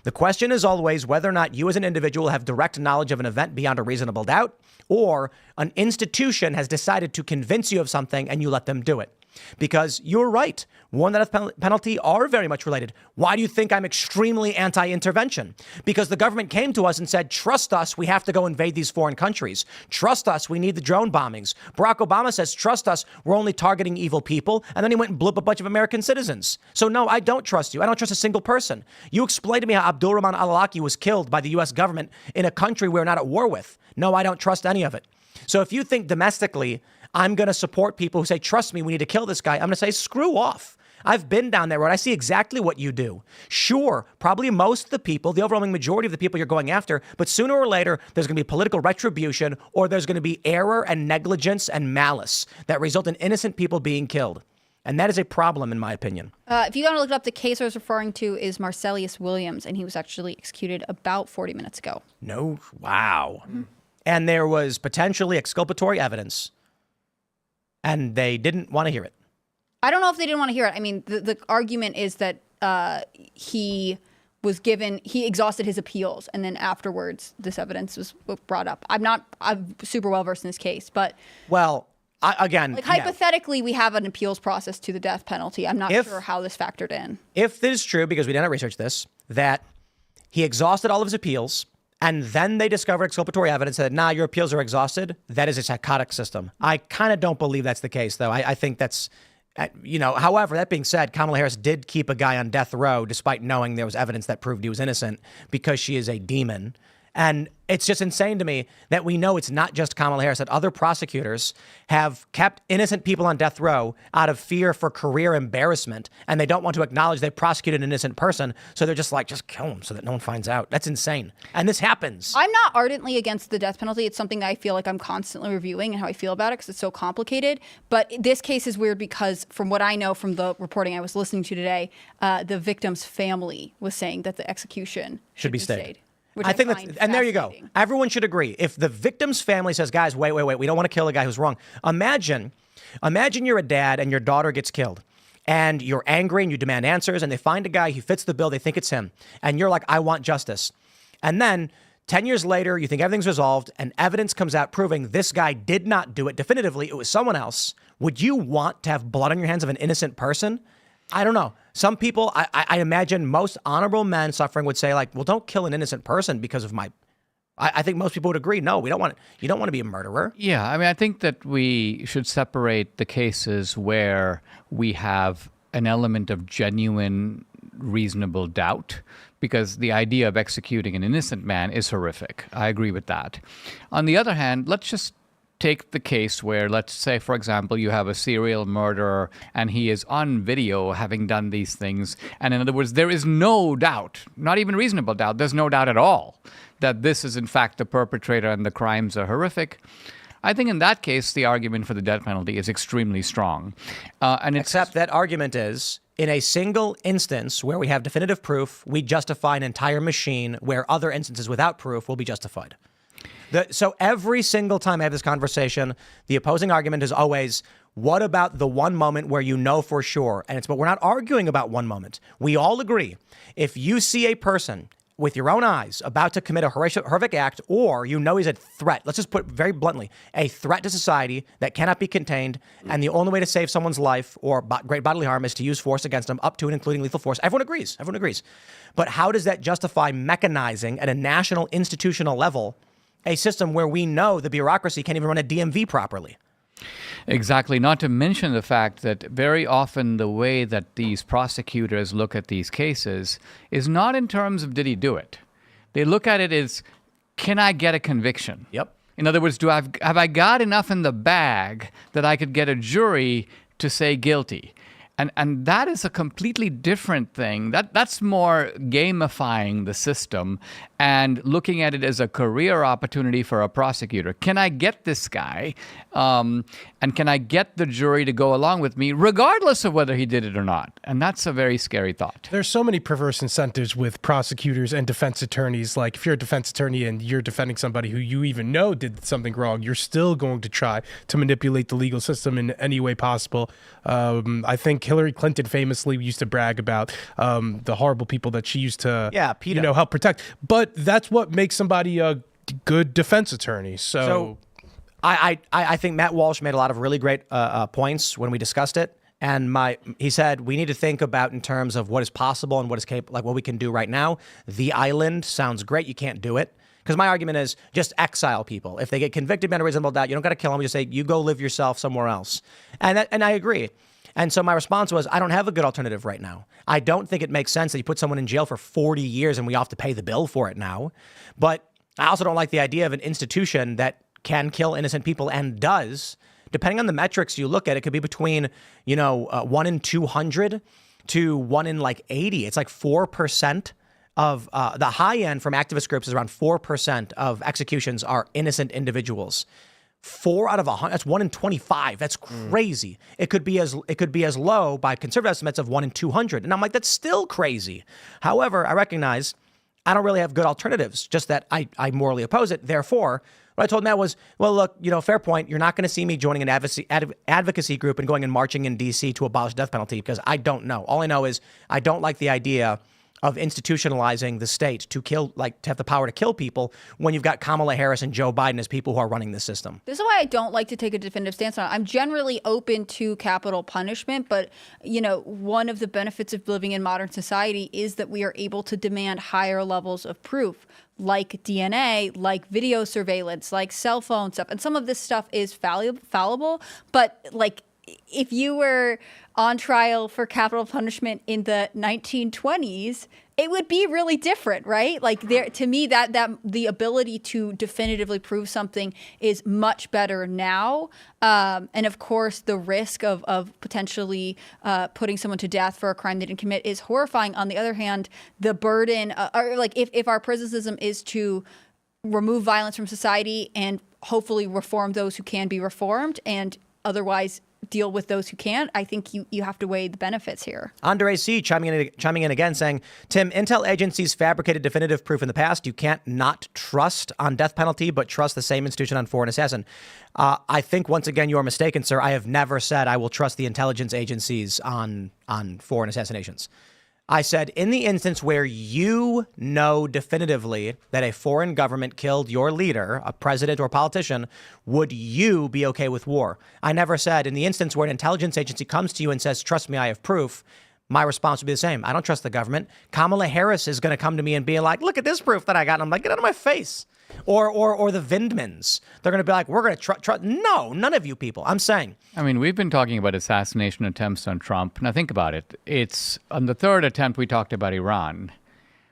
The question is always whether or not you as an individual have direct knowledge of an event beyond a reasonable doubt, or an institution has decided to convince you of something and you let them do it. Because you're right. War and the death penalty are very much related. Why do you think I'm extremely anti-intervention? Because the government came to us and said, trust us, we have to go invade these foreign countries. Trust us, we need the drone bombings. Barack Obama says, trust us, we're only targeting evil people. And then he went and blew up a bunch of American citizens. So no, I don't trust you. I don't trust a single person. You explained to me how Abdul Rahman al-Awlaki was killed by the U.S. government in a country we're not at war with. No, I don't trust any of it. So if you think domestically, I'm going to support people who say, trust me, we need to kill this guy, I'm going to say, screw off. I've been down that road. I see exactly what you do. Sure, probably most of the people, the overwhelming majority of the people you're going after, but sooner or later, there's going to be political retribution, or there's going to be error and negligence and malice that result in innocent people being killed. And that is a problem, in my opinion.
If you want to look it up, the case I was referring to is Marcellus Williams, and he was actually executed about 40 minutes ago.
No, wow. Mm-hmm. And there was potentially exculpatory evidence, and they didn't want to hear it.
I don't know if they didn't want to hear it. I mean, the argument is that he exhausted his appeals, and then afterwards, this evidence was brought up. I'm super well versed in this case, but hypothetically, we have an appeals process to the death penalty. I'm not sure how this factored in. If
it is true, because we did not research this, that he exhausted all of his appeals, and then they discovered exculpatory evidence that, your appeals are exhausted, that is a psychotic system. I kind of don't believe that's the case, though. I think that's, however, that being said, Kamala Harris did keep a guy on death row despite knowing there was evidence that proved he was innocent, because she is a demon. And it's just insane to me that we know it's not just Kamala Harris, that other prosecutors have kept innocent people on death row out of fear for career embarrassment, and they don't want to acknowledge they prosecuted an innocent person, so they're just like, just kill him so that no one finds out. That's insane. And this happens.
I'm not ardently against the death penalty. It's something that I feel like I'm constantly reviewing and how I feel about it because it's so complicated. But this case is weird because from what I know from the reporting I was listening to today, the victim's family was saying that the execution should be stayed.
I think that's, and there you go. Everyone should agree. If the victim's family says, guys, wait, we don't want to kill a guy who's wrong. Imagine you're a dad and your daughter gets killed and you're angry and you demand answers and they find a guy who fits the bill. They think it's him. And you're like, I want justice. And then 10 years later, you think everything's resolved and evidence comes out proving this guy did not do it definitively. It was someone else. Would you want to have blood on your hands of an innocent person? I don't know. Some people, I imagine most honorable men suffering would say like, well, don't kill an innocent person because of my, I think most people would agree. No, we don't want it. You don't want to be a murderer.
Yeah. I mean, I think that we should separate the cases where we have an element of genuine, reasonable doubt, because the idea of executing an innocent man is horrific. I agree with that. On the other hand, let's just take the case where, let's say, for example, you have a serial murderer and he is on video having done these things. And in other words, there is no doubt, not even reasonable doubt, there's no doubt at all that this is in fact the perpetrator and the crimes are horrific. I think in that case, the argument for the death penalty is extremely strong.
Except that argument is, in a single instance where we have definitive proof, we justify an entire machine where other instances without proof will be justified. So every single time I have this conversation, the opposing argument is always, what about the one moment where you know for sure? But we're not arguing about one moment. We all agree. If you see a person with your own eyes about to commit a horrific act, or you know he's a threat, let's just put very bluntly, a threat to society that cannot be contained, and the only way to save someone's life or great bodily harm is to use force against them, up to and including lethal force. Everyone agrees. But how does that justify mechanizing at a national institutional level a system where we know the bureaucracy can't even run a DMV properly?
Exactly. Not to mention the fact that very often the way that these prosecutors look at these cases is not in terms of did he do it. They look at it as, can I get a conviction?
Yep.
In other words, have I got enough in the bag that I could get a jury to say guilty? And that is a completely different thing. That's more gamifying the system and looking at it as a career opportunity for a prosecutor. Can I get this guy? And can I get the jury to go along with me, regardless of whether he did it or not? And that's a very scary thought.
There's so many perverse incentives with prosecutors and defense attorneys. Like if you're a defense attorney and you're defending somebody who you even know did something wrong, you're still going to try to manipulate the legal system in any way possible. I think Hillary Clinton famously used to brag about the horrible people that she used to help protect. But that's what makes somebody a good defense attorney. So
I think Matt Walsh made a lot of really great points when we discussed it. And he said, we need to think about in terms of what is possible and what is capable, like what we can do right now. The island sounds great. You can't do it. Because my argument is just exile people. If they get convicted beyond a reasonable doubt, you don't got to kill them. You just say, you go live yourself somewhere else. And I agree. And so my response was, I don't have a good alternative right now. I don't think it makes sense that you put someone in jail for 40 years and we all have to pay the bill for it now. But I also don't like the idea of an institution that can kill innocent people and does. Depending on the metrics you look at, it could be between, 1 in 200 to 1 in 80. It's like 4% of the high end from activist groups is around 4% of executions are innocent individuals. 4 out of 100, that's 1 in 25. That's crazy. It could be as low by conservative estimates of 1 in 200. And I'm like, that's still crazy. However, I recognize I don't really have good alternatives, just that I morally oppose it. Therefore, what I told Matt was, well, look, fair point. You're not going to see me joining an advocacy group and going and marching in D.C. to abolish death penalty because I don't know. All I know is I don't like the idea of institutionalizing the state to have the power to kill people when you've got Kamala Harris and Joe Biden as people who are running the system.
This is why I don't like to take a definitive stance on it. I'm generally open to capital punishment, but, one of the benefits of living in modern society is that we are able to demand higher levels of proof, like DNA, like video surveillance, like cell phone stuff. And some of this stuff is fallible, but if you were on trial for capital punishment in the 1920s, it would be really different, right? Like to me, that the ability to definitively prove something is much better now. And of course, the risk of potentially putting someone to death for a crime they didn't commit is horrifying. On the other hand, the burden, or like if our prison system is to remove violence from society and hopefully reform those who can be reformed and otherwise deal with those who can't, I think you have to weigh the benefits here.
Andre C. chiming in again saying, Tim, intel agencies fabricated definitive proof in the past. You can't not trust on death penalty, but trust the same institution on foreign assassin. I think, once again, you are mistaken, sir. I have never said I will trust the intelligence agencies on foreign assassinations. I said, in the instance where you know definitively that a foreign government killed your leader, a president or politician, would you be okay with war? I never said, in the instance where an intelligence agency comes to you and says, trust me, I have proof, my response would be the same. I don't trust the government. Kamala Harris is going to come to me and be like, look at this proof that I got. And I'm like, get out of my face. Or the Vindmans. They're going to be like, we're going to trust. No, none of you people. I'm saying.
I mean, we've been talking about assassination attempts on Trump. Now think about it. It's on the third attempt we talked about Iran.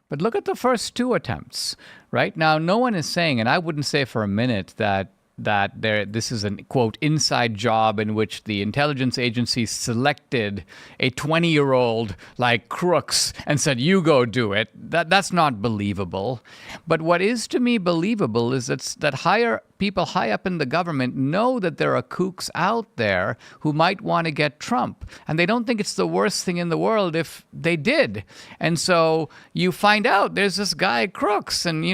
But look at the first two attempts, right? Now, no one is saying, and I wouldn't say for a minute that this is an, quote, inside job in which the intelligence agency selected a 20-year-old like Crooks and said, you go do it. That's not believable. But what is to me believable is that people high up in the government know that there are kooks out there who might want to get Trump. And they don't think it's the worst thing in the world if they did. And so you find out there's this guy, Crooks, and,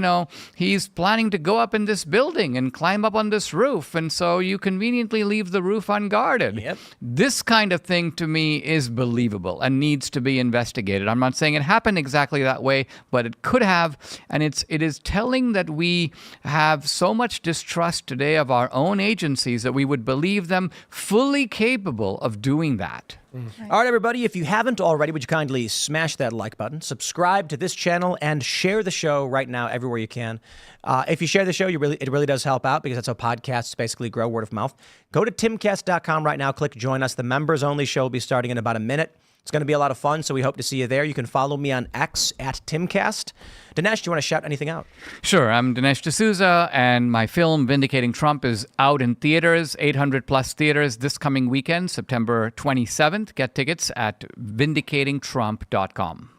he's planning to go up in this building and climb up on this roof. And so you conveniently leave the roof unguarded.
Yep.
This kind of thing to me is believable and needs to be investigated. I'm not saying it happened exactly that way, but it could have. And it is telling that we have so much distrust today of our own agencies that we would believe them fully capable of doing that.
All right, everybody, if you haven't already, would you kindly smash that like button, subscribe to this channel, and share the show right now everywhere you can. If you share the show, it really does help out because that's how podcasts basically grow, word of mouth. Go to timcast.com right now, click join us. The members only show will be starting in about a minute. It's going to be a lot of fun, so we hope to see you there. You can follow me on X at Timcast. Dinesh, do you want to shout anything out?
Sure. I'm Dinesh D'Souza, and my film Vindicating Trump is out in theaters, 800-plus theaters this coming weekend, September 27th. Get tickets at vindicatingtrump.com.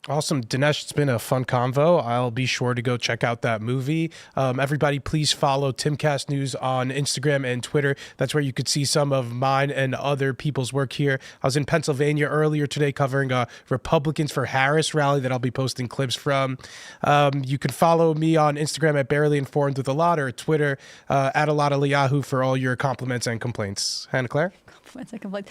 Awesome. Dinesh, it's been a fun convo. I'll be sure to go check out that movie. Everybody, please follow Timcast News on Instagram and Twitter. That's where you could see some of mine and other people's work here. I was in Pennsylvania earlier today covering a Republicans for Harris rally that I'll be posting clips from. You can follow me on Instagram at Barely Informed with Elaad, or Twitter at Elaad Eliyahu for all your compliments and complaints. Hannah Claire?
Compliments and complaints.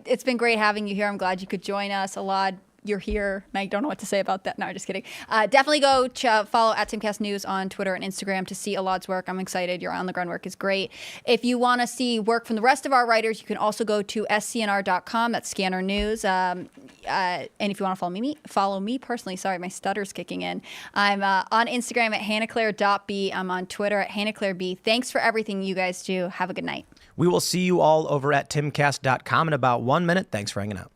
It's been great having you here. I'm glad you could join us. Elaad, you're here, and I don't know what to say about that. No, I'm just kidding. Definitely go follow at Timcast News on Twitter and Instagram to see Elaad's work. I'm excited. Your on-the-ground work is great. If you want to see work from the rest of our writers, you can also go to scnr.com. That's Scanner News. And if you want to follow me personally, sorry, my stutter's kicking in. I'm on Instagram at hannahclaire.b. I'm on Twitter at hannahclaireb. Thanks for everything you guys do. Have a good night.
We will see you all over at timcast.com in about 1 minute. Thanks for hanging out.